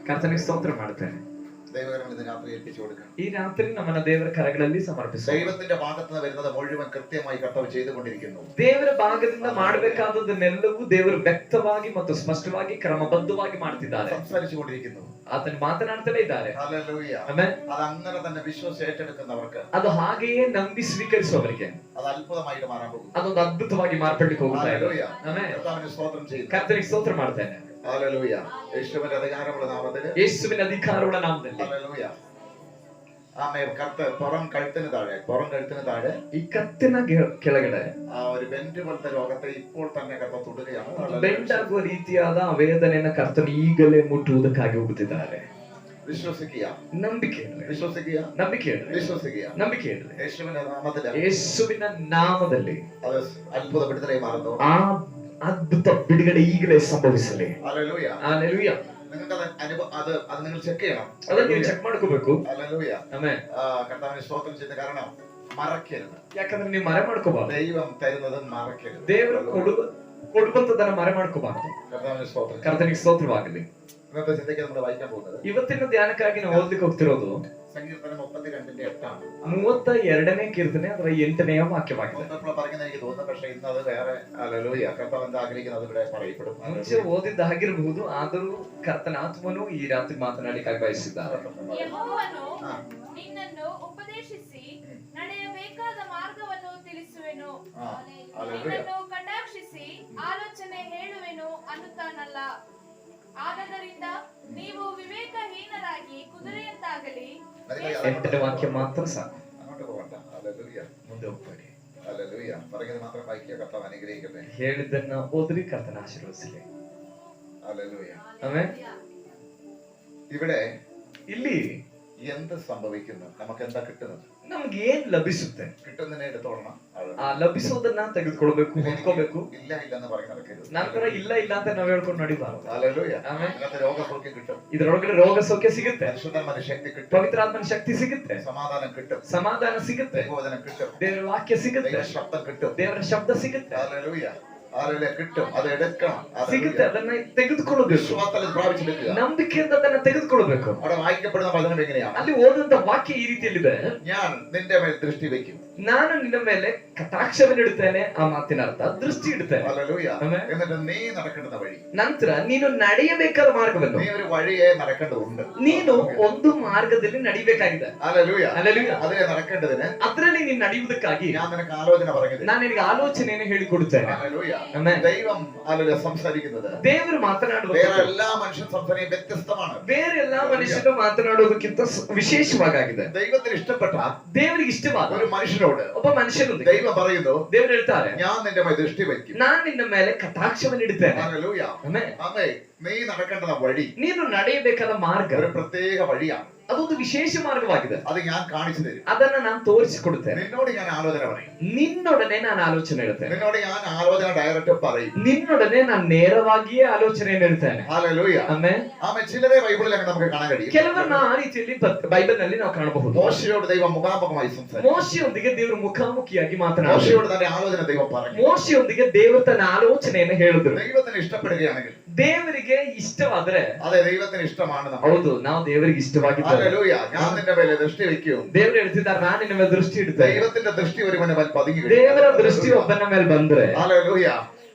ಕರ್ತನಿಗೆ ಸ್ತೋತ್ರ ಮಾಡ್ತೇನೆ. ഈ രാത്രി നമ്മുടെ ದೇವರ ಕರಗಳಲ್ಲಿ ಸಮರ್ಪಿಸೋಣ. ദൈവത്തിന്റെ ഭാഗത്ത് നിന്ന് വരുന്നത് മുഴുവൻ കൃത്യമായി കർത്താവ് ചെയ്തുകൊണ്ടിരിക്കുന്നു. ದೇವರ ಭಾಗದಿಂದ ಮಾಡಬೇಕಾದದನ್ನೆಲ್ಲವೂ ದೇವರು ವ್ಯಕ್ತವಾಗಿ ಮತ್ತು ಸ್ಪಷ್ಟವಾಗಿ ಕ್ರಮಬದ್ಧವಾಗಿ ಮಾಡ್ತಿದ್ದಾರೆ, സംസാരിച്ചുകൊണ്ടിരിക്കുന്നു. ಆತನು ಮಾತನಾಡ್ತಲೇ ಇದ್ದಾರೆ. ഹല്ലേലൂയ. ಆಮೆನ್. അത് അങ്ങനെ തന്നെ വിശ്വസിച്ച് ഏറ്റെടുക്കുന്നവർക്ക് ಅದು ಹಾಗೆಯೇ ನಂಬಿ ಸ್ವೀಕರಿಸುವವರಿಗೆ അത് അത്ഭുതമായിട്ട് മാറാൻ പോകും. ಅದೊಂದು ಅದ್ಭುತವಾಗಿ ಮಾರ್ಪಡ್ಲಿಕ್ಕೆ ಹೋಗ್ತಾ ಇದೆ. ഹല്ലേലൂയ. ಆಮೆನ್. കർത്താവിനെ സ്തോത്രം ചെയ്യുന്നു. ಕರ್ತನಿಗೆ ಸ್ತೋತ್ರ ಮಾಡ್ತೇನೆ. ഹല്ലേലൂയ. യേശുവിന്റെ അധികാരമുള്ള നാമത്തിൽ, ಯೇಸುವಿನ ಅಧಿಕಾರವುಳ್ಳ ನಾಮದಲ್ಲಿ. ഹല്ലേലൂയ. ആമേൻ. പുറം കഴുത്തിന് താഴെ ഈ കತ್ತಿನ ಕೆಳಗಡೆ ആ ഒരു ബെൻഡ് പോലത്തെ രോഗത്തെ ഇപ്പോൾ തന്നെ കർത്താവ് തൊടുകയാണ്. ಬೆಂಡ್ ಆಗುವ ರೀತಿಯಾದ ವೇದನೆಯನ್ನು ಕರ್ತನು ಈಗಲೇ ಮುಟ್ಟುವುದಕ್ಕಾಗಿ ಹೋಗುತ್ತಿದ್ದಾರೆ. വിശ്വസിക്കുക, ನಂಬಿಕೆ, വിശ്വസിക്കുക, ನಂಬಿಕೆ, വിശ്വസിക്കുക. ನಂಬಿಕೆ. യേശുവിന്റെ ನಾಮದಲ್ಲಿ അത് അത്ഭുത വിടുതലായി മാറുന്നു. ಆ ಅದ್ಭುತ ಬಿಡುಗಡೆ ಈಗಲೇ ಸಂಭವಿಸಲಿ. ഹല്ലേലൂയ. ಹല്ಲೇಲೂയ. നിങ്ങൾക്ക് അത് നിങ്ങൾ ಚೆಕ್ ചെയ്യണം. ಅದನ್ನ ನೀವು ಚೆಕ್ ಮಾಡ್ಕೋಬೇಕು. ഹല്ലേലൂയ. ಆಮೆನ್. കർത്താവിനെ സ്തോത്രം ചെയ്യുന്ന കാരണം മറക്കരുത്. ಯಾಕಂದ್ರೆ ನೀವು ಮರೆ ಮಾಡ್ಕೋಬಾರ್ದು. ദൈവം തരുന്നത് മറക്കരുത്. ದೇವರು ಕೊಡುವಂತದನ್ನ ಮರೆ ಮಾಡ್ಕೋಬಾರ್ದು. കർത്താവിനെ സ്തോത്രം. ಕರ್ತನಿಗೆ ಸ್ತೋತ್ರವಾಗಲಿ. ഇന്നത്തെ ചിന്തയ്ക്ക് നമ്മൾ വായിക്കാൻ പോകുന്നത് ಇವತ್ತಿನ ಧ್ಯಾನಕ್ಕಾಗಿ ನಾವು ಓದ್ಲಿಕ್ಕೆ ಹೋಗ್ತಿರೋದು സങ്കീർത്തനം 32ന്റെ 8 32ನೇ ಕೀರ್ತನೆ, ಅದರ 8ನೇ ವಾಕ್ಯವಾಗಿದೆ. പറയുന്നത് എനിക്ക് തോന്നുന്നു, പക്ഷേ ഇന്ന് അത് വേറെ. ഹല്ലേലൂയ. കർത്താവ് എന്താ ആഗ്രഹിക്കുന്നത് ഇവിടെ പറയപ്പെടും. ಮುಂಚೆ ಓದಿದ್ದಾಗಿರಬಹುದು, ಆದರೂ ಕರ್ತನ ಆತ್ಮನು ಈ ರಾತ್ರಿ ಮಾತನಾಡಲಿಕ್ಕೆ ಬಯಸಿದ್ದಾರೆ. ಯೆಹೋವನು ನಿನ್ನನ್ನು ಉಪದೇಶಿಸಿ ನಡೆಯಬೇಕಾದ ಮಾರ್ಗವನ್ನು ತಿಳಿಸುವೆನು, ನಿನ್ನನ್ನು ಕಟಾಕ್ಷಿಸಿ ಆಲೋಚನೆ ಹೇಳುವೆನು ಅನ್ನುತ್ತಾನಲ್ಲ. ಆದ್ದರಿಂದ ನೀವು ವಿವೇಕಹೀನರಾಗಿ ಕುದುರೆಯಂತಾಗಲಿ. 8ನೇ ವಾಕ್ಯ ಮಾತ್ರ ಸಾಕು, അങ്ങോട്ട് പോകണ്ട. ഹല്ലേലൂയ. ಮುಂದೆ ಹೋಗ್ಬೇಡಿ. ഹല്ലേലൂയ. പറയുന്നത് മാത്രം വായിക്കുക. കർത്താവ് അനുഗ്രഹിക്കട്ടെ. ಹೇಳಿದ್ದನ್ನ ಓದ್ರಿ, ಕರ್ತನ ಆಶೀರ್ವದಿಸಲಿ. ഹല്ലേലൂയ. ಆಮೆನ್. ഇവിടെ ಇಲ್ಲಿ എന്ത് സംഭവിക്കുന്നു? നമുക്ക് എന്താ കിട്ടുന്നത്? ನಮ್ಗೆ ಏನ್ ಲಭಿಸುತ್ತೆ? കിട്ടുന്നതിനെ എടുത്തോളണം. ಆ ಲಭಿಸೋದನ್ನ ತೆಗೆದುಕೊಳ್ಬೇಕು, ಹೊಂದ್ಕೋಬೇಕು. ഇല്ല എന്ന് പറഞ്ഞ് നടക്കരുത്. ನಂತರ ಇಲ್ಲ ಅಂತ ನಾವ್ ಹೇಳ್ಕೊಂಡು ನಡಿಬಾರದು. ഹല്ലേലൂയ. ಆಮೆನ್. ഇതിനകത്ത് രോഗസൗഖ്യം കിട്ടും. ಇದರೊಳಗಡೆ ರೋಗ ಸೌಖ್ಯ ಸಿಗುತ್ತೆ, പരിശുദ്ധാത്മാവിന്റെ ശക്തി കിട്ടും, ಪವಿತ್ರಾತ್ಮನ ಶಕ್ತಿ ಸಿಗುತ್ತೆ, സമാധാനം കിട്ടും, ಸಮಾಧಾನ ಸಿಗುತ್ತೆ, ദൈവവചനം കിട്ടും, ದೇವರ ವಾಕ್ಯ ಸಿಗುತ್ತೆ, ദൈവ ശബ്ദം കിട്ടും. ದೇವರ ಶಬ್ದ ಸಿಗುತ್ತೆ. ഹല്ലേലൂയ. ഹല്ലേലൂയ. കിട്ടും. അത് എടുക്കണം. ಸಿಗುತ್ತೆ, ಅದನ್ನ ತೆಗೆದುಕೊಳ್ಳಬೇಕು. വിശ്വാസത്തിൽ പ്രാപിച്ചെടുക്കുക. ನಂಬಿಕೆಯಿಂದ ಅದನ್ನ ತೆಗೆದುಕೊಳ್ಳಬೇಕು. അവിടെ വായിക്കപ്പെടുന്ന വചനം എങ്ങനെയാണ്? ಅಲ್ಲಿ ಓದಂತ ವಾಕ್ಯ ಈ ರೀತಿಯಲ್ಲಿದೆ. ഞാൻ നിന്റെ മേൽ ദൃഷ്ടി വെക്കും. ನಾನು ನಿನ್ನ ಮೇಲೆ ಕಟಾಕ್ಷವನ್ನಿಡುತ್ತೇನೆ. ಆ ಮಾತಿನ ಅರ್ಥ ದೃಷ್ಟಿ ಇಡುತ್ತೇನೆ. ഹല്ലേലൂയ. ಆಮೆನ್. എന്നിട്ട് നീ നടക്കേണ്ട വഴി, ನಂತರ ನೀನು ನಡೆಯಬೇಕಾದ ಮಾರ್ಗವನ್ನು, നീ ഒരു വഴിയെ നടക്കേണ്ടതുണ്ട്. ನೀನು ಒಂದು ಮಾರ್ಗದಲ್ಲಿ ನಡಿಬೇಕಾಗಿದೆ. ഹല്ലേലൂയ. ಹಲ್ಲೆಲೂಯ. അതിനെ നടക്കേണ്ടതിന് ಅದರಲ್ಲಿ ನೀನು ನಡೆಯುವುದಕ್ಕಾಗಿ ഞാൻ നിനക്ക് ആലോചന പറഞ്ഞത്. ನಾನು ನಿನಗೆ ಆಲೋಚನೆಯನ್ನು ಹೇಳಿಕೊಡುತ್ತೇನೆ. ഹല്ലേലൂയ. ಆಮೆನ್. ദൈവം ഹല്ലേലൂയ സംസാരിക്കുന്നത് ದೇವರು ಮಾತನಾಡುವ വേറെ എല്ലാ മനുഷ്യൻ സംസാരിക്കും വ്യത്യസ്തമാണ്. ಬೇರೆ ಎಲ್ಲಾ ಮನುಷ್ಯರು ಮಾತನಾಡುವುದಕ್ಕಿಂತ ವಿಶೇಷವಾಗಿದೆ. ദൈവത്തിന് ഇഷ്ടപ്പെട്ട ದೇವರಿಗೆ ಇಷ್ಟವಾದ ഒരു മനുഷ്യനോട് ಒಬ್ಬ ಮನುಷ್ಯನೊಂದಿಗೆ ദൈവം പറയുന്നു, ದೇವರು ಹೇಳ್ತಾರೆ, ഞാൻ നിന്റെ മേൽ ദൃഷ്ടി വയ്ക്കും. ನಾನು ನಿನ್ನ ಮೇಲೆ ಕಟಾಕ್ಷವನ್ನಿಡುತ್ತೇನೆ. ഹല്ലേലൂയ. ಆಮೆನ್. ആമേൻ. നീ നടക്കേണ്ട വഴി ನೀನು ನಡೆಯಬೇಕಾದ ಮಾರ್ಗ ഒരു പ്രത്യേക വഴിയാണ്. ಅದೊಂದು ವಿಶೇಷ ಮಾರ್ಗವಾಗಿದೆ. അത് ഞാൻ കാണിച്ചു തരും. ಅದನ್ನ ನಾನು ತೋರಿಸಿಕೊಡುತ್ತೇನೆ. നിന്നോട് ഞാൻ ആലോചന പറയും. ನಿನ್ನೊಡನೆ ನಾನು ಆಲೋಚನೆ ಇಡುತ್ತೇನೆ. നിന്നോട് ഞാൻ ആലോചന ഡയറക്റ്റ് പറയും. ನಿನ್ನೊಡನೆ ನಾನು ನೇರವಾಗಿಯೇ ಆಲೋಚನೆಯನ್ನು ಇಡುತ್ತೇನೆ. ഹല്ലേലൂയ. ಆಮೆನ್. ആമേൻ. ചിലരെ ബൈബിളിൽ അങ്ങനെ നമുക്ക് കാണാൻ കഴിയും. ಕೆಲವರನ್ನ ಆ ರೀತಿಯಲ್ಲಿ ಬೈಬಲ್ ನಲ್ಲಿ ನಾವು ಕಾಣಬಹುದು. മോശയോട് ദൈവം മുഖാമുഖമായി സംസാരിച്ചു. ಮೋಶೆಯೊಂದಿಗೆ ದೇವರು ಮುಖಾಮುಖಿಯಾಗಿ ಮಾತನಾಡಿದರು. മോശയോട് തന്റെ ആലോചന ദൈവം പറഞ്ഞു. ಮೋಶೆಯೊಂದಿಗೆ ದೇವರು ತನ್ನ ಆಲೋಚನೆಯನ್ನು ಹೇಳಿದರು. ദൈവത്തിന് ഇഷ്ടപ്പെടുകയാണെങ്കിൽ, ದೇವರಿಗೆ ಇಷ್ಟವಾದ್ರೆ, അതെ ദൈവത്തിന് ഇഷ്ടമാണ് നമ്മൾ. ಹೌದು, ನಾವು ದೇವರಿಗೆ ಇಷ್ಟವಾಗಿದ್ದೇವೆ. ഹല്ലേലൂയ. ഞാൻ നിന്റെ മേലെ ദൃഷ്ടി വെക്കും. ದೇವರು ಹೇಳ್ತಿದ್ದಾರೆ, ನಾನು ನಿನ್ನ ಮೇಲೆ ದೃಷ್ಟಿ ಇಡುತ್ತೇನೆ. ദൈവത്തിന്റെ ദൃഷ്ടി ഒരുവന്റെ മേൽ പതിഞ്ഞു. ದೇವರ ದೃಷ್ಟಿ ಒಬ್ಬನ ಮೇಲೆ ಬಂದ್ರೆ, ഹല്ലേലൂയ.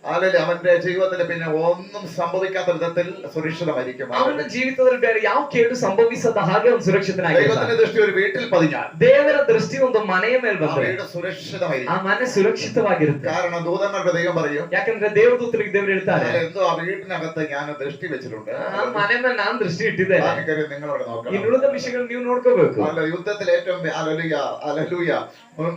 ഹല്ലേലൂയ. അവന്റെ ജീവിതത്തിൽ പിന്നെ ഒന്നും സംഭവിക്കാത്ത വിധത്തിൽ സുരക്ഷിതമായിരിക്കും. ಅವನ ಜೀವಿತದಲ್ಲಿ ಬೇರೆ ಯಾವ ಕೇಡು ಸಂಭವಿಸದ ಹಾಗೆ ಅವನು ಸುರಕ್ಷಿತನಾಗಿರ್ತಾನೆ. ദൈവത്തിന്റെ ദൃഷ്ടി ഒരു വീട്ടിൽ പതിഞ്ഞാൽ, ದೇವರ ದೃಷ್ಟಿ ಒಂದು ಮನೆಯ ಮೇಲೆ ആ ಬಂದ್ರೆ, വീട് സുരക്ഷിതമായിരിക്കും. ಆ ಮನೆ ಸುರಕ್ಷಿತವಾಗಿರುತ್ತೆ. കാരണം ദൂതന്മാരുടെ ദൈവം പറയും, ಯಾಕಂದ್ರೆ ದೇವದೂತರಿಗೆ ದೇವರು ಹೇಳ್ತಾರೆ, എന്തോ ആ വീട്ടിനകത്ത് ഞാൻ ദൃഷ്ടി വെച്ചിട്ടുണ്ട്. ಆ ಮನೆ ಮೇಲೆ ನಾನು ದೃಷ್ಟಿ ಇಟ್ಟಿದ್ದೇನೆ. ബാക്കി കാര്യം നിങ്ങളവിടെ നോക്കണം. ಇನ್ನುಳಿದ ವಿಷಯಗಳು ನೀವು ನೋಡ್ಕೋಬೇಕು. അല്ല, യുദ്ധത്തിൽ ഏറ്റവും ഹല്ലേലൂയ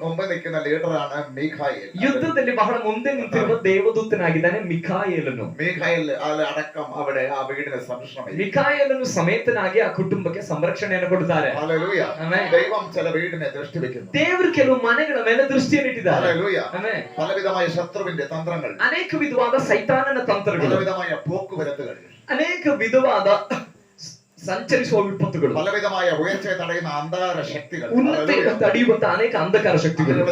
മുമ്പ് നിൽക്കുന്ന ലീഡറാണ് മീഖായേൽ. ಯುದ್ಧದಲ್ಲಿ ಬಹಳ ಮುಂದೆ ನಿಂತಿರುವ ದೇವದೂತನಾಗಿದ್ದಾನೆ ಮಿಖಾಯೇಲನು. മീഖായേൽ അടക്കം അവിടെ ആ വീടിന് സംരക്ഷണം. ಮಿಖಾಯೇಲನು ಸಮೇತನಾಗಿ ಆ ಕುಟುಂಬಕ್ಕೆ ಸಂರಕ್ಷಣೆಯನ್ನು ಕೊಡ್ತಾರೆ. ഹല്ലേലൂയ. ಆಮೆನ್. ദൈവം ചില വീടിനെ ദൃഷ്ടി വെക്കുന്നു. ದೇವರು ಕೆಲವು ಮನೆಗಳ ಮೇಲೆ ದೃಷ್ಟಿಯನ್ನು ಇಟ್ಟಿದ್ದಾರೆ. ഹല്ലേലൂയ. ಆಮೆನ್. പലവിധമായ ശത്രുവിന്റെ തന്ത്രങ്ങൾ, ಅನೇಕ ವಿಧವಾದ ಸೈತಾನನ ತಂತ್ರಗಳು, പലവിധമായ പോക്കുവരത്തുകൾ, ಅನೇಕ ವಿಧವಾದ ಸಂಚರಿಸುವ ವಿಪತ್ತುಗಳು, പലവിധമായ ഉയർച്ചയെ തടയുന്ന അന്ധകാര ശക്തികൾ, ಉನ್ನತಿಯನ್ನು ತಡೆಯುವಂತ ಅನೇಕ ಅಂಧಕಾರ ಶಕ್ತಿಗಳು,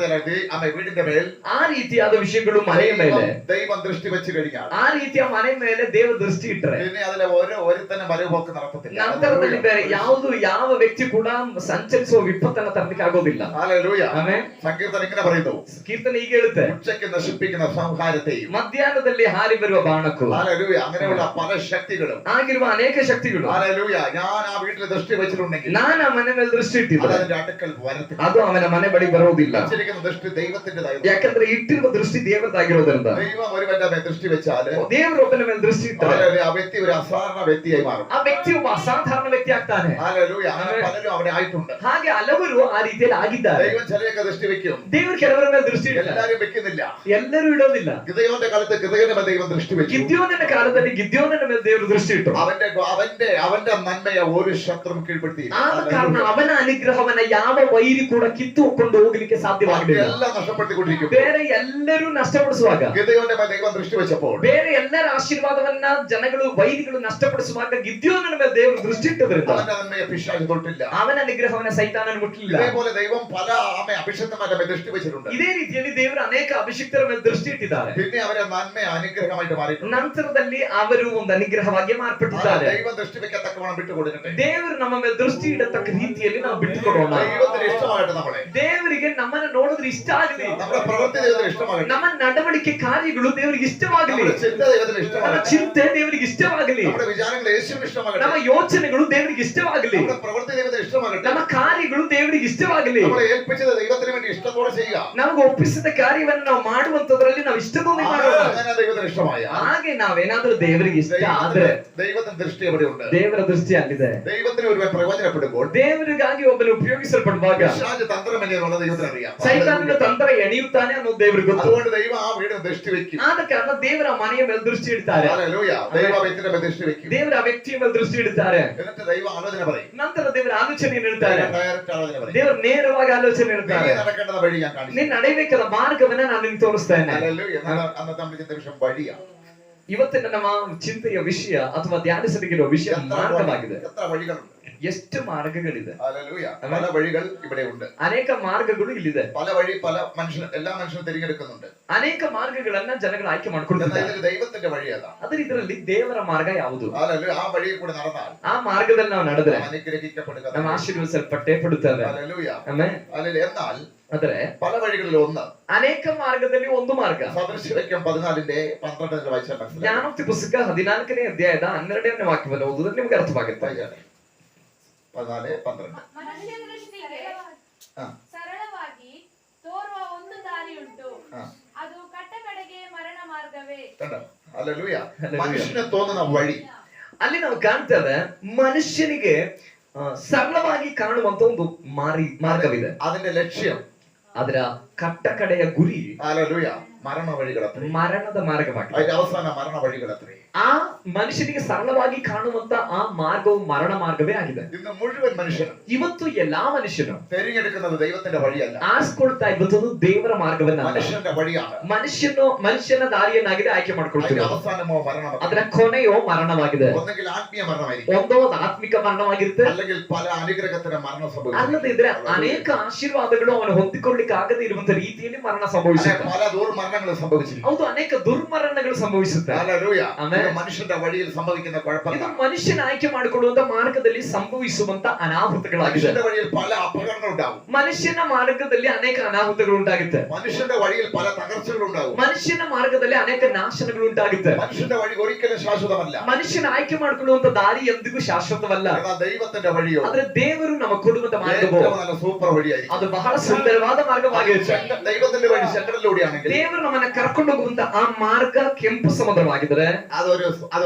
ആമേൻ, വീടിന്റെ മേൽ ಆ ರೀತಿಯಾದ ವಿಷಯಗಳು ಮನೆಯ ಮೇಲೆ, ദൈവം ദൃഷ്ടി വെച്ച് കഴിഞ്ഞാൽ ಆ ರೀತಿಯ ಮನೆ ಮೇಲೆ ದೇವ ದೃಷ್ಟಿ ಇಟ್ಟರೆ പിന്നെ അതിലെ ഒരുത്തന്നെ മരുപോക്ക് നടത്തത്തില്ല. ನಂತರದಲ್ಲಿ ಬೇರೆ ಯಾವ ವ್ಯಕ್ತಿ ಕೂಡ ಸಂಚರಿಸುವ ವಿಪತ್ತನ್ನ ತರಲಿಕ್ಕೆ ಆಗೋದಿಲ್ಲ. ഹല്ലേലൂയ. ಆಮೆನ್. സങ്കീർത്തനം ഇങ്ങനെ പറയുന്നു, ಕೀರ್ತನೆ ಹೀಗೆ ಹೇಳುತ್ತೆ, ഉച്ചയ്ക്ക് നശിപ്പിക്കുന്ന സംഹാരത്തെയും ಮಧ್ಯಾಹ್ನದಲ್ಲಿ ಹಾರಿ ಬರುವ ಬಾಣಕ್ಕೂ, ഹല്ലേലൂയ, അങ്ങനെയുള്ള പല ശക്തികളും, ಆಗಿರುವ ಅನೇಕ ಶಕ್ತಿಗಳು, ഹല്ലേലൂയ, ഞാൻ ಆ വീട്ടിൽ ദൃഷ്ടി വെച്ചിട്ടുണ്ടെങ്കിൽ ನಾನು ಆ ಮನೆ ಮೇಲೆ ದೃಷ್ಟಿ അത് ಇಟ್ಟಿದ್ದೆ അതിന്റെ അടുക്കൽ വരത്തില്ല. ಅದು ಅವನ ಮನೆ ಬಳಿ ಬರುವುದಿಲ್ಲ. വെച്ചിരിക്കുന്ന ദൃഷ്ടി ദൈവത്തിന്റേതായിരുന്നു. ಯಾಕಂದ್ರೆ ಇಟ್ಟಿರುವ ದೃಷ್ಟಿ ದೇವರದಾಗಿರೋದ್ರಿಂದ. ദൈവം ഒരുവന്റെ മേൽ ദൃഷ്ടി വെച്ചാല് ದೇವರು ಒಬ್ಬನ ಮೇಲೆ ದೃಷ್ಟಿ ಇಟ್ಟರೆ ഹല്ലേലൂയ, ആ വ്യക്തി ഒരു അസാധാരണ വ്യക്തിയായി മാറും. ಆ ವ್ಯಕ್ತಿ ಒಬ್ಬ ಅಸಾಧಾರಣ ವ್ಯಕ್ತಿ ಆಗ್ತಾನೆ. ഹല്ലേലൂയ, അങ്ങനെ പലരും അവിടെ ആയിട്ടുണ്ട്. ಹಾಗೆ ಹಲವರು ಆ ರೀತಿಯಲ್ಲಿ ಆಗಿದ್ದಾರೆ. ദൈവം ചിലരൊക്കെ ദൃഷ്ടി വെക്കും, ದೇವರು ಕೆಲವರ ಮೇಲೆ ದೃಷ್ಟಿ ಇಡ್ತಾರೆ, എല്ലാരും വെക്കുന്നില്ല. ಎಲ್ಲರೂ ಇಡೋದಿಲ್ಲ. ഗിദെയോന്റെ കാലത്ത് ഗിദെയോന്റെ മേൽ ദൈവം ദൃഷ്ടി വെച്ചു. ಗಿದ್ಯೋನನ ಕಾಲದಲ್ಲಿ ಗಿದ್ಯೋನನ ಮೇಲೆ ದೇವರು ದೃಷ್ಟಿ ಇಟ್ಟರು. അവന്റെ നന്മയെ ഒരു ശത്രുവും കീഴ്പ്പെടുത്തി. ಆದ ಕಾರಣ ಅವನ ಅನುಗ್ರಹವನ್ನ ಯಾವ ವೈರಿ ಕೂಡ ಕಿತ್ತುಕೊಂಡು ಹೋಗಲಿಕ್ಕೆ ಸಾಧ್ಯವಾಗಲಿಲ್ಲ. എല്ലാം നഷ്ടപ്പെടുത്തിക്കൊണ്ടിരിക്കും. ಬೇರೆ ಎಲ್ಲರೂ ನಷ್ಟಪಡಿಸುವಾಗ, ഗിദെയോന്റെ മേൽ ദൈവം ദൃഷ്ಟಿ വെച്ചപ്പോൾ ಬೇರೆ ಎಲ್ಲರ ಆಶೀರ್ವಾದವನ್ನ ಜನಗಳು ವೈರಿಗಳು ನಷ್ಟಪಡಿಸುವಾಗ ಗಿದ್ಯೋನನ ಮೇಲೆ ದೇವರು ದೃಷ್ಟಿ ಇಟ್ಟದ್ರಿಂದ അവന്റെ നന്മയെ പിശാച് തൊട്ടില്ല. ಅವನ ಅನುಗ್ರಹವನ್ನ ಸೈತಾನನು ಮುಟ್ಟಲಿಲ್ಲ. ഇതേപോലെ ദൈവം പല അഭിഷിക്തന്മാരുടെ മേൽ ദൃഷ്ടി വെച്ചിട്ടുണ്ട്. ಇದೇ ರೀತಿಯಲ್ಲಿ ದೇವರು ಅನೇಕ ಅಭಿಷಿಕ್ತರ ಮೇಲೆ ದೃಷ್ಟಿ ಇಟ್ಟಿದ್ದಾರೆ. പിന്നെ അവരെ നന്മയെ അനുഗ്രഹമായിട്ട് മാറിയിട്ടുണ്ട്. ನಂತರದಲ್ಲಿ ಅವರು ಒಂದು ಅನುಗ್ರಹವಾಗಿ ಮಾರ್ಪಟ್ಟಿದ್ದಾರೆ. ദൈവം ദൃഷ്ടി വെക്കത്തക്കവണ്ണം ಬಿಟ್ಟುಕೊಡട്ടെ. ದೇವರು ನಮ್ಮ ಮೇಲೆ ದೃಷ್ಟಿ ಇಡತಕ್ಕ ರೀತಿಯಲ್ಲಿ ನಾವು ಬಿಟ್ಟುಕೊಡೋಣ. ദൈവത്തിന് ഇഷ്ടമാകട്ടെ നമ്മളെ. ದೇವರಿಗೆ ನಮ್ಮನ್ನ ನೋಡಿದ್ರೆ ಇಷ್ಟ ಆಗಲಿ. നമ്മുടെ പ്രവൃത്തി ദൈവത്തിന് ഇഷ്ടമാകട്ടെ. ನಮ್ಮ ನಡವಳಿಕೆ ಕಾರ್ಯಗಳು ದೇವರಿಗೆ ಇಷ್ಟವಾಗಲಿ. നമ്മുടെ ചിന്ത ദൈവത്തിന് ನಮ್ಮ ഇഷ്ടമാകട്ടെ. ಚಿಂತೆ ದೇವರಿಗೆ ಇಷ್ಟವಾಗಲಿ. നമ്മുടെ ವಿಚಾರಗಳು യേശുവിന് ಇಷ್ಟമാകട്ടെ. ನಮ್ಮ ಯೋಚನೆಗಳು ದೇವರಿಗೆ ಇಷ್ಟವಾಗಲಿ. നമ്മുടെ പ്രവൃത്തി ദൈവത്തിന് ഇഷ്ടമാകട്ടെ. ನಮ್ಮ ಕಾರ್ಯಗಳು ದೇವರಿಗೆ ಇಷ್ಟವಾಗಲಿ. നമ്മളെ ഏൽപ്പിച്ചത് ദൈവത്തിന് വേണ്ടി ഇഷ്ടത്തോടെ ചെയ്യുക. ನಮಗೆ ಒಪ್ಪಿಸಿದ ಕಾರ್ಯವನ್ನು ನಾವು ಮಾಡುವಂತದ್ರಲ್ಲಿ ನಾವು ಇಷ್ಟಪೂರ್ಣ ಮಾಡೋಣ. അങ്ങനെ ദൈവത്തിന് ഇഷ്ടമായ ಹಾಗೆ ನಾವೇನಾದ್ರೂ ದೇವರಿಗೆ ಇಷ್ಟ ಆದ್ರೆ ദൈവത്തിന്റെ ദൃഷ്ടി എവിടെയുണ്ട്? ದೇವರ ದೃಷ್ಟಿ ಅಲ್ಲಿದೆ. ദൈവത്തിന് ഒരുവൻ പ്രയോജനപ്പെടുമ്പോൾ ದೇವರಿಗಾಗಿ ಒಬ್ಬನು ಉಪಯೋಗಿಸಲ್ಪಡುವಾಗ പിശാച് തന്ത്രം എന്നുള്ളത് ദൈവത്തിന് അറിയാം. ಸೈತಾನನ ತಂತ್ರ ಎಣಿಯುತ್ತಾನೆ ಅನ್ನೋದು ದೇವರಿಗೆ ಗೊತ್ತು. അതുകൊണ്ട് ദൈവം ആ വീടിന് ദൃഷ്ടി വെക്കും. ಆದ ಕಾರಣ ದೇವರ ಮನೆಯ ಮೇಲೆ ದೃಷ್ಟಿ ಇಡ್ತಾರೆ. ഹല്ലേലൂയ. ദൈവ വ്യക്തിയുടെ മേൽ ദൃഷ്ടി വെക്കും. ದೇವರ ವ್ಯಕ್ತಿಯ ಮೇಲೆ ದೃಷ್ಟಿ ಇಡ್ತಾರೆ. എന്നിട്ട് ദൈവ ആലോചന പറയും. ನಂತರ ದೇವರ ಆಲೋಚನೆಯನ್ನು ಇಡ್ತಾರೆ. ഡയറക്റ്റ് ആലോചന പറയും. ದೇವರು ನೇರವಾಗಿ ಆಲೋಚನೆ ಇಡ್ತಾರೆ. നീ നടക്കേണ്ട വഴി ഞാൻ കാണിച്ചു. ನೀನು ನಡೆಯಬೇಕಾದ ಮಾರ್ಗವನ್ನ ನಾನು ನಿನಗೆ ತೋರಿಸ್ತೇನೆ. ഹല്ലേലൂയ. അന്നത്തെ നമ്മുടെ ചിന്ത വിഷയം വഴിയാണ്. ಇವತ್ತಿನ ನಮ್ಮ ಚಿಂತೆಯ ವಿಷಯ ಅಥವಾ ಧ್ಯಾನಿಸಲಿರುವ ವಿಷಯ ಮಾರ್ಗವಾಗಿದೆ. എത്ര വഴികളുണ്ട്? ಎಷ್ಟು ಮಾರ್ಗಗಳಿದೆ. ഹല്ലേലൂയ. പല വഴികൾ ഇവിടെ ഉണ്ട്. ಅನೇಕ ಮಾರ್ಗಗಳು ಇಲ್ಲಿದೆ. പല വഴി പല മനുഷ്യർ എല്ലാ മനുഷ്യരും തിരഞ്ഞെടുക്കുന്നുണ്ട്. ಅನೇಕ ಮಾರ್ಗಗಳನ್ನ ಜನಗಳು ಆಯ್ಕೆ ಮಾಡ್ಕೊಳ್ತಾರೆ. എന്നാൽ ദൈവത്തിന്റെ വഴി അതാ. ಆದ್ರೆ ಇದರಲ್ಲಿ ದೇವರ ಮಾರ್ಗ ಯಾವುದು? ഹല്ലേലൂയ. ആ വഴിയിൽ കൂടെ നടന്നാൽ ಆ ಮಾರ್ಗದಲ್ಲಿ ನಾವು ನಡೆದ್ರೆ അനുഗ്രഹിക്കപ്പെടുക. ನಾವು ಆಶೀರ್ವದಿಸಲ್ಪಟ್ಟೇ ಪಡುತ್ತೇವೆ. ഹല്ലേലൂയ. ಆಮೆನ್. ഹല്ലേലൂയ. എന്നാൽ ಆದ್ರೆ പല വഴികളിൽ ഒന്ന് ಅನೇಕ ಮಾರ್ಗದಲ್ಲಿ ಒಂದು ಮಾರ್ಗ. സദൃശവാക്യം 14:12 വായിച്ചാൽ മനസ്സിലാകും. ಜ್ಞಾನೋಕ್ತಿ ಪುಸ್ತಕ 14ನೇ ಅಧ್ಯಾಯದ 12ನೇ ವಾಕ್ಯವನ್ನು ಓದಿದ್ರೆ ನಿಮಗೆ ಅರ್ಥವಾಗುತ್ತೆ. 14:12. ಮನುಷ್ಯ ದೃಷ್ಟಿಗೆ ಹಾ. ಸರಳವಾಗಿ ತೋರುವ ಒಂದು ದಾರಿ ಉಂಟು, ಹಾ. ಅದು ಕಟ್ಟ ಕಡೆಗೆ ಮರಣ ಮಾರ್ಗವೇ. കണ്ടോ? ഹല്ലേലൂയ. ഹല്ലേലൂയ. മനുഷ്യന് തോന്നുന്ന വഴി, ಅಲ್ಲಿ ನಾವು ಕಾಣ್ತೇವೆ ಮನುಷ್ಯನಿಗೆ ಸರಳವಾಗಿ ಕಾಣುವಂತ ಒಂದು ಮಾರ್ಗವಿದೆ. അതിന്റെ ലക്ഷ്യം, ಅದರ ಕಟ್ಟ ಕಡೆಯ ಗುರಿ ഹല്ലേലൂയ, മരണ വഴികളത്രേ. ಮರಣದ ಮಾರ್ಗವಾಗಿದೆ. അതിന്റെ അവസാന മരണ വഴികളത്രേ. ಆ ಮನುಷ್ಯನಿಗೆ ಸರಳವಾಗಿ ಕಾಣುವಂತ ಆ ಮಾರ್ಗವು ಮರಣ ಮಾರ್ಗವೇ ಆಗಿದೆ. ഇന്ന് മുഴുവൻ മനുഷ്യനും ಇವತ್ತು ಎಲ್ಲಾ ಮನುಷ್ಯನು തിരഞ്ഞെടുക്കുന്നത് ദൈവത്തിന്റെ വഴിയല്ല, ಆರಿಸ್ಕೊಳ್ತಾ ಇರುವುದು ದೇವರ ಮಾರ್ಗವನ್ನ. മനുഷ്യന്റെ വഴിയാണ്. ಮನುಷ್ಯನ ದಾರಿಯನ್ನಾಗಿದೆ ಆಯ್ಕೆ അതിന്റെ ಮಾಡ್ಕೊಳ್ತೀವಿ. അവസാനമോ മരണം. ಅದರ ಕೊನೆಯೋ ಮರಣವಾಗಿದೆ. ഒന്നെങ്കിൽ ആത്മീയ മരണമായിരിക്കും, ಒಂದೋ ಆತ್ಮಿಕ ಮರಣವಾಗಿರುತ್ತೆ, അല്ലെങ്കിൽ പല അനുഗ്രഹത്തിന് മരണം സംഭവിക്കും, ಅಲ್ಲದಿದ್ರೆ ಅನೇಕ ಆಶೀರ್ವಾದಗಳು ಅವನು ಹೊಂದಿಕೊಳ್ಳಿಕ್ಕೆ ಆಗದೆ ಇರುವಂತ ರೀತಿಯಲ್ಲಿ ಮರಣ ಸಂಭವಿಸುತ್ತೆ. പല ദുർമരണങ്ങളും സംഭവിച്ചിരിക്കും. ಹೌದು, ಅನೇಕ ದುರ್ಮರಣಗಳು ಸಂಭವಿಸುತ್ತೆ. ഹല്ലേലൂയ. ആമേൻ. ഇത് മനുഷ്യന്റെ വഴിയിൽ സംഭവിക്കുന്ന ಇದು കുഴപ്പമില്ല. ಮನುಷ್ಯನ ಆಯ್ಕೆ ಮಾಡಿಕೊಳ್ಳುವಂತ ಮಾರ್ಗದಲ್ಲಿ ಸಂಭವಿಸುವಂತ ಅನಾಹುತಗಳಾಗಿದೆ. മനുഷ്യന്റെ വഴിയിൽ പല അപകടങ്ങൾ ഉണ്ടാവും. ಮನುಷ್ಯನ ಮಾರ್ಗದಲ್ಲಿ ಅನೇಕ ಅನಾಹುತಗಳು ಉಂಟಾಗುತ್ತೆ. മനുഷ്യന്റെ വഴിയിൽ പല തകർച്ചകൾ ഉണ്ടാവും. ಮನುಷ್ಯನ ಮಾರ್ಗದಲ್ಲಿ ಅನೇಕ ನಾಶನಗಳು ಉಂಟಾಗುತ್ತೆ. മനുഷ്യന്റെ വഴി ഒരിക്കലും ശാശ്വതമല്ല. ಮನುಷ್ಯನ ಆಯ್ಕೆ ಮಾಡಿಕೊಳ್ಳುವಂತ ದಾರಿ ಎಂದಿಗೂ ಶಾಶ್ವತವಲ್ಲ. എന്നാൽ ദൈവത്തിന്റെ വഴിയോ ಆದ್ರೆ ದೇವರು ನಮಗೆ ಕೊಡುವಂತ ಮಾರ್ಗವೋ ഏറ്റവും നല്ല സൂപ്പർ വഴിയായിരിക്കും. ಅದು ಬಹಳ ಸುಂದರವಾದ ಮಾರ್ಗವಾಗಿರುತ್ತೆ. ദൈവത്തിന്റെ വഴി സെൻട്രലിലൂടെയാണെങ്കിൽ ದೇವರು ನಮ್ಮನ್ನ ಕರ್ಕೊಂಡು ಹೋಗುವಂತ ಆ ಮಾರ್ಗ ಕೆಂಪು ಸಮುದ್ರವಾಗಿದ್ರೆ അത്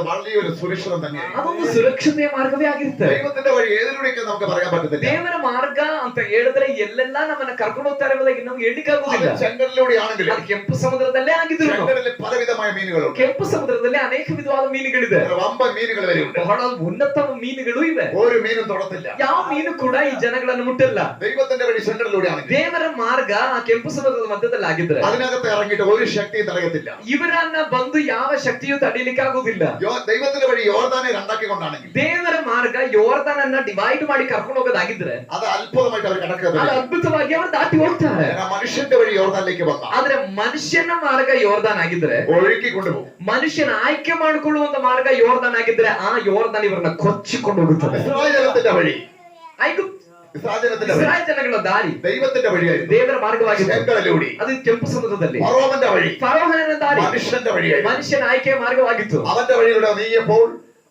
വലിയൊരു സുരക്ഷിതം തന്നെയാണ്. ಅದೊಂದು ಸುರಕ್ಷತೆಯ ಮಾರ್ಗವೇ ಆಗಿರುತ್ತೆ. ദൈവത്തിന്റെ വഴി ഏതിലൂടെയൊക്കെ നമുക്ക് പറയാൻ പറ്റത്തില്ല. ದೇವರ ಮಾರ್ಗ ಅಂತ ಹೇಳಿದ್ರೆ ಎಲ್ಲೆಲ್ಲ ನಮ್ಮನ್ನ ಕರ್ಕೊಂಡು ಹೋಗ್ತಾರೆ ಎಂಬುದಾಗಿ ನಮ್ಗೆ ಹೇಳಿಕ್ಕಾಗುದಿಲ್ಲ. അത് ചെങ്കടലിലൂടെയാണെങ്കിൽ ಅದು ಕೆಂಪು ಸಮುದ್ರದಲ್ಲೇ ಆಗಿದ್ರು. ചെങ്കടലിൽ പലവിധമായ മീനുകളുണ്ട്. ಕೆಂಪು ಸಮುದ್ರದಲ್ಲಿ ಅನೇಕ ವಿಧವಾದ ಮೀನುಗಳಿದೆ. വമ്പൻ മീനുകൾ വരെയുണ്ട്. ಬಹಳ ಉನ್ನತ ಮೀನುಗಳು ಇವೆ. ഒരു മീനും തൊടത്തില്ല. ಯಾವ ಮೀನು ಕೂಡ ಈ ಜನಗಳನ್ನು ಮುಟ್ಟಲ್ಲ. ദൈവത്തിന്റെ വഴി ചെങ്കടലിലൂടെയാണെങ്കിൽ ದೇವರ ಮಾರ್ಗ ಆ ಕೆಂಪು ಸಮುದ್ರದ ಮಧ್ಯದಲ್ಲಿ ಆಗಿದ್ರೆ അതിനകത്ത് ഇറങ്ങിയിട്ട് ഒരു ശക്തിയും തടയത്തില്ല. ಇವರನ್ನ ಬಂದು ಯಾವ ಶಕ್ತಿಯು ತಡೀಲಿಕ್ಕೆ ಆಗುದಿಲ್ಲ. ദൈവത്തിന്റെ വഴി യോർദാനെ രണ്ടാക്കിക്കൊണ്ടാണെങ്കിൽ ದೇವರ ಮಾರ್ಗ ಯೋರ್ದಾನನ್ನ ಡಿವೈಡ್ ಮಾಡಿ ಕರ್ಕೊಂಡು ಹೋಗೋದಾಗಿದ್ರೆ അത് അത്ഭുതമായിട്ട് അവർ ಅದು കടക്കുന്നത്. ಅದ್ಭುತವಾಗಿ ಅವರು ದಾಟಿ ಹೋಗ್ತಾರೆ. മനുഷ്യന്റെ വഴി യോർദാനിലേക്ക് വന്ന ಆದ್ರೆ ಮನುಷ್ಯನ ಮಾರ್ಗ ಯೋರ್ದಾನ್ ಆಗಿದ್ರೆ ഒഴുക്കി കൊണ്ടുപോകും. ಮನುಷ್ಯನ ಆಯ್ಕೆ ಮಾಡಿಕೊಳ್ಳುವಂತ ಮಾರ್ಗ ಯೋರ್ದಾನ್ ಆಗಿದ್ರೆ ಆ ಯೋರ್ದಾನ್ ಇವರನ್ನ ಕೊಚ್ಚಿಕೊಂಡು ಹೋಗುತ್ತದೆ. ഇസ്രായേലിന്റെ വഴി ಐಗುಪ್ತ ഇസ്രായേലിന്റെ വഴി ಇಸ್ರಾಯೇಲ್ ಜನಗಳ ದಾರಿ ദൈവത്തിന്റെ വഴിയായിരുന്നു. ದೇವರ ಮಾರ್ಗವಾಗಿದೆ. ചെങ്കടലിലൂടെ ಅದು ಕೆಂಪು ಸಮುದ್ರದಲ್ಲಿ ഫറോവന്റെ വഴി ಫರೋಹನ ದಾರಿ മനുഷ്യന്റെ വഴിയായിരുന്നു. ಮನುಷ್ಯನ ಆಯ್ಕೆ ಮಾರ್ಗವಾಗಿತ್ತು. അവന്റെ വഴിയിലൂടെ നീങ്ങിയപ്പോൾ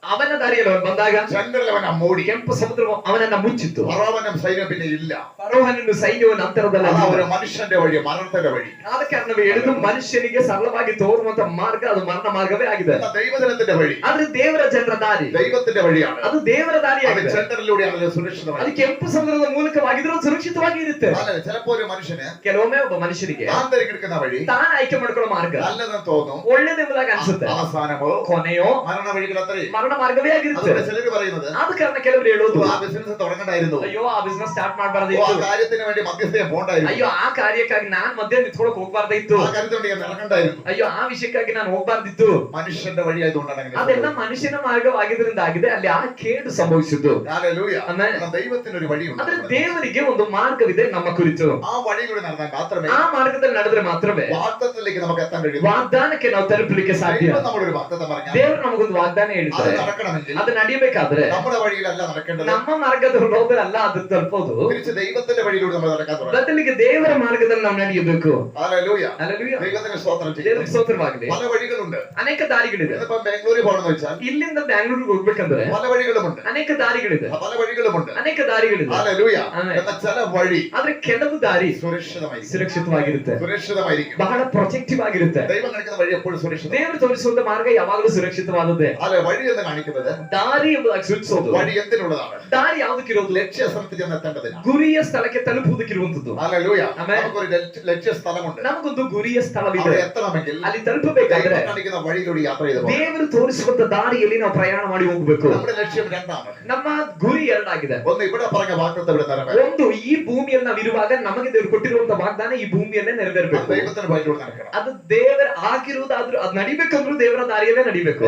ಅವನ ದಾರಿಯಲ್ಲಿ ಅವನು ಬಂದಾಗ ചെങ്കടൽ അവനെ മൂടി. ಕೆಂಪು ಸಮುದ್ರವು ಅವನನ್ನ ಮುಚ್ಚಿತ್ತು. ഫറോവനും സൈന്യം പിന്നെ ഇല്ല. ಫರೋಹನನ್ನು ಸೈನ್ಯವು ನಂತರದಲ್ಲಿ അതാ ഒരു മനുഷ്യന്റെ വഴി, മരണത്തിന്റെ വഴി. ಆದ ಕಾರಣವೇ ಹೇಳಿದ್ದು ಮನುಷ್ಯನಿಗೆ ಸರಳವಾಗಿ ತೋರುವಂತ ಮಾರ್ಗ ಅದು ಮರಣ ಮಾರ್ಗವೇ ಆಗಿದೆ. ദൈവജനത്തിന്റെ വഴി, ಆದ್ರೆ ದೇವರ ಜನರ ದಾರಿ ദൈവത്തിന്റെ വഴിയാണ്. ಅದು ದೇವರ അത് ದಾರಿಯಾಗಿದೆ. ചെങ്കടലിലൂടെയാണ് സുരക്ഷിതമായി. ಅದು ಕೆಂಪು ಸಮುದ್ರದ ಮೂಲಕವಾಗಿದ್ರೂ ಸುರಕ್ಷಿತವಾಗಿ ಇರುತ್ತೆ. അല്ലെ, ചിലപ്പോ ഒരു മനുഷ്യന് ಕೆಲವೊಮ್ಮೆ ಒಬ್ಬ ಮನುಷ್ಯನಿಗೆ താൻ തിരഞ്ഞെടുക്കുന്ന വഴി ತಾನು ಆಯ್ಕೆ ಮಾಡ್ಕೊಳ್ಳೋ ಮಾರ್ಗ നല്ലതെന്ന് തോന്നും. ಒಳ್ಳೇದೆಂಬುದಾಗಿ ಅನ್ಸುತ್ತೆ. അവസാനമോ ಕೊನೆಯೋ മരണ വഴികൾ അത്രയും. ಮರಣ ಮಾರ್ಗವೇ ಆಗಿರುತ್ತೆ. അതുകൊണ്ട് ചിലര് പറയുന്നത് ಆದ ಕಾರಣ ಕೆಲವರು ಹೇಳೋದು ആ ബിസിനസ് തുടങ്ങണ്ടായിരുന്നു, ಅಯ್ಯೋ ಆ ಬಿಸ್ನೆಸ್ ಸ್ಟಾರ್ಟ್ ആ ಮಾಡಬಾರ್ದಿತ್ತು, കാര്യത്തിന് വേണ്ടി മധ്യസ്ഥയെ പോണ്ടായിരുന്നു, ಅಯ್ಯೋ ಆ ಕಾರ್ಯಕ್ಕಾಗಿ ನಾನ್ ಮಧ್ಯೆ ನಿಂತ್ಕೊಳಕ್ ಹೋಗ್ಬಾರ್ದಿತ್ತು, ആ കാര്യത്തിന് വേണ്ടി ഇറങ്ങണ്ടായിരുന്നു. ಅಯ್ಯೋ ಆ ವಿಷಯಕ್ಕಾಗಿ ನಾನು ಹೋಗ್ಬಾರ್ದಿತ್ತು. മനുഷ്യന്റെ വഴിയായതുകൊണ്ടാണ് അങ്ങനെ ಅದೆಲ್ಲ സംഭവിച്ചത്. ಮನುಷ್ಯನ ಮಾರ್ಗವಾಗಿದ್ರಿಂದ ಆಗಿದೆ ಅಲ್ಲಿ ಆ ಕೇಡು ಸಂಭವಿಸಿದ್ದು. ഹല്ലേലൂയ. ಆಮೆನ್. കാരണം ദൈവത്തിനൊരു വഴിയുണ്ട്. ಆದ್ರೆ ದೇವರಿಗೆ ಒಂದು ಮಾರ್ಗವಿದೆ ನಮ್ಮ ಕುರಿತು. ആ വഴിയിലൂടെ നടന്നാൽ മാത്രമേ ಆ ಮಾರ್ಗದಲ್ಲಿ ನಡೆದ್ರೆ ಮಾತ್ರವೇ വാഗ്ദത്തത്തിലേക്ക് നമുക്ക് എത്താൻ കഴിയൂ. ವಾಗ್ದಾನಕ್ಕೆ ನಾವು ತಲುಪಲಿಕ್ಕೆ ಸಾಧ್ಯ. ദൈവം നമ്മളൊരു വാഗ്ദത്തം പറഞ്ഞാൽ ದೇವರು ನಮಗೊಂದು ವಾಗ್ದಾನ അത് ಹೇಳಿದ್ದಾರೆ. നടക്കണമെങ്കിൽ ಅದು ನಡಿಬೇಕಾದ್ರೆ നമ്മുടെ വഴിയിലല്ല നടക്കേണ്ടത്, ನಮ್ಮ ಮಾರ್ಗದಲ್ಲೋದ್ರಲ್ಲ ಅದು ತಲುಪೋದು. തിരിച്ച് ദൈവത്തിന്റെ വഴിയിലൂടെ നമ്മൾ നടക്കാൻ തുടങ്ങണം. ಬದಲಿಗೆ ದೇವರ ಮಾರ್ಗದಲ್ಲಿ ನಾವು ನಡೆಯಬೇಕು. ഹല്ലേലൂയ. ಹಲ್ಲೆಲೂಯಾ. ദൈവത്തിന് സ്തോത്രം ചെയ്യുന്നു. ದೇವರಿಗೆ ಸ್ತೋತ್ರವಾಗಲಿ. പല വഴികളുണ്ട്. ಅನೇಕ ದಾರಿಗಳಿದೆ. ഇന്നിപ്പം ബാംഗ്ലൂരിൽ പോകണമെന്ന് വെച്ചാൽ ಇಲ್ಲಿಂದ ಬ್ಯಾಂಗ್ಳೂರಿಗೆ ಹೋಗ್ಬೇಕಂದ್ರೆ പല വഴികളുമുണ്ട്. ಅನೇಕ ದಾರಿಗಳಿದೆ. പല വഴികളുമുണ്ട്. ಅನೇಕ ದಾರಿಗಳಿದೆ. ഹല്ലേലൂയ. ആമേൻ. എന്നാൽ ചില വഴി ಆದ್ರೆ ಕೆಲವು ದಾರಿ സുരക്ഷിതമായിരിക്കും. ಸುರಕ್ಷಿತವಾಗಿರುತ್ತೆ, സുരക്ഷിതമായിരിക്കും. ಬಹಳ ಪ್ರೊಟೆಕ್ಟಿವ್ ಆಗಿರುತ್ತೆ. ദൈവം കാണിക്കുന്ന വഴി എപ്പോഴും സുരക്ഷിതം. ದೇವರು ತೋರಿಸುವಂತ ಮಾರ್ಗ ಯಾವಾಗಲೂ ಸುರಕ್ಷಿತವಾದದ್ದೇ. അല്ലെ, വഴി എന്ന് കാണിക്കുന്നത് ದಾರಿ ಎಂಬುದಾಗಿ ಸೂಚಿಸೋದು. വഴി എന്തിനുള്ളതാണ്? ದಾರಿ ಯಾವ್ದಕ್ಕಿರೋದು? ലക്ഷ്യസ്ഥലത്ത് ചെന്ന് എത്തേണ്ടതിനാണ്. ಗುರಿಯ ಸ್ಥಳಕ್ಕೆ ತಲುಪುವುದಕ್ಕಿರುವಂತದ್ದು. ഹല്ലേലൂയ. ആമേൻ. നമുക്കൊരു ലക്ഷ്യസ്ഥലമുണ്ട്. ನಮಗೊಂದು ಗುರಿಯ ಸ್ಥಳವಿದೆ. അവിടെ എത്തണമെങ്കിൽ ಅಲ್ಲಿ ತಲುಪಬೇಕಾದ್ರೆ ദൈവം കാണിക്കുന്ന വഴിയിലൂടെ യാത്ര ചെയ്ത് പോകണം. ದೇವರು ತೋರಿಸುವಂತ ದಾರಿಯಲ್ಲಿ ನಾವು ಪ್ರಯಾಣ ಮಾಡಿ ಹೋಗ್ಬೇಕು. നമ്മുടെ ലക്ഷ്യം രണ്ടാണ്. ನಮ್ಮ ಗುರಿ ಎರಡಾಗಿದೆ. ഒന്ന് ഇവിടെ പറഞ്ഞ വാഗ്ദത്തം ഇവിടെ നിറവേറണം. ಒಂದು ಈ ಭೂಮಿಯಲ್ಲಿ ನಾವು ಇರುವಾಗ ನಮಗೆ ದೇವರು ಕೊಟ್ಟಿರುವಂತ ವಾಗ್ದಾನ ಈ ಭೂಮಿಯಲ್ಲೇ ನೆರವೇರಬೇಕು. ദൈവത്തിന്റെ വഴിയിലൂടെ നടക്കണം. ಅದು ದೇವರ ಆಗಿರುವುದಾದ್ರೂ ಅದು ನಡಿಬೇಕಂದ್ರೂ ದೇವರ ದಾರಿಯಲ್ಲೇ ನಡಿಬೇಕು.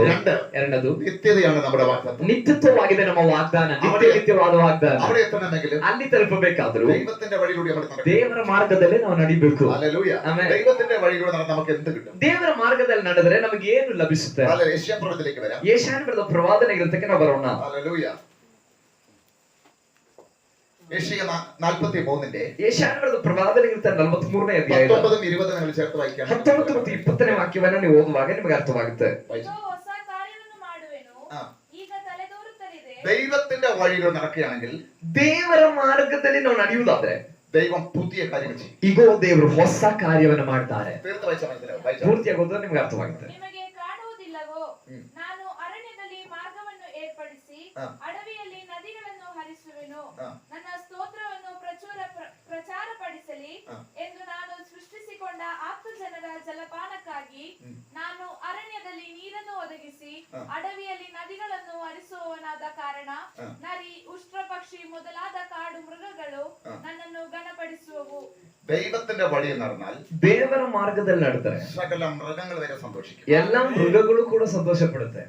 ಎರಡದು നിത്യതയാണ് നമ്മുടെ വാഗ്ദത്തം. ನಿತ್ಯತ್ವವಾಗಿದೆ ನಮ್ಮ ವಾಗ್ದಾನ, ನಿತ್ಯವಾದ ವಾಗ್ದಾನ. അവിടെ എത്തണമെങ്കിൽ ಅಲ್ಲಿ ತಲುಪಬೇಕಾದ್ರೂ ദൈവത്തിന്റെ വഴിയിലൂടെ നമ്മൾ നടക്കണം. ದೇವರ ಮಾರ್ಗದಲ್ಲೇ ನಾವು ನಡಿಬೇಕು. ഹല്ലേലൂയ. ആമേൻ. ദൈവത്തിന്റെ വഴിയിലൂടെ നടന്നാൽ നമുക്ക് എന്ത് കിട്ടും? ದೇವರ ಮಾರ್ಗದಲ್ಲಿ ನಡೆದರೆ ನಮಗೆ ಏನು ಲಭಿಸುತ್ತೆ? ഹല്ലേലൂയ. യെശയ്യാപ്രവചനത്തിലേക്ക് വരാം. ಯೆಶಾಯನ ಬರೆದ ಪ್ರವಾದನೆ ಗ್ರಂಥಕ್ಕೆ ನಾವು ಬರೋಣ. ഹല്ലേലൂയ. യെശയ്യാ 43-ന്റെ ಯೆಶಾಯನ ಬರೆದ ಪ್ರವಾದನೆ ಗ್ರಂಥ 43ನೇ ಅಧ್ಯಾಯ 19 20 നിങ്ങൾ ചേർത്ത് വായിക്കണം. 19 ಮತ್ತು 20ನೇ ವಾಕ್ಯವನ್ನ ನೀವು ಓದುವಾಗ ನಿಮಗೆ ಅರ್ಥವಾಗುತ್ತೆ. വായിച്ചു. ಇಗೋ, ಹೊಸ ಕಾರ್ಯವನ್ನು ಮಾಡುವೆನು, ആ. ಈಗ ತಲೆದೋರುತ್ತಲಿದೆ. ദൈവത്തിന്റെ വഴിയിലൂടെ നടക്കുകയാണെങ്കിൽ ದೇವರ ಮಾರ್ಗದಲ್ಲಿ ನಾವು ನಡೆಯುವುದಾದ್ರೆ ദൈവം പുതിയ കാര്യങ്ങൾ ചെയ്യും. ಈಗೋ ದೇವರು ಹೊಸ ಕಾರ್ಯವನ್ನು ಮಾಡ್ತಾರೆ. തീർത്ത് വായിച്ചാൽ മനസ്സിലാവും. വായിച്ചാൽ ಪೂರ್ತಿಯಾಗಿ ಓದಿದ್ರೆ ನಿಮಗೆ ಅರ್ಥವಾಗುತ್ತೆ. ನಿಮಗೆ ಕಾಣುವುದಿಲ್ಲವೋ? ಹ್ಮ್. ನಾನು ಅರಣ್ಯದಲ್ಲಿ ಮಾರ್ಗವನ್ನು ಏರ್ಪಡಿಸಿ ಆ. ಅಡವಿಯಲ್ಲಿ ನದಿಗಳನ್ನು ಹರಿಸುವೆನು. ಆ. ನನ್ನ ಸ್ತೋತ್ರವನ್ನು ಪ್ರಚಾರಪಡಿಸಲಿ ಆ. ಎಂದು ನಾನು ಸೃಷ್ಟಿಸಿಕೊಂಡ ಆಪ್ತ ಜನರ ಜಲಪಾನಕ್ಕಾಗಿ ಹ್ಮ್. ನಾನು ಅರಣ್ಯದಲ್ಲಿ ನೀರನ್ನು ಒದಗಿಸಿ ಆ. ಅಡವಿಯಲ್ಲಿ ನದಿಗಳನ್ನು ಹರಿಸುವವನಾದ ಕಾರಣ ಆ. ನರಿ, ಉಷ್ಟ್ರ ಪಕ್ಷಿ ಮೊದಲಾದ ಕಾಡು ಮೃಗಗಳು ಆ. ನನ್ನನ್ನು ಗಣಪಡಿಸುವವು. ദൈവത്തിന്റെ വഴിയിൽ നടന്നാൽ ದೇವರ ಮಾರ್ಗದಲ್ಲಿ ನಡೆದರೆ സകല മൃഗങ്ങൾ വരെ സന്തോഷിക്കും. ಎಲ್ಲಾ ಮೃಗಗಳು ಕೂಡ ಸಂತೋಷ ಪಡುತ್ತೆ.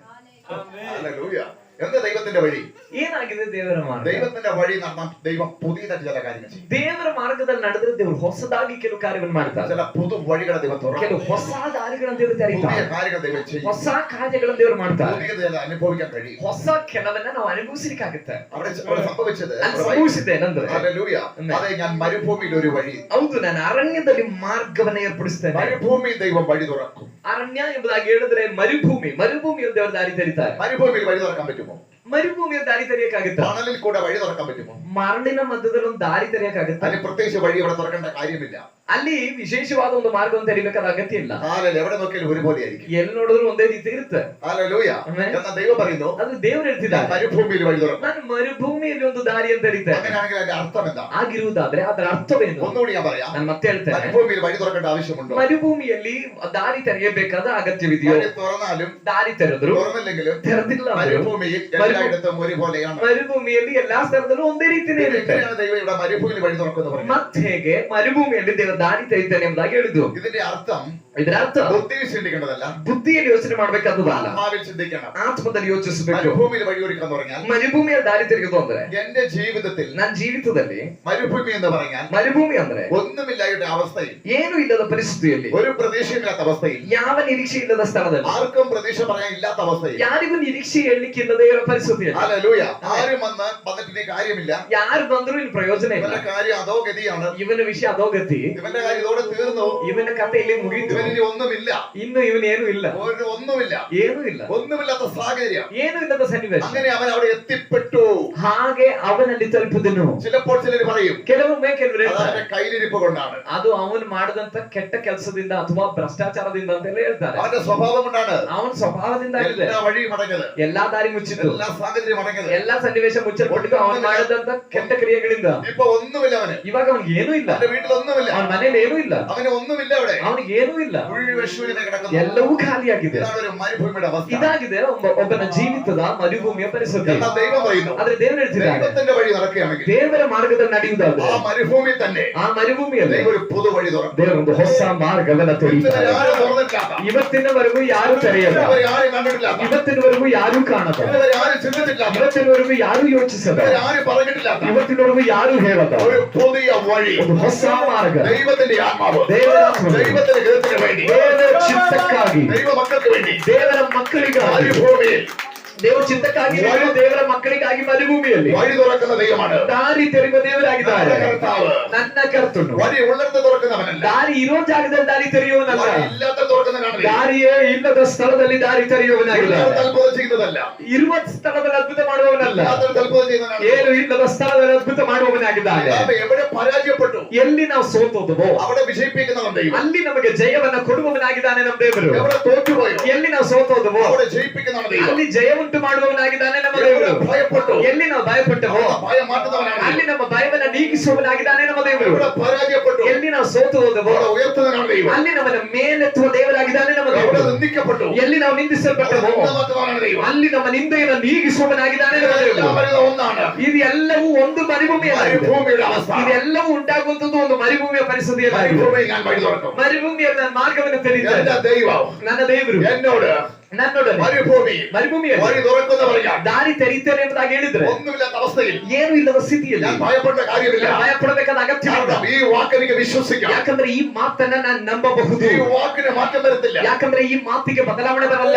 ഹല്ലേലൂയ. എന്താ ദൈവത്തിന്റെ വഴി? ಏನಾಗಿದೆ ದೇವರ ಮಾರ್ಗ? ദൈവത്തിന്റെ വഴി നടന്നാൽ ദൈവം പുതിയതായിട്ട് ചില കാര്യങ്ങൾ ചെയ്യും. ದೇವರ ಮಾರ್ಗದಲ್ಲಿ ನಡೆದ್ರೆ ದೇವರು ಹೊಸದಾಗಿ ಕೆಲವು ಕಾರ್ಯವನ್ನು ಮಾಡ್ತಾರೆ. ചില പുതു വഴികളെ ദൈവം തുറക്കും. ಕೆಲವು ಹೊಸ ದಾರಿಗಳನ್ನು ದೇವರು പുതിയ ತೆರೀತಾರೆ. കാര്യങ്ങൾ ദൈവം ചെയ്യും. ಹೊಸ ಕಾರ್ಯಗಳನ್ನು ದೇವರು ಮಾಡ್ತಾರೆ. പുതിയത് ചില അനുഭവിക്കാൻ കഴിയും. ಹೊಸ ಕೆಲವನ್ನ ನಾವು ಅನುಭವಿಸಲಿಕ್ಕಾಗುತ್ತೆ. അവിടെ സംഭവിച്ചത് ಅಲ್ಲಿ ಸಂಭವಿಸಿದೆ ಏನಂದ್ರೆ, ഹല്ലേലൂയ. അതെ, ഞാൻ മരുഭൂമിയിൽ ഒരു വഴി, ಹೌದು ನಾನು ಅರಣ್ಯದಲ್ಲಿ ಮಾರ್ಗವನ್ನ ಏರ್ಪಡಿಸ್ತೇನೆ. മരുഭൂമിയിൽ ദൈവം വഴി തുറക്കും. ಅರಣ್ಯ ಎಂಬುದಾಗಿ ಹೇಳಿದ್ರೆ ಮರುಭೂಮಿಯಲ್ಲಿ ದೇವರು ದಾರಿ ತೆರೀತಾರೆ. മരുഭൂമിയിൽ വഴി തുറക്കാൻ പറ്റുമോ? ಮರುಭೂಮಿಯಲ್ಲಿ ದಾರಿ ತೆರೆಯಕ್ಕಾಗುತ್ತೆ. മണലിൽ കൂടെ വഴി തുറക്കാൻ പറ്റുമോ? ಮರಳಿನ ಮಧ್ಯದಲ್ಲಿ ಒಂದು ದಾರಿ ತೆರೆಯಕ್ಕಾಗುತ್ತೆ. അതിന് പ്രത്യേകിച്ച് വഴി ഇവിടെ തുറക്കേണ്ട കാര്യമില്ല. ಅಲ್ಲಿ ವಿಶೇಷವಾದ ಒಂದು ಮಾರ್ಗವನ್ನು ತೆರಿಬೇಕಾದ ಅಗತ್ಯ ಇಲ್ಲ. ಹಾಲೆಲೂಯ. ಎവിടെ ನೋಕಿಯಾലും ഒരുപോലെ ആയിരിക്കും. ಎಲ್ಲಿ ನೋಡಿದ್ರು ಒಂದೇ ರೀತಿ ಇರುತ್ತೆ. ಹಾಲೆಲೂಯ. ಆಮೆನ್. എന്നാൽ ദൈവം പറയുന്നു, ಅದು ದೇವರು ಹೇಳ್ತಿದ್ದಾರೆ, മരുഭൂമിയിൽ വഴി തുറക്കും. ನಾನು ಮರುಭೂಮಿಯಲ್ಲಿ ಒಂದು ದಾರಿಯನ್ನು ತೆರಿತೇನೆ. അങ്ങനെയാണെങ്കിൽ അതിന്റെ അർത്ഥം എന്താ? ಆಗಿರುವುದಾದ್ರೆ ಅದರ ಅರ್ಥವೇನು? ഒന്നുകൂടി ഞാൻ പറയാം. ನಾನು ಮತ್ತೆ ಹೇಳ್ತೇನೆ, മരുഭൂമിയിൽ വഴി തുറക്കേണ്ട ആവശ്യമുണ്ടോ? ಮರುಭೂಮಿಯಲ್ಲಿ ದಾರಿ ತೆರೆಯಬೇಕಾದ ಅಗತ್ಯವಿದೆಯೋ? വഴി തുറന്നാലും ದಾರಿ ತೆರೆದ್ರು തുറന്നില്ലെങ്കിലും ತೆರೆದಿಲ್ಲ ಅಂದ್ರು മരുഭൂമിയിൽ എല്ലായിടത്തും ഒരുപോലെയാണ്. ಮರುಭೂಮಿಯಲ್ಲಿ ಎಲ್ಲಾ ಸ್ಥಳದಲ್ಲೂ ಒಂದೇ ರೀತಿನೇ ಇರುತ್ತೆ. എങ്ങനെയാണ് ദൈവം ഇവിടെ മരുഭൂമിയിൽ വഴി തുറക്കുന്നത് പറയുന്നത്? ಮತ್ತೆ ಹೇಗೆ ಮರುಭೂಮಿಯಲ್ಲಿ ದೇವರು ದಾರಿ ತೆರೀತಾನೆ ಎಂಬುದಾಗಿ ಹೇಳಿದ್ರು. ഇതിന്റെ അർത്ഥം ಇದರ ಅರ್ಥ ബുദ്ധിയിൽ ചിന്തിക്കേണ്ടതല്ല, ಬುದ್ಧಿಯಲ್ಲಿ ಯೋಚನೆ ಮಾಡ್ಬೇಕಾದಲ್ಲ, ആത്മാവിൽ ചിന്തിക്കണം. ಆತ್ಮದಲ್ಲಿ ಯೋಚಿಸಬೇಕು. മരുഭൂമിയിൽ വഴിയൊരുക്കാന്ന് പറഞ്ഞാൽ ಮರುಭೂಮಿಯ ದಾರಿ ತೆರೆಯೋದು ಅಂದ್ರೆ എന്റെ ജീവിതത്തിൽ ನನ್ನ ಜೀವಿತದಲ್ಲಿ മരുഭൂമി എന്ന് പറഞ്ഞാൽ ಮರುಭೂಮಿ ಅಂದ್ರೆ ഒന്നുമില്ലാത്ത അവസ്ഥയിൽ, ಏನು ಇಲ್ಲದ ಪರಿಸ್ಥಿತಿಯಲ್ಲಿ, ഒരു പ്രതീക്ഷയില്ലാത്ത അവസ്ഥയിൽ, ಯಾವ ನಿರೀಕ್ಷೆ ಇಲ್ಲದ ಸ್ಥಳದಲ್ಲಿ, ആർക്കും പ്രതീക്ഷ പറയാൻ ഇല്ലാത്ത അവസ്ഥയിൽ, ಯಾರಿಗೂ ನಿರೀಕ್ಷೆ ಹೇಳಲಿಕ್ಕಿಲ್ಲದೆ ಇರೋ ಪರಿಸ್ಥಿತಿಯಲ್ಲಿ, ഹല്ലേലൂയ, ആരും വന്നിട്ട് കാര്യമില്ല, ಯಾರು ಬಂದ್ರು ಇನ್ನು ಪ್ರಯೋಜನ ಇಲ್ಲ, ഇവന്റെ കാര്യം അതോ ഗതിയാണ്, ಇವನ ವಿಷಯ ಅಧೋಗತಿ, ഇവന്റെ കാര്യം ഇതോടെ തീർന്നു, ಇವನ ಕಥೆ ಇಲ್ಲಿ ಮುಗಿತು, ഇവനിനി ഒന്നുമില്ല, ಇನ್ನು ಇವನೇನು ಇಲ್ಲ, ഒന്നുമില്ല, ಏನೂ ಇಲ್ಲ, ഒന്നുമില്ലാത്ത സാഹചര്യം. ಏನೂ ಇಲ್ಲದ ಸನ್ನಿವೇಶ. അങ്ങനെ അവൻ അവിടെ എത്തിപ്പെട്ടു. ಹಾಗೆ ಅವನಲ್ಲಿ ತಲುಪಿದನು. ചിലപ്പോൾ ചിലർ പറയും ಕೆಲವೊಮ್ಮೆ ಕೆಲವರು അത് ಹೇಳ್ತಾರೆ, അവന്റെ കയ്യിലിരിപ്പ് കൊണ്ടാണ്, ಅದು ಅವನು ಮಾಡಿದಂತ ಕೆಟ್ಟ ಕೆಲಸದಿಂದ ಅಥವಾ ಭ್ರಷ್ಟಾಚಾರದಿಂದ ಅಂತೆಲ್ಲ ಹೇಳ್ತಾರೆ. അവന്റെ സ്വഭാവം കൊണ്ടാണ് ಅವನ ಸ್ವಭಾವದಿಂದ ಆಗಿದೆ, എല്ലാ വഴിയും അടഞ്ഞത്, ಎಲ್ಲಾ ದಾರಿ ಮುಚ್ಚಿತು, എല്ലാ സാഹചര്യം അടഞ്ഞത്, ಎಲ್ಲಾ ಸನ್ನಿವೇಶ ಮುಚ್ಚಲ್ಪಟ್ಟಿದ್ದು ಅವನು ಮಾಡಿದಂತ ಕೆಟ್ಟ ಕ್ರಿಯೆಗಳಿಂದ. ഇപ്പൊ ഒന്നുമില്ല അവന്, ಇವಾಗ ಅವನಿಗೆ ಏನೂ ಇಲ್ಲ, അവന്റെ വീട്ടിൽ ഒന്നുമില്ല, ಅವನ ಮನೇಲಿ ಏನೂ ಇಲ್ಲ, അവന് ഒന്നുമില്ല, അവിടെ ಅವನಿಗೆ ಏನೂ ಇಲ್ಲ, മുഴുവൻ കിടക്കുന്നു. ಎಲ್ಲವೂ ಖಾಲಿಯಾಗಿದೆ. ഇതാണ് ഒരു മരുഭൂമിയുടെ അവസ്ഥ. ಇದಾಗಿದೆ ಒಬ್ಬನ ಜೀವಿತದ ಮರುಭೂಮಿಯ ಪರಿಸ್ಥಿತಿ. എന്നാൽ ദൈവം പറയുന്നു, ಆದ್ರೆ ದೇವರು ಹೇಳ್ತಿದ್ದಾರೆ, ദൈവത്തിന്റെ വഴി നടക്കുകയാണെങ്കിൽ ದೇವರ ಮಾರ್ಗದಲ್ಲಿ ನಡೆಯುವುದಾದ್ರೆ ആ മരുഭൂമി തന്നെ ಆ ಮರುಭೂಮಿಯಲ್ಲಿ ദൈവം ഒരു പുതു വഴി തുറക്കും. ದೇವರೊಂದು ಹೊಸ ಮಾರ್ಗವನ್ನು ತೆರೀತಾರೆ. ആരും തുറന്നിട്ടില്ലാത്ത, ಇವತ್ತಿನವರೆಗೂ ಯಾರು ತೆರೆಯಲ್ಲ, ഇതുവരെ ആരും കണ്ടിട്ടില്ലാത്ത, ಇವತ್ತಿನವರೆಗೂ ಯಾರು ಕಾಣದ, ഇതുവരെ ആരും ചിന്തിച്ചിട്ടില്ലാത്ത, ಇವತ್ತಿನವರೆಗೂ ಯಾರು ಯೋಚಿಸದ, ഇതുവരെ ആരും പറഞ്ഞിട്ടില്ലാത്ത ಇವತ್ತಿನವರೆಗೂ ಯಾರು ಹೇಳದ ഒരു പുതിയ വഴി, ಒಂದು ಹೊಸ ಮಾರ್ಗ. ദൈവത്തിന്റെ ആത്മാവ്, ದೇವರ ಆತ್ಮ, ദൈവത്തിന്റെ ഹൃദയത്തിന് വേണ്ടി, ದೇವರ ಚಿತ್ತಕ್ಕಾಗಿ, ദൈവ മക്കൾക്ക് വേണ്ടി ದೇವರ ಮಕ್ಕಳಿಗಾಗಿ, മരുഭൂമിയിൽ ದೇವರ ಚಿತ್ತಕ್ಕಾಗಿ, ದೇವರ ಮಕ್ಕಳಿಗಾಗಿ ಮರುಭೂಮಿಯಲ್ಲಿ വഴി തുറക്കുന്ന ദൈവമാണ് ದಾರಿ ತೆರೆಯುವ ದೇವರಾಗಿದ್ದಾರೆ. നമ്മുടെ കർത്താവ്. ನನ್ನ ಕರ್ತನು വഴി ഉള്ളിടത്ത് തുറക്കുന്നവനല്ല, ದಾರಿ ಇರೋ ಜಾಗದಲ್ಲಿ ದಾರಿ ತೆರೆಯುವನಲ್ಲ, വഴി ഇല്ലാത്ത തുറക്കുന്നവനാണ്. ದಾರಿಯೇ ಇಲ್ಲದ ಸ್ಥಳದಲ್ಲಿ ದಾರಿ ತೆರೆಯುವನಾಗಿದ್ದಾನೆ. അത്ഭുതം ചെയ്യുന്നതല്ല, ಇರುವ ಸ್ಥಳದಲ್ಲಿ ಅದ್ಭುತ ಮಾಡುವವನಲ್ಲ, ഇല്ലാത്തൊരു അത്ഭുതം ചെയ്യുന്നവനാണ്. ಏನು ಇಲ್ಲದ ಸ್ಥಳದಲ್ಲಿ ಅದ್ಭುತ ಮಾಡುವವನಾಗಿದ್ದಾನೆ. നാം എവിടെ പരാജയപ്പെട്ടു ಎಲ್ಲಿ ನಾವು ಸೋತೋದವೋ അവിടെ വിജയിപ്പിക്കുന്നവൻ ദൈവം. ಅಲ್ಲಿ ನಮಗೆ ಜಯವನ್ನ ಕೊಡುವವನಾಗಿದ್ದಾನೆ ನಮ್ಮ ದೇವರು. എവിടെ തോറ്റുപോയോ ಎಲ್ಲಿ ನಾವು ಸೋತೋದವೋ അവിടെ ಜയിപ്പിക്കുന്നവൻ ദൈവം. ಅಲ್ಲಿ ಜಯವುಂಟು ಮಾಡುವವನಾಗಿದ್ದಾನೆ ನಮ್ಮ എവിടെ ದೇವರು. ഭയപ്പെട്ടു ಎಲ್ಲಿ ನಾವು ಭಯಪಟ್ಟವೋ അവിടെ ഭയം മാറ്റുന്നവനാണ് ಅಲ್ಲಿ ദൈവം. ನಮ್ಮ ಭಯವನ್ನ ನೀಗಿಸುವವನಾಗಿದ್ದಾನೆ ನಮ್ಮ ದೇವರು. എവിടെ പരാജയപ്പെട്ടു ಎಲ್ಲಿ ನಾವು ಸೋತು ಹೋದವೋ അവിടെ ഉയർത്തുന്നവനാണ് ദൈവം. ಅಲ್ಲಿ ನಮ್ಮನ್ನ ಮೇಲೆತ್ತುವ ದೇವರಾಗಿದ್ದಾನೆ ನಮ್ಮ എവിടെ ದೇವರು. നിന്ദിക്കപ്പെട്ടു ಎಲ್ಲಿ ನಾವು അവിടെ ನಿಂದಿಸಲ್ಪಟ್ಟವೋ നിന്ദമാക്കുന്നവനാണ് ദൈവം. ಅಲ್ಲಿ ನಮ್ಮ ನಿಂದೆಯನ್ನು ನೀಗಿಸುವವನಾಗಿದ್ದಾನೆ ನಮ್ಮ ഇതെല്ലാം ದೇವರು. വരുന്ന ഒന്നാണ് ಇದು ಎಲ್ಲವೂ ಒಂದು ಮರುಭೂಮಿಯಾಗಿದೆ. മരുഭൂമിയുടെ അവസ്ഥ. ಇದೆಲ್ಲವೂ ಉಂಟಾಗುವಂತದ್ದು ಒಂದು ಮರುಭೂಮಿಯ ಪರಿಸ್ಥಿತಿಯಲ್ಲಾಗಿದೆ. മരുഭൂമിയിൽ ഞാൻ വഴി തുറക്കും. ಮರುಭೂಮಿಯಲ್ಲಿ ನಾನು ಮಾರ್ಗವನ್ನು ತೆರೀತೇನೆ. എന്റെ ദൈവം ನನ್ನ ದೇವರು എന്നോട് ನನ್ನೊಡನೆ മരുഭൂമിയിൽ വഴി തുറക്കുന്ന പറയാൻ ದಾರಿ ತೆರೀತೇನೆ ಎಂಬುದಾಗಿ ಹೇಳಿದ್ರೆ ഒന്നുമില്ലാത്ത അവസ്ഥയിൽ ಏನು ಇಲ್ಲದ ಸ್ಥಿತಿಯಲ್ಲಿ ഞാൻ ഭയപ്പെട്ട കാര്യമില്ല. ನಾನು ಭಯಪಡಬೇಕಾದ ಅಗತ್ಯವಿಲ್ಲ. കാരണം ഈ വാക്ക് എനിക്ക് വിശ്വസിക്കാം. ಯಾಕಂದ್ರೆ ಈ ಮಾತನ್ನ ನಾನು ನಂಬಬಹುದು. ഈ വാക്കിന് മാറ്റം വരത്തില്ല. ಯಾಕಂದ್ರೆ ಈ ಮಾತಿಗೆ ಬದಲಾವಣೆ ಬರಲ್ಲ.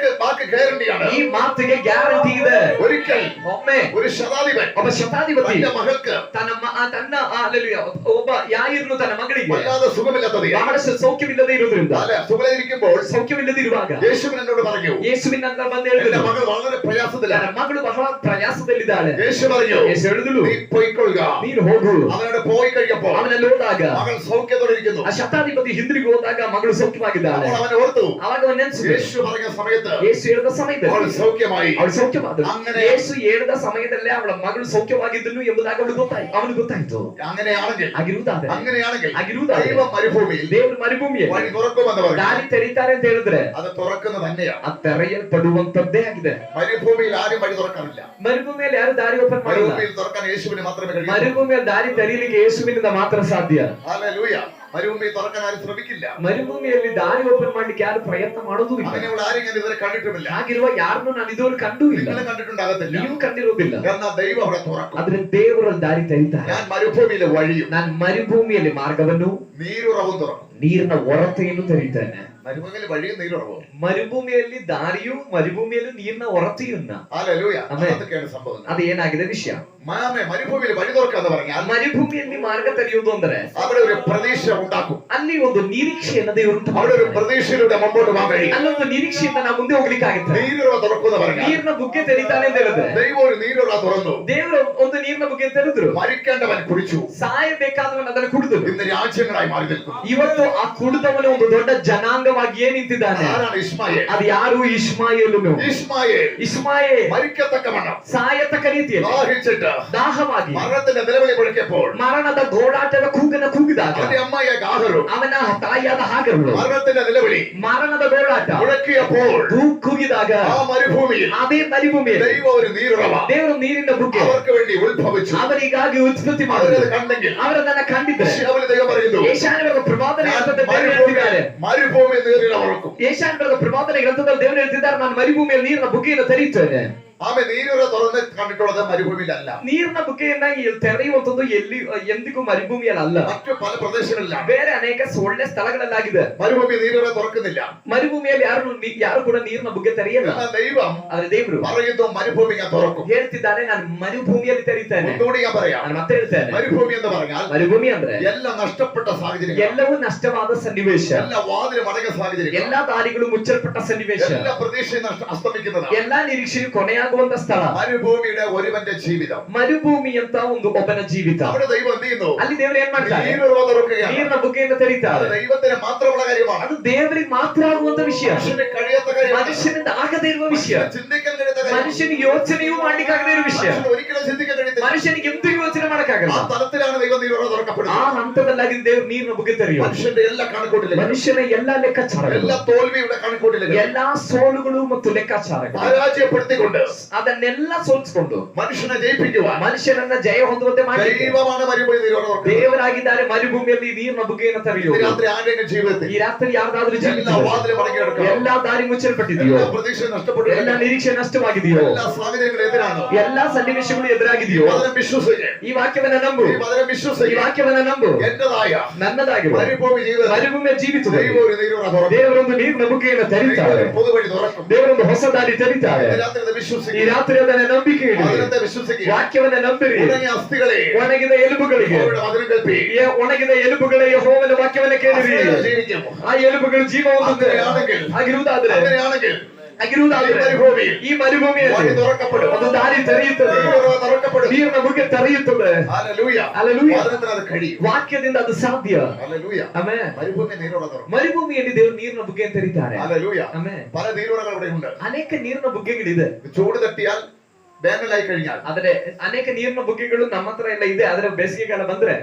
ഈ വാക്ക് ഗ്യാരണ്ടിയാണ്. ಈ ಮಾತಿಗೆ ಗ್ಯಾರಂಟಿ ಇದೆ. ഒരിക്കൽ ಒಮ್ಮೆ ഒരു ശതാധിപൻ ಒಬ್ಬ ಶತಾಧಿಪತಿ തന്റെ ಮಗൾക്ക് ತನ್ನ ಒಬ್ಬ ಯಾಯಿರ್ನು ತನ್ನ ಮಗಳಿಗೆ വല്ലാതെ സുഖമില്ലാത്തത് ಬಹಳಷ್ಟು ಸೌಖ್ಯವಿಲ್ಲದೆ ಇರುವುದರಿಂದ സുഖമില്ലാതിരിക്കുമ്പോൾ ಸೌಖ್ಯವಿಲ್ಲದಿರುವಾಗ യേശുവിൻ എന്നോട് പറഞ്ഞു, ಯೇಸುವಿನ ಬಂದು എന്റെ ಹೇಳಿದ್ರು, മകൾ വളരെ പ്രയാസത്തിലാണ്. ನನ್ನ ಮಗಳು ಬಹಳ ಪ್ರಯಾಸದಲ್ಲಿದ್ದಾಳೆ. യേശു പറഞ്ഞു, ಯೇಸು ಹೇಳಿದ್ರು, നീ പോയിക്കൊള്ളുക. ನೀನು ಹೋಗು. അവനോട് പോയി കഴിഞ്ഞപ്പോൾ ಅವನಲ್ಲಿ ಹೋದಾಗ മകൾ സൗഖ്യത്തോടെ ഇരിക്കുന്നു. ಆ ಶತಾಧಿಪತಿ ಹಿಂದಿರುಗಿ ಹೋದಾಗ ಮಗಳು ಸೌಖ್ಯವಾಗಿದ್ದಾಳೆ. അപ്പോൾ അവൻ ഓർത്തു, ಅವಾಗ ಅವನು ನೆನೆಸಿದ, യേശು പറഞ്ഞ സമയത്ത് ಯೇಸು ಹೇಳಿದ അവൾ ಸಮಯದಲ್ಲಿ സൗഖ്യമായി. ಅವಳು ಸೌಖ್ಯವಾದಳು. അങ്ങനെ ಯೇಸು ಹೇಳಿದ ಸಮಯದಲ್ಲೇ ಅವಳ ಮಗಳು ಸೌಖ್ಯವಾಗಿದ್ದನು ಎಂಬುದಾಗಿ ಅವನು ಗೊತ್ತಾಯ್ತು. അങ്ങനെയാണെങ്കിൽ ಆಗಿರುವುದಾದ್ರೆ ദൈവം മരുഭൂമിയിൽ ದೇವರು ಮರುಭೂಮಿಯಲ್ಲಿ വഴി തുറക്കുമെന്ന് പറഞ്ഞു. ದಾರಿ ತೆರೀತಾರೆ ಅಂತ ಹೇಳಿದ್ರೆ അത് തുറക്കുന്നത് തന്നെയാണ്. ಅದು ತೆರೆಯಲ್ಪಡುವಂತದ್ದೇ ಆಗಿದೆ. മരുഭൂമിയിൽ ആരും വഴി തുറക്കാറില്ല. ಮರುಭೂಮಿಯಲ್ಲಿ ಯಾರು ದಾರಿ ಓಪನ್ ಮಾಡಿಲ್ಲ. മരുഭൂമിയിൽ തുറക്കാൻ യേശുവിന് മാത്രമേ കഴിയൂ. ಮರುಭೂಮಿಯಲ್ಲಿ ದಾರಿ ತೆರೀಲಿಕ್ಕೆ ಯೇಸುವಿನಿಂದ ಮಾತ್ರ ಸಾಧ್ಯ. ഹല്ലേലൂയ. മരുഭൂമിയിൽ തുറക്കാൻ ആരും ശ്രമിക്കില്ല. ಮರುಭೂಮಿಯಲ್ಲಿ ದಾರಿ ಓಪನ್ ಮಾಡ್ಲಿಕ್ಕೆ ಯಾರು ಪ್ರಯತ್ನ ಮಾಡೋದು ಇಲ್ಲ. അങ്ങനെയുള്ള ആരും ഞാൻ ഇതുവരെ കണ്ടിട്ടുമില്ല. ಹಾಗಿರುವ ಯಾರನ್ನು ನಾನು ಇದುವರೆಗೂ ಕಂಡೂ ಇಲ್ಲ. നിങ്ങളെ കണ്ടിട്ടുണ്ടാകത്തില്ല. ನೀವು ಕಂಡಿರೋದಿಲ್ಲ. എന്നാൽ ദൈവം അവിടെ തുറക്കും. ಆದ್ರೆ ದೇವರಲ್ಲಿ ದಾರಿ ತೆರೀತಾರೆ. ഞാൻ മരുഭൂമിയിലെ വഴിയും ನಾನು ಮರುಭೂಮಿಯಲ್ಲಿ ಮಾರ್ಗವನ್ನು, നീരുറവും തുറക്കും. ನೀರಿನ ಹೊರತೆಯನ್ನು ತೆರೀತೇನೆ. മരുഭൂമിയിൽ വഴിയും നീരുറവും. ಮರುಭೂಮಿಯಲ್ಲಿ ದಾರಿಯೂ ಮರುಭೂಮಿಯಲ್ಲಿ ನೀರಿನ ಹೊರತೆಯನ್ನ. ഹല്ലേലൂയ. ആമേൻ. അതൊക്കെയാണ് സംഭവം. ಅದು ಏನಾಗಿದೆ ವಿಷಯ. മരുഭൂമിയിൽ വഴി തുറക്കാന്ന് പറഞ്ഞാൽ ಮರುಭೂಮಿಯಲ್ಲಿ ಮಾರ್ಗ ತೆರೆಯುವುದು ಅಂದ್ರೆ അവിടെ ഒരു പ്രതീക്ഷ ഉണ്ടാക്കും. ಅಲ್ಲಿ ಒಂದು ನಿರೀಕ್ಷೆಯನ್ನು ದೇವರು ಉಂಟು അവിടെ ഒരു ಮಾಡ್ತಾನೆ. പ്രതീക്ഷയിലൂടെ മുമ്പോട്ട് പോകാൻ കഴിയും. ಅಲ್ಲೊಂದು ನಿರೀಕ್ಷೆಯಿಂದ ನಾವು ಮುಂದೆ ಹೋಗ್ಲಿಕ್ಕಾಗುತ್ತೆ. നീരുറവ തുറക്കുന്ന പറഞ്ഞാൽ ನೀರಿನ ಬುಗ್ಗೆ ತೆರೀತಾನೆ ಅಂತ ಹೇಳಿದ್ರೆ ദൈവം ഒരു നീരുറവ തുറന്നു. ದೇವರು ಒಂದು ನೀರಿನ ಬುಗ್ಗೆ ತೆರೆದ್ರು. മരിക്കേണ്ടവൻ കുടിച്ചു. ಸಾಯಬೇಕಾದವನು ಅದನ್ನು ಕುಡಿದ್ರು. ഇന്ന് രാജ്യങ്ങളായി മാറി നിൽക്കുന്നു. ಇವತ್ತು ಆ ಕುಡಿದವನು ಒಂದು ದೊಡ್ಡ ಜನಾಂಗವಾಗಿಯೇ ನಿಂತಿದ್ದಾನೆ. ആരാണ് ഇശ്മായേൽ? ಅದು ಯಾರು? ಇಷ್ಮಾಯೇಲನು. ഇശ്മായേൽ മരിക്കത്തക്കവണ്ണം ಸಾಯತಕ್ಕ ರೀತಿಯಲ್ಲಿ ദാഹിച്ചിട്ട് ದಾಹವಾಗಿ മരണത്തിന്റെ നിലവിളി വിളിക്കപ്പോൾ ಮರಣದ ಗೋಳಾಟದ ಕೂಗನ ಕೂಗಿದಾಗ അവന്റെ അമ്മയായ ഗാഹರು ಅವನ ತಾಯಿಯಾದ ಹಾಗರು മരണത്തിന്റെ നിലവിളി ಮರಣದ ಗೋಳಾಟ മുഴക്കിയപ്പോൾ ಕೂಗಿದಾಗ ആ മരുഭൂമിയിൽ ಅದೇ ಮರುಭೂಮಿಯಲ್ಲಿ ദൈവം ഒരു നീരുറവ ದೇವರು ನೀರಿನ ಬುಗ್ಗೆ അവർക്ക് വേണ്ടി ഉത്ഭവിച്ചു. ಅವರಿಗಾಗಿ ಉತ್ಪತ್ತಿ അവരത് ಮಾಡಿದ್ರು. കണ്ടെങ്കിൽ ಅವರನ್ನ ಕಂಡಿದ್ದಾರೆ. അവര് ദൈവം പറയുന്നു, ಏಷಾಯನ ಪ್ರವಾದನೆ ഞാൻ ಗ್ರಂಥದಲ್ಲಿ ದೇವರು ಹೇಳ್ತಿದ್ದಾರೆ. മരുഭൂമി നീരിൽ ഉറക്കും. ಏಷಾಯನ ಪ್ರವಾದನೆ ಗ್ರಂಥದಲ್ಲಿ ದೇವರು ಹೇಳ್ತಿದ್ದಾರೆ, ನಾನು ಮರುಭೂಮಿಯಲ್ಲಿ ನೀರಿನ ಬುಗ್ಗೆಯನ್ನು ತೆರೀತೇನೆ. ആമേ നീരുറ തുറന്ന് കണ്ടിട്ടുള്ളത് മരുഭൂമിയിലല്ല. ನೀರಿನ ಬುಗ್ಗೆಯನ್ನ ತೆರೆಯುವಂತದ್ದು ಎಲ್ಲಿ ಎಂದಿಗೂ ಮರುಭೂಮಿಯಲ್ಲಿ ಅಲ್ಲ, മറ്റു പല പ്രദേശങ്ങളിലാണ്. ಬೇರೆ ಅನೇಕ ಒಳ್ಳೆ ಸ್ಥಳಗಳಲ್ಲಾಗಿದೆ. മരുഭൂമി നീരുറ തുറക്കുന്നില്ല. ಮರುಭೂಮಿಯಲ್ಲಿ ಯಾರು ಕೂಡ ನೀರಿನ ಬುಗ್ಗೆ ತೆರೆಯಲ್ಲ. എന്നാൽ ദൈവം ಆದ್ರೆ ದೇವರು പറയുന്നു മരുഭൂമി ഞാൻ തുറക്കും. ಹೇಳ್ತಿದ್ದಾನೆ, ನಾನು ಮರುಭೂಮಿಯಲ್ಲಿ ತೆರೀತೇನೆ. ഒന്നുകൂടി ഞാൻ പറയാം. ನಾನು ಮತ್ತೆ ಹೇಳ್ತೇನೆ, മരുഭൂമി എന്ന് പറഞ്ഞാൽ ಮರುಭೂಮಿ ಅಂದ್ರೆ എല്ലാം നഷ്ടപ്പെട്ട സാഹചര്യം, ಎಲ್ಲವೂ ನಷ್ಟವಾದ ಸನ್ನಿವೇಶ, എല്ലാ വാതിലും അടഞ്ഞ സാഹചര്യം, ಎಲ್ಲಾ ದಾರಿಗಳು ಮುಚ್ಚಲ್ಪಟ್ಟ ಸನ್ನಿವೇಶ, എല്ലാ പ്രതീക്ഷയും അസ്തമിക്കുന്നതാണ്. ಎಲ್ಲಾ ನಿರೀಕ್ಷೆಯು ಕೊನೆಯಾಗುವಂತ ಸ್ಥಳ മരുഭൂമിയുടെ ഒരുവന്റെ ജീവിതം. ಮರುಭೂಮಿ ಅಂತ ಒಂದು ಒಬ್ಬನ ಜೀವಿತ. അവിടെ ദൈവം എന്ത് ചെയ്യുന്നു? ಅಲ್ಲಿ ದೇವರು ಏನ್ ಮಾಡ್ತಾರೆ? നീരുറവ തുറക്കുകയാണ്. ನೀರಿನ ಬುಗ್ಗೆಯನ್ನು അത് ತೆರೀತಾರೆ. ദൈവത്തിന് മാത്രമുള്ള കാര്യമാണ്. ಅದು ದೇವರಿಗೆ ಮಾತ್ರ ಆಗುವಂತ ವಿಷಯ, മനുഷ്യന് കഴിയാത്ത കാര്യമാണ്. ಮನುಷ್ಯನಿಂದ ಆಗದೇ ಇರುವ ವಿಷಯ, ചിന്തിക്കാൻ കഴിയാത്ത കാര്യമാണ്. ಮನುಷ್ಯನಿಗೆ ಯೋಚನೆಯೂ ಮಾಡ್ಲಿಕ್ಕಾಗದೇ ಇರುವ ವಿಷಯ, മനുഷ്യന് ഒരിക്കലും ചിന്തിക്കാൻ കഴിയത്തില്ല. ಮನುಷ್ಯನಿಗೆ ಎಂದೂ ಯೋಚನೆ ആ ಮಾಡಕ್ಕಾಗಲ್ಲ. തലത്തിലാണ് ദൈവം നീരുറവ ಆ തുറക്കപ്പെടുന്നത്. ಹಂತದಲ್ಲಾಗಿ ದೇವರು ನೀರಿನ ಬುಗ್ಗೆ ತೆರೆಯುವ മനുഷ്യന്റെ എല്ലാ കണക്കൂട്ടിലും, ಮನುಷ್ಯನ ಎಲ್ಲಾ ಲೆಕ್ಕಾಚಾರಗಳು, എല്ലാ തോൽവിയുടെ കണക്കൂട്ടിലും ಎಲ್ಲಾ ಸೋಲುಗಳು ಮತ್ತು ಲೆಕ್ಕಾಚಾರಗಳು പരാജയപ്പെടുത്തിക്കൊണ്ട് ಅದನ್ನೆಲ್ಲ ಸೋಲ್ಸ್ಕೊಂಡು മനുഷ്യനെ ജയിപ്പിക്കുവാൻ ಮನುಷ್ಯನನ್ನ ಜಯ ಹೊಂದುವಂತೆ ಮಾಡಿ ദൈവമാണ് മരുഭൂമി നീരുറവ തുറക്കുന്നത്. ದೇವರಾಗಿದ್ದಾರೆ മರುಭೂಮಿಯಲ್ಲಿ ನೀರಿನ ಬುಗ್ಗೆಯನ್ನು ഇന്ന് ತೆರೆಯುವುದು. രാത്രി ആരുടെയും ജീവിതത്തിൽ ಈ ರಾತ್ರಿ ಯಾರ್ದಾದ್ರೂ എല്ലാ ಜೀವಿತ വാതിലും അടങ്ങി കിടക്കണം. ಎಲ್ಲಾ ದಾರಿ ಮುಚ್ಚಲ್ಪಟ್ಟಿದೆಯೋ, എല്ലാ പ്രതീക്ഷയും നഷ്ടപ്പെട്ടു, ಎಲ್ಲಾ ನಿರೀಕ್ಷೆ ನಷ್ಟವಾಗಿದೆಯೋ, എല്ലാ സാഹചര്യങ്ങളും എതിരാണോ, ಎಲ್ಲಾ ಸನ್ನಿವೇಶಗಳು ಎದುರಾಗಿದೆಯೋ, പകരം വിശ്വസിക്കുക. ಈ ವಾಕ್ಯವನ್ನ ನಂಬು, ഈ പകരം ಈ വിശ്വസിക്കുക. ವಾಕ್ಯವನ್ನ ನಂಬು. എന്റേതായ ನನ್ನದಾಗಿರುವ മരുഭൂമി ജീവിതം ಮರುಭೂಮಿಯ ಜೀವಿತದಲ್ಲಿ ദൈവം ഒരു നീരുറവ തുറക്കും. ದೇವರೊಂದು ನೀರಿನ ಬುಗ್ಗೆಯನ್ನು ತೆರೀತಾರೆ. ദൈവം ഒരു പൊതുവഴി തുറക്കും. ದೇವರೊಂದು ಹೊಸ ದಾರಿ ತೆರೀತಾರೆ. ഇന്ന് രാത്രി അത് ಈ വിശ്വസിക്കുക. ರಾತ್ರಿ ಅದನ್ನ ನಂಬಿಕೆ ಇಡಿ, അതിനകത്തെ വിശ്വസിക്കുക. ವಾಕ್ಯವನ್ನ ನಂಬಿರಿ. ഉണങ്ങിയ അസ്ഥികളെ ಒಣಗಿದ ಎಲುಬುಗಳಿಗೆ, അവരുടെ വചനം കേൾപ്പി. ಒಣಗಿದ ಎಲುಬುಗಳೇ ಯೆಹೋವನ ವಾಕ್ಯವನ್ನ ಕೇಳಿರಿ. അസ്ഥികൾ ജീവിക്കും. ಆ ಎಲುಬುಗಳು ಜೀವ ಹೊಂದುತ್ತೆ. ಆಗಿರುವುದಾದ್ರೆ ಈ ಮರುಭೂಮಿಯಲ್ಲಿ വഴി തുറക്കപ്പെടും. ಒಂದು ದಾರಿ ತೆರೆಯುತ್ತದೆ, നീരുറവ തുറക്കപ്പെടും. ನೀರಿನ ಬುಗ್ಗೆ ತೆರೆಯುತ್ತದೆ. ഹല്ലേലൂയ. ಹಲ್ಲೆಲೂಯ. വചനത്തിന് അത് കഴിയും. ವಾಕ್ಯದಿಂದ ಅದು ಸಾಧ್ಯ. ഹല്ലേലൂയ. ಆಮೆನ್. മരുഭൂമി നീരുറവ തുറക്കും. ಮರುಭೂಮಿಯಲ್ಲಿ ದೇವರು ನೀರಿನ ಬುಗ್ಗೆ ತೆರೀತಾರೆ. ഹല്ലേലൂയ. ಆಮೆನ್. പല നീരുറകൾ ഇവിടെ ഉണ്ട്. ಅನೇಕ ನೀರಿನ ಬುಗ್ಗೆಗಳಿದೆ. ചൂട് തട്ടിയാൽ വേനലായി കഴിഞ്ഞാൽ ಆದ್ರೆ ಅನೇಕ ನೀರಿನ ಬುಗ್ಗೆಗಳು ನಮ್ಮ ಹತ್ರ ಎಲ್ಲ ಇದೆ. ಆದ್ರೆ ಬೇಸಿಗೆಗಾಲ ಬಂದ್ರೆ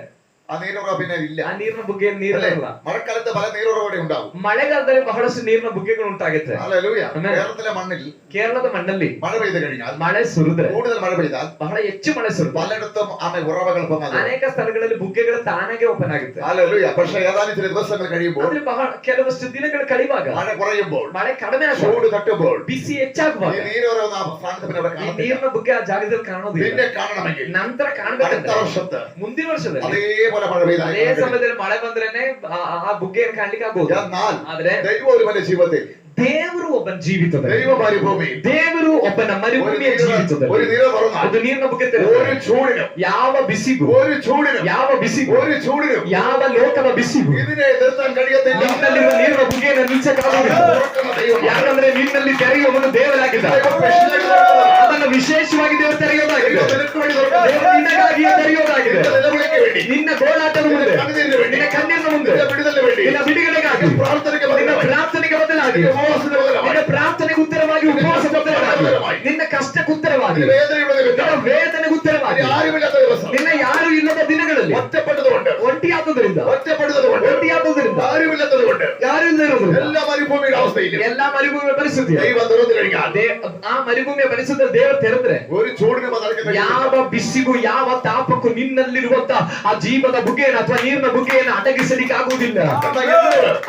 ആ നീരുറ പിന്നെ ഇല്ല. ಆ ನೀರಿನ ಬುಗ್ಗೆಯಲ್ಲಿ അല്ലേ? ನೀರಿರಲ್ಲ. മഴക്കാലത്ത് പല നീരുറവിടെ ഉണ്ടാവും. ಮಳೆಗಾಲದಲ್ಲಿ ಬಹಳಷ್ಟು ನೀರಿನ ಬುಗ್ಗೆಗಳು ಉಂಟಾಗುತ್ತೆ. ഹല്ലേലൂയ. ആമേൻ. കേരളത്തിലെ മണ്ണിൽ ಕೇರಳದ ಮಣ್ಣಲ್ಲಿ മഴ പെയ്ത് കഴിഞ്ഞാൽ, ಮಳೆ ಸುರಿದ್ರೆ, കൂടുതൽ മഴ പെയ്താൽ ಬಹಳ ಹೆಚ್ಚು ಮಳೆ ಸುರಿದ್ರೆ പലയിടത്തും ഉറവകൾ പൊങ്ങാതെ. ಅನೇಕ ಸ್ಥಳಗಳಲ್ಲಿ ಬುಗ್ಗೆಗಳು ತಾನಾಗೆ ಓಪನ್ ಆಗುತ್ತೆ. ഹല്ലേലൂയ. പക്ഷേ ഏതാനും ചില ദിവസങ്ങൾ കഴിയുമ്പോൾ, ಆದ್ರೆ ಬಹಳ ಕೆಲವಷ್ಟು ದಿನಗಳು ಕಳೆಯುವಾಗ, മഴ കുറയുമ്പോൾ, ಮಳೆ ಕಡಿಮೆ ಆಗುವಾಗ, ചൂട് തട്ടുമ്പോൾ, ಬಿಸಿ ഈ ಹೆಚ್ಚಾಗುವಾಗ നീരുറ ആ സ്ഥാനത്ത് പിന്നെ അവിടെ ಈ കാണത്തില്ല. ನೀರಿನ ಬುಗ್ಗೆ ಆ ಜಾಗದಲ್ಲಿ ಕಾಣೋದಿಲ್ಲ. പിന്നെ കാണണമെങ്കിൽ ನಂತರ അടുത്ത ಕಾಣಬೇಕಂದ್ರೆ വർഷത്ത് ಮುಂದಿನ ವರ್ಷದಲ್ಲಿ അതേപോലെ മഴ ಅದೇ പെയ്താൽ, ಸಮಯದಲ್ಲಿ ಮಳೆ ಬಂದ್ರೇನೆ ಆ ಬುಗ್ಗೆಯನ್ನು ಕಾಣ್ಲಿಕ್ಕೆ ಆಗೋದು. എന്നാൽ ಆದ್ರೆ ദൈവം ഒരു മനുഷ്യ ജീവിതത്തിൽ, ದೇವರು ಒಬ್ಬನ ಜೀವಿತದಲ್ಲಿ, ദൈവ മരുഭൂമി ದೇವರು ಒಬ್ಬನ ಮರುಭೂಮಿಯ ഒരു ಜೀವಿತದಲ್ಲಿ നീര തുറന്നാൽ, ಅದು ನೀರಿನ ಬುಗ್ಗೆ ഒരു ತೆರೆದರೆ ചൂടിനും, ಯಾವ ಬಿಸಿಗೂ, ഒരു ചൂടിനും, ಯಾವ ಬಿಸಿಗೂ, ഒരു ചൂടിനും ಯಾವ ಲೋಕದ ಬಿಸಿಗೂ ഇതിനെ എതിർത്താൻ കഴിയത്തില്ല. ನಿನ್ನಲ್ಲಿರುವ ನೀರಿನ ಬುಗ್ಗೆಯನ್ನು ನಿಲ್ಲಿಸಕ್ಕಾಗುವುದಿಲ್ಲ. തുറക്കുന്ന ദൈവം. ಯಾಕಂದ್ರೆ ನಿನ್ನಲ್ಲಿ ತೆರೆಯುವವನು ದೇವರಾಗಿದ್ದಾನೆ. ಅದನ್ನು ವಿಶೇಷವಾಗಿ ದೇವರು ತೆರೆಯೋದಾಗಿದೆ. ദൈവം നിനക്ക് വേണ്ടി തുറക്കും. ದೇವರು ನಿನಗಾಗಿಯೇ ತೆರೆಯೋದಾಗಿದೆ. നിന്റെ നിലവിളിക്ക് വേണ്ടി, ನಿನ್ನ ಗೋಳಾಟದ ಮುಂದೆ, കണ്ണുനീരിന് വേണ്ടി, ನಿನ್ನ ಕಣ್ಣೀರಿನ ಮುಂದೆ, നിന്റെ വിടുതലിന് വേണ്ടി, ನಿನ್ನ ಬಿಡುಗಡೆಗಾಗಿ, പ്രാർത്ഥനയ്ക്ക് ನಿನ್ನ ബദലായി, ಪ್ರಾರ್ಥನೆಗೆ ಬದಲಾಗಿ, നിന്റെ ഉപവാസത്തിന് ബദലായി, ನಿನ್ನ ಪ್ರಾರ್ಥನೆಗೆ ಉತ್ತರವಾಗಿ, ಉಪವಾಸಕ್ಕೆ ಉತ್ತರವಾಗಿ, ನಿನ್ನ ಕಷ್ಟಕ್ಕೆ ಉತ್ತರವಾಗಿ, നിന്റെ വേദനയുടെ ನಿನ್ನ നിമിത്തം, ವೇದನೆಗೆ ಉತ್ತರವಾಗಿ, നിന്റെ ആരുമില്ലാത്ത ദിവസം, ನಿನ್ನ ಯಾರು ಇಲ್ಲದ ದಿನಗಳಲ್ಲಿ ഒറ്റപ്പെട്ടതുകൊണ്ട്, ಒಂಟಿಯಾದುದರಿಂದ, ഒറ്റപ്പെട്ടതുകൊണ്ട്, ആരുമില്ലാത്തതുകൊണ്ട്, ಯಾರು ಇಲ್ಲದೆ ಇರುವುದಿಲ್ಲ. എല്ലാ മരുഭൂമിയുടെ അവസ്ഥയിലും ಎಲ್ಲಾ ಮರುಭೂಮಿಯ ಪರಿಸ್ಥಿತಿ, ദൈവം തുറന്നു കഴിഞ്ഞാൽ, ಆ ಮರುಭೂಮಿಯ ಪರಿಸ್ಥಿತಿಯಲ್ಲಿ ದೇವರು ತೆರೆದ್ರೆ ഒരു ചൂടിന് ബദലാക്കാൻ ಯಾವ ಬಿಸಿಗೂ ಯಾವ ತಾಪಕ್ಕೂ ನಿನ್ನಲ್ಲಿರುವಂತ ಆ ಜೀವದ ಬುಗ್ಗೆಯನ್ನು ಅಥವಾ ನೀರಿನ ಬುಗ್ಗೆಯನ್ನು ಅಡಗಿಸಲಿಕ್ಕೆ ಆಗುವುದಿಲ್ಲ.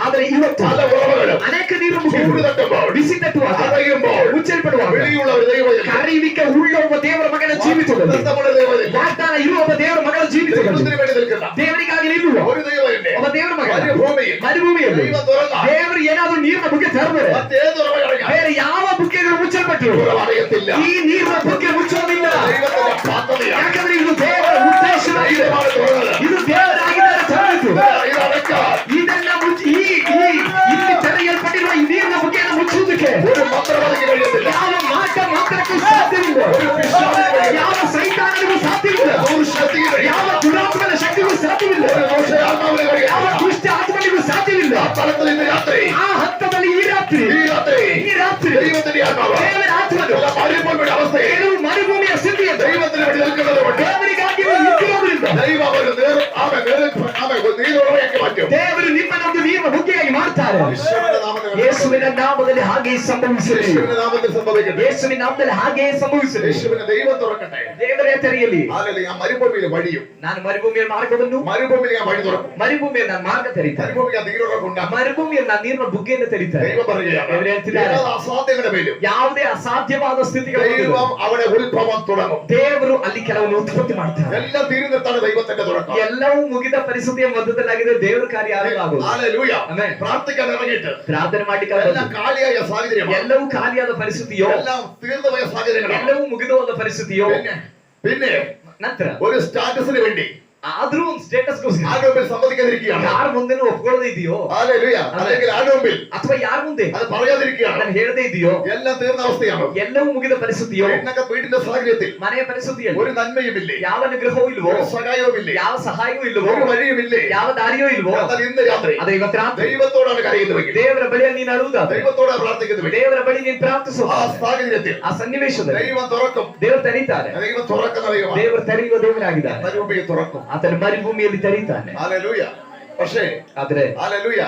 ಆದ್ರೆ ಇವತ್ತು പല ഉറവകളും ಅನೇಕ ನೀರು ചൂട് തട്ടുമ്പോൾ, ಬಿಸಿ ತಟ್ಟುವಾಗ, അടയുമ്പോൾ, ಮುಚ್ಚಲ್ಪಡುವಾಗ, വെളിയുള്ള ഒരു ദൈവത്തിൽ, ಕರೆಯುವಿಕೆ ಉಳ್ಳ ಒಬ್ಬ ದೇವರ ಮಗನ ಜೀವಿತದಲ್ಲಿ, വാഗ്ദത്തമുള്ള ദൈവത്തിൽ, ವಾಗ್ದಾನ ಇರುವ ಒಬ್ಬ ದೇವರ ಮಗನ ಜೀವಿತದಲ್ಲಿ, ദൈവത്തിന് വേണ്ടി നിൽക്കുന്ന ದೇವರಿಗಾಗಿ ನಿಲ್ಲುವ ഒരു ദൈവത്തിന്റെ ಒಬ್ಬ ದೇವರ ಮಗ മരുഭൂമിയിൽ ಮರುಭೂಮಿಯಲ್ಲಿ ദൈവം തുറന്നാൽ, ದೇವರು ಏನಾದ್ರೂ ನೀರಿನ ಬುಗ್ಗೆ ತೆರೆದರೆ മറ്റേത് ഉറവ കഴിഞ്ഞാൽ ಬೇರೆ ಯಾವ ಬುಗ್ಗೆಗಳು ಮುಚ್ಚಲ್ಪಟ್ಟಿರು ഉറവ അറിയത്തില്ല. ಈ ನೀರಿನ ಬುಗ್ಗೆ ಮುಚ್ಚೋದಿಲ್ಲ. ദൈവത്തിന്റെ പദ്ധതിയാണ്. ಯಾಕಂದ್ರೆ ಇದು ದೇವರ ಉದ್ದೇಶವಾಗಿದೆ. ദൈവമാണ് തുറന്നത്. ಇದು ದೇವರಾಗಿದ್ದಾರೆ ತೆರೆದಿತು. ഇത് അടയ്ക്കാം. ഒരു ദോഷ ആത്മാവിനെ ಯಾವ കഴിയില്ല. ದುಷ್ಟ ಆತ್ಮನಿಗೂ ಸಾಧ್ಯವಿಲ್ಲ. ആ സ്ഥലത്തിൽ ഇന്ന് രാത്രി ಆ ಹಂತದಲ್ಲಿ ಈ ರಾತ್ರಿ ഈ രാത്രി ദൈവത്തിന്റെ ആത്മാവ് ದೇವರ ಆತ್ಮನು ചില മരുഭൂമിയുടെ അവസ്ഥയെ ಕೆಲವು ಮರುಭೂಮಿಯ ಸ್ಥಿತಿಯನ್ನು ദൈവത്തിന് വേണ്ടി നിൽക്കുന്നത് കൊണ്ട് ದೇವರಿಗಾಗಿ ನಿಂತಿರೋದ್ರಿಂದ ദൈവം ഒരു നീരുറവയാക്കി മാറ്റും. ದೇವರು ನಿಮ್ಮನ್ನೊಂದು ನೀರಿನ ಬುಗ್ಗೆಯಾಗಿ ಮಾಡ್ತಾರೆ. യേശുവിന്റെ നാമത്തിൽ ಯೇಸುವಿನ ನಾಮದಲ್ಲಿ ಹಾಗೆ ಸಂಭವಿಸಲಿ. യേശുവിന്റെ നാമത്തിൽ സംഭവിക്കട്ടെ. ಯೇಸುವಿನ ನಾಮದಲ್ಲಿ ಹಾಗೆ ಸಂಭವಿಸಲಿ. യേശുവിന്റെ ദൈവം തുറക്കട്ടെ. ದೇವರೇ ತೆರೆಯಲಿ. ആലേ ആ മരുഭൂമിയിൽ വഴിയും ನಾನು ಮರುಭೂಮಿಯಲ್ಲಿ ಮಾರ್ಗವನ್ನು മരുഭൂമിയിൽ ഞാൻ വഴി തുറക്കും. ಮರುಭೂಮಿಯಲ್ಲಿ ನಾನು ಮಾರ್ಗ ತೆರೀತಾರೆ. മരുഭൂമിക്ക് ആ നീരുറവ് ഉണ്ടാകും. ಮರುಭೂಮಿಯಲ್ಲಿ ನಾನು ನೀರಿನ ಬುಗ್ಗೆಯನ್ನು ತೆರೀತಾರೆ. ദൈവം പറയുകയാണ് ದೇವರು ಹೇಳ್ತಿದ್ದಾರೆ, ഏത് അസാധ്യങ്ങളുടെ മേലും ಯಾವುದೇ ಅಸಾಧ್ಯವಾದ ಸ್ಥಿತಿಗಳು ദൈവം അവിടെ ഉത്ഭവം തുടങ്ങും. ದೇವರು ಅಲ್ಲಿ ಕೆಲವನ್ನು ಉತ್ಪತ್ತಿ ಮಾಡ್ತಾರೆ. എല്ലാം തീരുന്നിട്ടാണ് ദൈവത്തിന്റെ തുടക്കം. ಎಲ್ಲವೂ ಮುಗಿದ ಪರಿಸ್ಥಿತಿಯ ಮಧ್ಯದಲ್ಲಾಗಿದೆ ದೇವರ ಕಾರ್ಯ ಆರಂಭವಾಗುವುದು. ഹല്ലേലൂയ. ಆಮೆನ್. പ്രാർത്ഥിക്കാൻ ഇറങ്ങിയിട്ട് ಪ್ರಾರ್ಥನೆ ಮಾಡ್ಲಿಕ್ಕೆ എല്ലാം കാലിയായ സാഹചര്യമാണ്. ಎಲ್ಲವೂ ಖಾಲಿಯಾದ ಪರಿಸ್ಥಿತಿಯೋ എല്ലാം തീർന്നുപോയ സാഹചര്യങ്ങളാണ്. ಎಲ್ಲವೂ ಮುಗಿದು ಹೋದ ಪರಿಸ್ಥಿತಿಯೋ പിന്നെ ನಂತರ ഒരു സ്റ്റാറ്റസിന് വേണ്ടി ಆದ್ರೂ ಒಂದು ಸ್ಟೇಟಸ್ ആരുടെ മുമ്പിൽ സമ്മതിക്കാതിരിക്കുകയാണ്. ಯಾರ ಮುಂದೆನೂ ಒಪ್ಕೊಳ್ಳದೆ ಇದೆಯೋ ഹല്ലേലൂയ. അല്ലെങ്കിൽ ആരുടെ മുമ്പിൽ ಅಥವಾ ಯಾರ ಮುಂದೆ അത് പറയാതിരിക്കുകയാണ്. ನಾನು ಹೇಳದೇ ಇದೆಯೋ എല്ലാം തീർന്ന അവസ്ഥയാണ്. ಎಲ್ಲವೂ ಮುಗಿದ ಪರಿಸ್ಥಿತಿಯೋ എന്നൊക്കെ വീടിന്റെ സാഹചര്യത്തിൽ ಮನೆಯ ಪರಿಸ್ಥಿತಿಯಲ್ಲಿ ഒരു നന്മയുമില്ലേ, ಯಾವ ಅನುಗ್ರಹವೂ ಇಲ್ವೋ, ഒരു സഹായവുമില്ലേ, ಯಾವ ಸಹಾಯವೂ ಇಲ್ವೋ, ഒരു വഴിയുമില്ലേ. ಯಾವ ದಾರಿಯೋ ಇಲ್ವೋ, എന്നാൽ ഇന്ന് രാത്രി ಅದೇ ಇವತ್ತು ರಾತ್ರಿ ദൈവത്തോടാണ് കരയുന്നുവെങ്കിൽ, ದೇವರ ಬಳಿಯಲ್ಲಿ ನೀನು ಅಳುವುದಾದ್ರೆ, ദൈവത്തോടാണ് പ്രാർത്ഥിക്കുന്നുവെങ്കിൽ, ದೇವರ ಬಳಿ ನೀನು ಪ್ರಾರ್ಥಿಸುವ ആ സാഹചര്യത്തിൽ ಆ ಸನ್ನಿವೇಶದಲ್ಲಿ ദൈവം തുറക്കും. ದೇವರು ತೆರೀತಾರೆ. ദൈവം തുറക്കുന്ന ദൈവമാണ്. ದೇವರು ತೆರೆಯುವ ದೇವರಾಗಿದ್ದಾನೆ. മരുഭൂമിയെ തുറക്കും. ಆತನ ಮರುಭೂಮಿಯಲ್ಲಿ ತೆರೀತಾನೆ. ഹല്ലേലൂയ. പക്ഷേ ಆದ್ರೆ ഹല്ലേലൂയ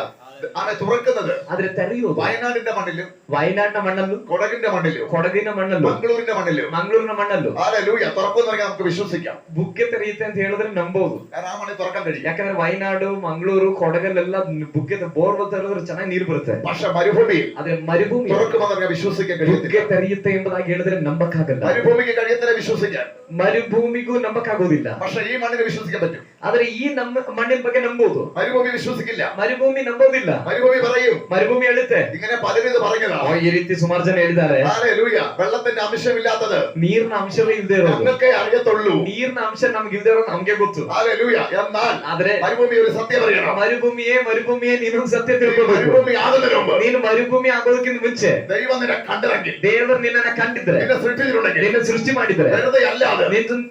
അവനെ തുറക്കുന്നത് ಆದ್ರೆ ತೆರೆಯುವುದು വയനാടിന്റെ മണ്ണിലും ವಯನಾಡಿನ ಮಣ್ಣಲ್ಲೂ, കൊടകിന്റെ മണ്ണിലും ಕೊಡಗಿನ ಮಣ್ಣಲ್ಲೂ, മംഗളൂരിന്റെ മണ്ണിലും ಮಂಗಳೂರಿನ ಮಣ್ಣಲ್ಲೂ ഹല്ലേലൂയ തുറക്കുമെന്ന് പറഞ്ഞാൽ നമുക്ക് വിശ്വസിക്കാം. ಬುಗ್ಗೆ ತೆರೆಯುತ್ತೆ ಅಂತ ಹೇಳಿದ್ರೆ ನಂಬೋದು. കാരണം ആ മണ്ണിൽ തുറക്കാൻ കഴിയും. ಯಾಕಂದ್ರೆ ವಯನಾಡು, ಮಂಗಳೂರು, ಕೊಡಗಲ್ಲೆಲ್ಲ ಬುಗ್ಗೆ ಬೋರ್ವೆಲ್ ತೆರೆದ್ರೆ ಚೆನ್ನಾಗಿ ನೀರು ಬರುತ್ತೆ. പക്ഷെ മരുഭൂമിയിൽ ಆದ್ರೆ ಮರುಭೂಮಿ തുറക്കുമെന്ന് പറഞ്ഞാൽ വിശ്വസിക്കാൻ ಬುಗ್ಗೆ കഴിയത്തില്ല. ತೆರೆಯುತ್ತೆ ಎಂಬುದಾಗಿ ಹೇಳಿದ್ರೆ ನಂಬಕ್ಕಾಗಲ್ಲ. മരുഭൂമിക്ക് കഴിയത്തില്ല വിശ്വസിക്കാൻ. ಮರುಭೂಮಿಗೂ ನಂಬಕ್ಕಾಗೋದಿಲ್ಲ. പക്ഷെ ಈ മണ്ണിന് വിശ്വസിക്കാൻ പറ്റും. ಆದ್ರೆ ಈ ನಮ್ಮ ಮಣ್ಣಿನ ಬಗ್ಗೆ ನಂಬೋದು. മരുഭൂമി വിശ്വസിക്കില്ല. ಮರುಭೂಮಿ ನಂಬೋದಿಲ್ಲ. മരുഭൂമി പറയും, ಮರುಭೂಮಿ ಹೇಳುತ್ತೆ. ഇങ്ങനെ പലരും ഇത് പറഞ്ഞതാ. ಈ ರೀತಿ ಸುಮಾರು ಜನ ಹೇಳಿದ್ದಾರೆ, ഹല്ലേലൂയ. വെള്ളത്തിന്റെ അംശമില്ലാത്തത് ನೀರಿನ ಅಂಶವೇ ಇಲ್ಲದೆ ಇರೋದು, ഞങ്ങൾക്കേ അറിയത്തുള്ളൂ. ನೀರಿನ ಅಂಶ ನಮ್ಗೆ ಇಲ್ಲದೆ ಇರೋದು ನಮ್ಗೆ ಗೊತ್ತು. ഹല്ലേലൂയ. എന്നാൽ ಆದ್ರೆ മരുഭൂമി ഒരു സത്യം പറയണം. ಮರುಭೂಮಿಯೇ ನೀನು ಸತ್ಯ ತಿಳ್ಕೊಬೇಕು. മരുഭൂമി ആകുന്നതിന് മുമ്പ് ನೀನು ಮರುಭೂಮಿ ಆಗೋದಕ್ಕಿಂತ ಮುಂಚೆ ദൈവം നിന്നെ കണ്ടിറങ്ങി, ದೇವರು ನಿನ್ನನ್ನ ಕಂಡಿದ್ರೆ, നിന്നെ സൃഷ്ടിച്ചിട്ടുണ്ടെങ്കിൽ, ನಿನ್ನ ಸೃಷ್ಟಿ ಮಾಡಿದ್ರೆ, വെറുതെ അല്ലാതെ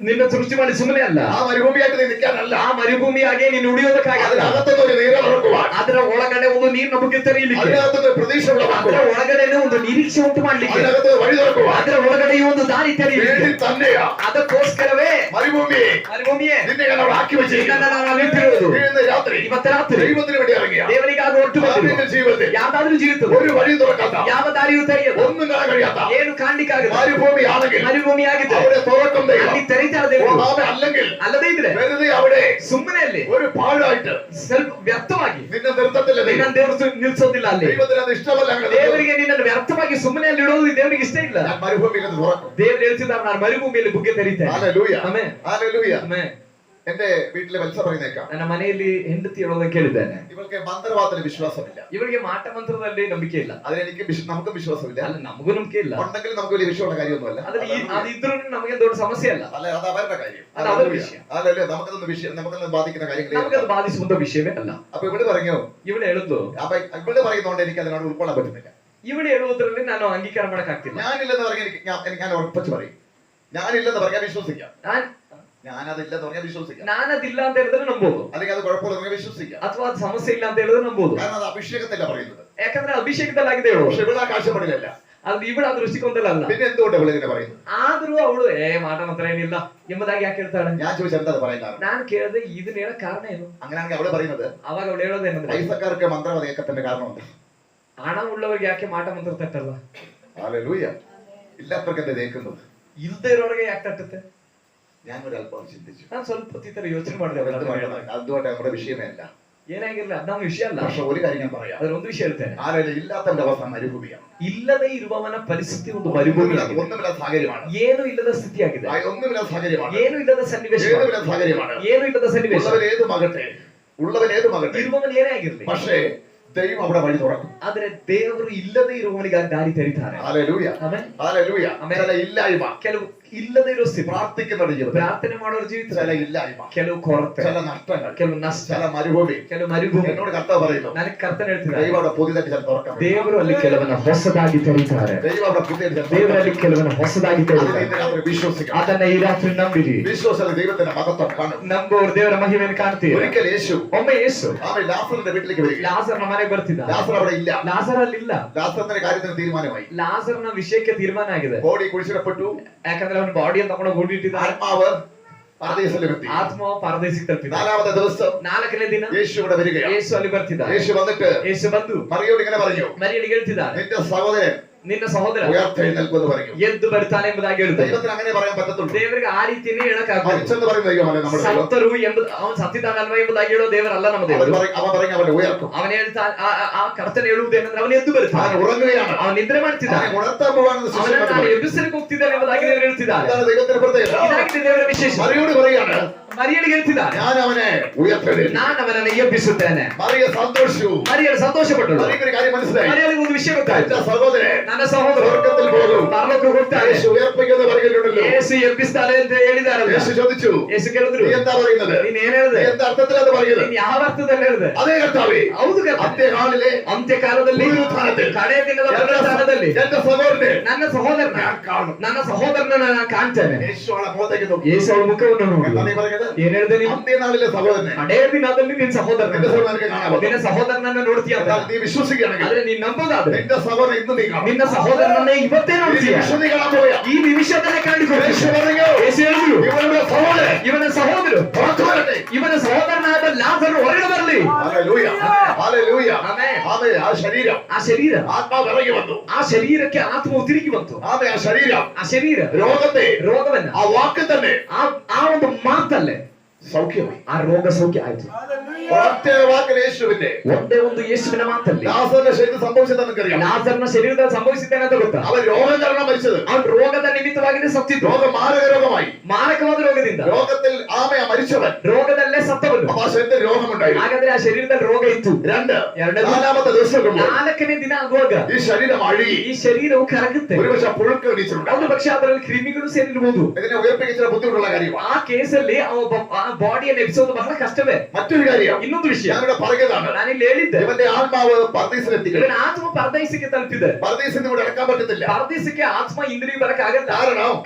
ನಿನ್ನ ಸೃಷ್ಟಿ ಮಾಡಿ ಸುಮ್ಮನೆ ಅಲ್ಲ, ആ മരുഭൂമിയായിട്ട് നീ നിൽക്കാനല്ല, ಆ ಮರುಭೂಮಿಯಾಗಿ ನೀನು ಉಳಿಯೋದಕ್ಕಾಗಲ್ಲ. അതിനകത്തുനിന്ന് ഒരു നീര തുറക്കുവാൻ, ಅದರ ಒಳಗಡೆ ಒಂದು ನೀರಿನ ಬಗ್ಗೆ ತೆರೆಯಲಿಕ್ಕೆ, അതിനകത്തുനിന്ന് പ്രതീക്ഷ ಅದರ ഉളവാക്കുവാൻ, ಒಳಗಡೆ ಒಂದು ನಿರೀಕ್ಷೆ ಉಂಟು ಮಾಡ್ಲಿಕ್ಕೆ, അതിനകത്ത് വഴി തുറക്കുവാൻ ಅದರ ಒಳಗಡೆ ಒಂದು ದಾರಿ ತೆರೆಯಲಿಕ್ಕೆ, വേണ്ടി തന്നെയാ ಅದಕ್ಕೋಸ್ಕರವೇ മരുഭൂമിയെ ಮರುಭೂಮಿಯೇ നിന്നെ ഞാൻ അവിടെ ആക്കി വെച്ചിരിക്കുന്നു. ನಿನ್ನನ್ನ ನಾನು ಇಟ್ಟಿರೋದು. ഇന്ന് രാത്രി ಇವತ್ತು ರಾತ್ರಿ ദൈവത്തിന് വേണ്ടി ഇറങ്ങിയ ದೇವರಿಗಾಗಿ ಹೊರಟು ಬಂದಿರುವ ആരുടെ ജീവിതത്തിൽ ಯಾವ್ದಾದ್ರೂ ಜೀವಿತದ ഒരു വഴി തുറക്കാത്ത, ಯಾವ ದಾರಿಯೂ ತೆರೆಯದು, ഒന്നും കാണാൻ കഴിയാത്ത ಏನು ಕಾಣ್ಲಿಕ್ಕಾಗಲ್ಲ മരുഭൂമി ആണെങ്കിൽ ಮರುಭೂಮಿ ಆಗಿದೆ. അവിടെ തുറക്കും ദൈവം. ಅಲ್ಲಿ ತೆರೀತಾರೆ ದೇವರು. അല്ലെങ്കിൽ ಅಲ್ಲದೇ ಇದ್ರೆ വെറുതെ അവിടെ ಸುಮ್ಮನೆ ಅಲ್ಲಿ ഒരു പാഴായിട്ട് ಸ್ವಲ್ಪ ವ್ಯರ್ಥವಾಗಿ നിന്നെ നിർത്തത്തില്ല ദൈവം. ನಿನ್ನ ದೇವರು ನಿಲ್ಸೋದಿಲ್ಲ ಅಲ್ಲಿ. ദൈവത്തിന് അത് ഇഷ്ടമല്ല. അങ്ങനെ ದೇವರಿಗೆ ನಿನ್ನನ್ನು ವ್ಯರ್ಥವಾಗಿ ಸುಮ್ಮನೆ ಅಲ್ಲಿ ಇಡೋದು ದೇವರಿಗೆ ಇಷ್ಟ ಇಲ್ಲ. ഞാൻ മരുഭൂമിയിൽ അത് തുറക്കും. ದೇವರು ಹೇಳ್ತಿದ್ದಾರೆ, ನಾನು ಮರುಭೂಮಿಯಲ್ಲಿ ಬುಗ್ಗೆ ತೆರೀತೇನೆ. ഹല്ലേലൂയ. ಆಮೆನ್. ഹല്ലേലൂയ. ಆಮೆನ್. എന്റെ വീട്ടിലെ വത്സ പറയുന്നേക്കാം, ನನ್ನ ಮನೆಯಲ್ಲಿ ಹೆಂಡತಿ ಹೇಳೋದನ್ನ ಕೇಳಿದ್ದೇನೆ. ഇവൾക്ക് മന്ത്രവാദത്തിന് വിശ്വാസമില്ല. ಇವಳಿಗೆ ಮಾಟ ಮಂತ್ರದಲ್ಲಿ ನಂಬಿಕೆ ಇಲ್ಲ. അതിനെനിക്ക് നമുക്കും വിശ്വാസമില്ല. ಅಲ್ಲ, ನಮಗೂ ನಂಬಿಕೆ ಇಲ್ಲ. ഉണ്ടെങ്കിൽ നമുക്ക് വലിയ വിഷയമുള്ള കാര്യമൊന്നുമല്ല. ಅದಿದ್ರು ನಮಗೆ ದೊಡ್ಡ ಸಮಸ್ಯೆ ಅಲ್ಲ. അല്ല, അത് അവരുടെ കാര്യം. അത് അവരുടെ വിഷയം. അല്ലല്ലേ, നമുക്കൊന്നും വിഷയം, നമുക്കൊന്നും ബാധിക്കുന്ന കാര്യങ്ങളേ നമുക്കത് ബാധിಸುವಂತ ವಿಷಯವೇ ಅಲ್ಲ. അപ്പൊ ഇവിടെ പറഞ്ഞു, ಇವಳು ಹೇಳುದು, അപ്പൊ ഇവിടെ പറയുന്നതുകൊണ്ട് എനിക്ക് അതിനോട് ഉൾക്കൊള്ളാൻ പറ്റുന്നില്ല. ಇವಳು ಹೇಳುವುದರಲ್ಲಿ ನಾನು ಅಂಗೀಕಾರ ಮಾಡಕ್ಕಾಗ್ತಿಲ್ಲ. ഞാനില്ലെന്ന് പറഞ്ഞാൽ ഞാൻ ഉറപ്പിച്ച് പറയും. ഞാനില്ലെന്ന് പറഞ്ഞാൽ വിശ്വസിക്കാം. ഞാനതില്ലെന്ന് പറഞ്ഞാൽ വിശ്വസിക്കാം. ನಾನದಿಲ್ಲ ಅಂತ ಹೇಳಿದ್ರೆ ನಂಬೋದು, അല്ലെങ്കിൽ അത് കുഴപ്പമില്ല പറഞ്ഞാൽ വിശ്വസിക്കാം. ಅಥವಾ ಅದು ಸಮಸ್ಯೆ ಇಲ್ಲ ಅಂತ ಹೇಳಿದ್ರೆ ನಂಬೋದು. കാരണം അത് അഭിഷേകത്തില്ല പറയുന്നത്. ಯಾಕಂದ್ರೆ ಅಭಿಷೇಕದಲ್ಲಾಗಿದೆ ಹೇಳು. പക്ഷെ ഇവിടെ ആ കാഴ്ചപ്പാടിലല്ല. ಅದು ಇವಳ ದೃಷ್ಟಿಕೋನದಲ್ಲ. പിന്നെ എന്തുകൊണ്ട് ഇവിടെ ഇങ്ങനെ പറയുന്നത്? ಆದ್ರೂ ಅವಳು ಮಾಟ ಮಾತ್ರ ಏನಿಲ್ಲ ಎಂಬುದಾಗಿ ಯಾಕೆ ಹೇಳ್ತಾಳೆ? ഞാൻ ചോദിച്ചാൽ എന്താ പറയാൻ കാരണം? ನಾನು ಕೇಳಿದೆ, ಇದನ್ನ ಹೇಳಕ್ ಕಾರಣ ಏನು? അങ്ങനെയാണെങ്കിൽ അവള് പറയുന്നത്, ಅವಾಗ ಅವಳು ಹೇಳೋದೇನಂದ್ರೆ, പൈസക്കാർക്ക് മന്ത്രവാദിയൊക്കെ കാരണമുണ്ട്. ಹಣ ಉಳ್ಳವರಿಗೆ ಯಾಕೆ ಮಾಟ ಮಂತ್ರ ತಟ್ಟಲ್ಲ? ഹല്ലേലൂയ. ഇല്ലാത്തവർക്ക് എന്താ കേൾക്കുന്നത്? ಇಲ್ದೇ ಇರೋರಿಗೆ ಯಾಕೆ ತಟ್ಟುತ್ತೆ? ഞാൻ ഒരു അല്പം ചിന്തിച്ചു. ನಾನು ಸ್ವಲ್ಪ ಈ ತರ ಯೋಚನೆ ಮಾಡಿದೆ. അതുകൊണ്ട് നമ്മുടെ വിഷയമേ അല്ല. ಏನಾಗಿರ್ಲಿ, ಅದು ನಮ್ಮ ವಿಷಯ ಅಲ್ಲ. പക്ഷെ ഒരു കാര്യം ഞാൻ പറയാം, ಅದ್ರೊಂದು ವಿಷಯ ಹೇಳ್ತೇನೆ. ആരെങ്കിലും ഇല്ലാത്തവന്റെ അവസ്ഥ മരുഭൂമിയാണ്. ಇಲ್ಲದೆ ಇರುವವನ ಪರಿಸ್ಥಿತಿ ಒಂದು ಮರುಭೂಮಿಯಾಗಿದೆ. ഒന്നുമില്ലാത്ത സാഹചര്യമാണ്. ಏನು ಇಲ್ಲದ ಸ್ಥಿತಿಯಾಗಿದೆ. ഒന്നുമില്ലാത്ത സാഹചര്യമാണ്. ಏನು ಇಲ್ಲದ ಸನ್ನಿವೇಶ. ഏതുമില്ലാത്ത സാഹചര്യമാണ്. ಏನು ಇಲ್ಲದ ಸನ್ನಿವೇಶ. ഉള്ളവനേതുമാകട്ടെ, ಇರುವವನು ಏನೇ ಆಗಿರ್ಲಿ, പക്ഷേ ദൈവം അവിടെ വഴി തുറക്കും. ಆದ್ರೆ ದೇವರು ಇಲ್ಲದೆ ಇರುವವನಿಗೆ ದಾರಿ ತೆರೀತಾರೆ. ഹല്ലേലൂയ. ಆಮೆನ್. ഹല്ലേലൂയ. ആಮೆൻ. ചില ഇല്ലായ്മ, ಕೆಲವು ಇಲ್ಲದೆ ಇರೋ ಸ್ಥಿತಿ, ಪ್ರಾರ್ಥಿക്കുന്നവരുടെ ജീവിതത്തിൽ ಪ್ರಾರ್ಥನೆ ಮಾಡೋರ ಜೀವಿತ ചില ഇല്ലായ്മ, ಕೆಲವು ಕೊರತೆ, ചില നഷ്ടങ്ങൾ, ಕೆಲವು ನಷ್ಟ, ചില മരുഭൂമി. ಕೆಲವು ಮರುಭೂಮಿ. എന്നോട് കർത്താവ് പറയുന്നു, ನನಗೆ ಕರ್ತನೆ ಹೇಳ್ತಿದ್ದಾರೆ, ദൈവം അവിടെ പുതിയതായിട്ട് ചില തുറക്കണം. ದೇವರು ಅಲ್ಲಿ ಕೆಲವನ್ನ ಹೊಸದಾಗಿ ತೆರೀತಾರೆ. ദൈവം അവിടെ പുതിയതായിട്ട് ചില ದೇವರಲ್ಲಿ ಕೆಲವನ್ನ ಹೊಸದಾಗಿ തുറക്കണം. ತೆರೀತಾರೆ. അതിനെ രാത്രി വിശ്വസിക്കണം. ಅದನ್ನ ಈ ರಾತ್ರಿ ನಂಬಿರಿ. വിശ്വാസത്തിൽ ദൈവത്തിന്റെ മഹത്വം കാണും. ನಂಬೋರು ದೇವರ ಮಹಿಮೆಯನ್ನು ಕಾಣ್ತೀವಿ. ഒരിക്കൽ യേശു ಒಮ್ಮೆ ಯೇಸು അവൻ ലാസറിന്റെ വീട്ടിലേക്ക് വരിക. ಲಾಜರ್ನ ಮನೆಗೆ ಬರ್ತಿದ್ದ. ലാസർ അവിടെ ഇല്ല. ಲಾಜರ್ ಅಲ್ಲಿ ಇಲ್ಲ. ലാസറിന്റെ കാര്യത്തിന് തീരുമാനമായി. ಲಾಜರ್ನ ವಿಷಯಕ್ಕೆ ತೀರ್ಮಾನ ಆಗಿದೆ. ബോഡി കുഴിച്ചിടപ്പെട്ടു. ಯಾಕಂದ್ರೆ ಅವನ ಬಾಡಿಯನ್ನು ತಗೊಂಡು ಓಡಿಟ್ಟಿದ್ದಾರೆ. ആത്മാവ് പരദേശത്തിലെത്തി. ಆತ್ಮ ಪರದೇಶಕ್ಕೆ ತಲುಪಿದ. 4ാമത്തെ ദിവസം 4ನೇ ದಿನ യേശു ഇവിടെ വരികയാണ്. ಯೇಸು ಅಲ್ಲಿ ಬರ್ತಿದ್ದ. യേശു വന്നിട്ട് ಯೇಸು ಬಂದು മറിയോട് ഇങ്ങനെ പറഞ്ഞു, ಮರಿಯಳಿಗೆ ಹೇಳ್ತಿದ್ದಾರೆ, നിന്റെ സഹോദരൻ ನಿನ್ನ ಸಹೋದರ ഉയർത്തെഴുന്നേൽക്കുമെന്ന് പറഞ്ഞു. ಎದ್ದು ಬರ್ತಾನೆ ಎಂಬುದಾಗಿ ಹೇಳ್ತಾರೆ. ദൈവത്തിന് അങ്ങനെ പറയാൻ പറ്റത്തുള്ളൂ. ದೇವರಿಗೆ ಆ ರೀತಿಯೇ ಹೇಳಕ್ಕಾಗಲ್ಲ. മരിച്ചെന്ന് പറയുന്ന ദൈവമല്ല നമ്മുടെ ദൈവം. ಸತ್ತರು ಎಂಬುದು ಅವನು ಸತ್ತಿದ್ದಾನಲ್ವ ಎಂಬುದಾಗಿ ಹೇಳೋ ದೇವರಲ್ಲ ನಮ್ಮ ದೇವರು. അവൻ പറയും അവനെ ഉയർത്തും. ಅವನು ಹೇಳ್ತಾ ಆ ಕರ್ತನೆ ಹೇಳುವುದೇನೆಂದ್ರೆ ಅವನು ಎದ್ದು ಬರ್ತಾನೆ. അവൻ ഉറങ്ങുകയാണ്. ಅವನು ನಿದ್ರೆ ಮಾಡ್ತಿದ್ದಾನೆ. അവനെ ഉണർത്താൻ പോവാണെന്ന് ಅವನನ್ನು ನಾನು ശിഷ്യന്മാർ ಎಬ್ಬಿಸಲಿಕ್ಕೆ ಹೋಗ್ತಿದ್ದಾನೆ ಎಂಬುದಾಗಿ ದೇವರು ಹೇಳ್ತಿದ್ದಾರೆ. ഇതാണ് ദൈവത്തിന്റെ പ്രത്യേകത. ಇದಾಗಿದೆ ದೇವರ ವಿಶೇಷ. മറിയോട് പറയാണ്, ಮರಿಯಳಿಗೆ ಹೇಳ್ತಿದ್ದಾರೆ, ഞാൻ അവനെ ഉയർത്തെഴുന്നേൽപ്പിക്കും. ನಾನು ಅವನನ್ನು ಎಬ್ಬಿಸುತ್ತೇನೆ. മറിയ സന്തോഷിച്ചു. ಮರಿಯಳು ಸಂತೋಷಪಟ್ಟಳು. മറിയക്കൊരു കാര്യം മനസ്സിലായി. ಮರಿಯಳಿಗೆ ಒಂದು ವಿಷಯ ಗೊತ್ತಾಯ್ತು. എന്റെ സഹോദരൻ ನನ್ನ ಸಹೋದರ സ്വർഗ്ഗത്തിൽ പോകും. ಪರಲೋಕಕ್ಕೆ ಹೋಗ್ತಾನೆ. യേശു ഉയർപ്പിക്കുന്ന പറയുന്നുണ്ടല്ലോ. ಯೇಸು ಎಬ್ಬಿಸ್ತಾರೆ ಅಂತ ಹೇಳಿದಾರಲ್ಲ. യേശു ചോദിച്ചു, ಯೇಸು ಕೇಳಿದ್ರು, നീ എന്താ പറയുന്നത്? ನೀನ್ ಏನ್ ಹೇಳಿದೆ? നീ എന്താ അർത്ഥത്തിലാണ് പറയുന്നത്? ನೀನ್ ಯಾವ ಅರ್ಥದಲ್ಲಿ ಹೇಳಿದೆ? അതേ കർത്താവേ, ಹೌದು ಕರ್ತನೆ. അന്ത്യകാലിലെ ಅಂತ್ಯಕಾಲದಲ್ಲಿ പുനരുത്ഥാനത്തിൽ ಕಡೆ ದಿನದ ಪುನರುತ್ಥಾನದಲ್ಲಿ എന്റെ സഹോദരനെ ನನ್ನ ಸಹೋದರನ ഞാൻ കാണും. ನನ್ನ ಸಹೋದರನ ನಾನು ಕಾಣ್ತೇನೆ. യേശു അവളെ മുഖത്തേക്ക് നോക്കി. ಯೇಸು ಅವಳ ಮುಖವನ್ನು എന്താ ನೋಡಿ നീ പറയുന്നത്? ಏನ್ ಹೇಳಿದೆ ನೀನು? അന്ത്യനാളിലെ സഹോദരനെ ಕಡೆ ದಿನದಲ್ಲಿ ನಿನ್ನ ಸಹೋದರನ നിന്റെ സഹോദരനെ കാണാൻ പറ്റും. ನಿನ್ನ ಸಹೋದರನನ್ನ ನೋಡ್ತೀಯ ಅಂತ. എന്നാൽ നീ വിശ്വസിക്കുകയാണെങ്കിൽ ಆದ್ರೆ ನೀನ್ ನಂಬೋದಾದ್ರೆ നിന്റെ സഹോദരൻ ഇന്ന് നീ കാണും. ನಿನ್ನ ಸಹೋದರನನ್ನೇ ಇವತ್ತೇ ഈ ನೋಡ್ತೀಯ. നിമിഷം നീ കാണാൻ പോവുക. ಈ ನಿಮಿಷದಲ್ಲೇ യേശു ಕಂಡುಕೊಳ್ಳುತ್ತೀಯ. പറഞ്ഞു, ಯೇಸು ಹೇಳಿದ್ರು, ഇവളുടെ സഹോദരൻ ಇವನ ಸಹೋದರು പുറത്തു വരട്ടെ. ಇವನ ಸಹೋದರನಾದ ಲಾಜರು ಹೊರಗೆ ಬರಲಿ. Hallelujah, hallelujah. ಆಮೆನ್. ആമേൻ. ആ ശരീരം, ಆ ಶರೀರ, ആത്മാവ് ഇറങ്ങി വന്നു. ಆ ಶರೀರಕ್ಕೆ ಆತ್ಮವು ತಿರುಗಿ ಬಂತು. ആമേൻ. ആ ശരീരം ಆ ಶರೀರ രോഗത്തെ ರೋಗವನ್ನ ആ വാക്ക് തന്നെ ಆ ಒಂದು ಮಾತಲ್ಲೇ സൗഖ്യമായി. ಆ ರೋಗ ಸೌಖ್ಯ ಆಯ್ತು. ഒറ്റ വാക്കിൽ യേശുവിന്റെ ಒಂದೇ ಒಂದು ಯೇಸುವಿನ ಮಾತಲ್ಲಿ ലാസറിന്റെ ശരീരം സംഭവിച്ചതെന്ന് നിങ്ങൾക്കറിയാം. ಲಾಜರ್ನ ಶರೀರದಲ್ಲಿ ಸಂಭವಿಸಿದ್ದೇನೆ ಅಂತ ಗೊತ್ತಾ? അവൻ രോഗം കാരണം മരിച്ചത്. ಅವನು ರೋಗದ ನಿಮಿತ್ತವಾಗಿ ಸತ್ತಿದ್ದು. രോഗം മാരക രോഗമായി. ಮಾರಕವಾದ ರೋಗದಿಂದ, രോഗത്തിൽ ആമയാ മരിച്ചവൻ. ರೋಗದಲ್ಲೇ ಸತ್ತವನು. അപ്പൊ ആ ശരീരത്തിൽ രോഗമുണ്ടായി. ಹಾಗಾದ್ರೆ ಆ ಶರೀರದಲ್ಲಿ ರೋಗ ಇತ್ತು. ಎರಡನೇ 4ാമത്തെ ദിവസം 4ನೇ ದಿನ ಆಗುವಾಗ ഈ ശരീരം അഴുകി. ಈ ಶರೀರವು ಕರಗುತ್ತೆ. ഒരുപക്ഷെ പുഴുക്കൾ എണീച്ചിട്ടുണ്ട്. ಒಂದು ಪಕ್ಷ ಅದರಲ್ಲಿ ಕ್ರಿಮಿಗಳು ಸೇರಿರಬಹುದು. ഇതിനെ ഉയർപ്പിക്കുന്ന ബുദ്ധിമുട്ടുള്ള കാര്യമാണ്. ಆ ಕೇಸಲ್ಲಿ ಆ ಬಾಡಿಯನ್ನು ಎಬ್ಬಿಸೋದು ಬಹಳ ಕಷ್ಟವೇ. മറ്റൊരു കാര്യം, ಇನ್ನೊಂದು ವಿಷಯ ഞങ്ങളുടെ പറയുന്നതാണ്, ನಾನಿಲ್ಲಿ ಹೇಳಿದ್ದೆ, ഇവന്റെ ആത്മാവ് പർദീസിലെത്തിക്കണം. ಇವನ ಆತ್ಮ ಪರದೇಶಕ್ಕೆ ತಲುಪಿದೆ. പർദീസിൽ ഇവിടെ ഇറക്കാൻ പറ്റത്തില്ല. ಪರದೇಶಕ್ಕೆ ಆತ್ಮ ಇಂದ್ರಿಯ ಬರಕ್ಕೆ ಆಗಲ್ಲ.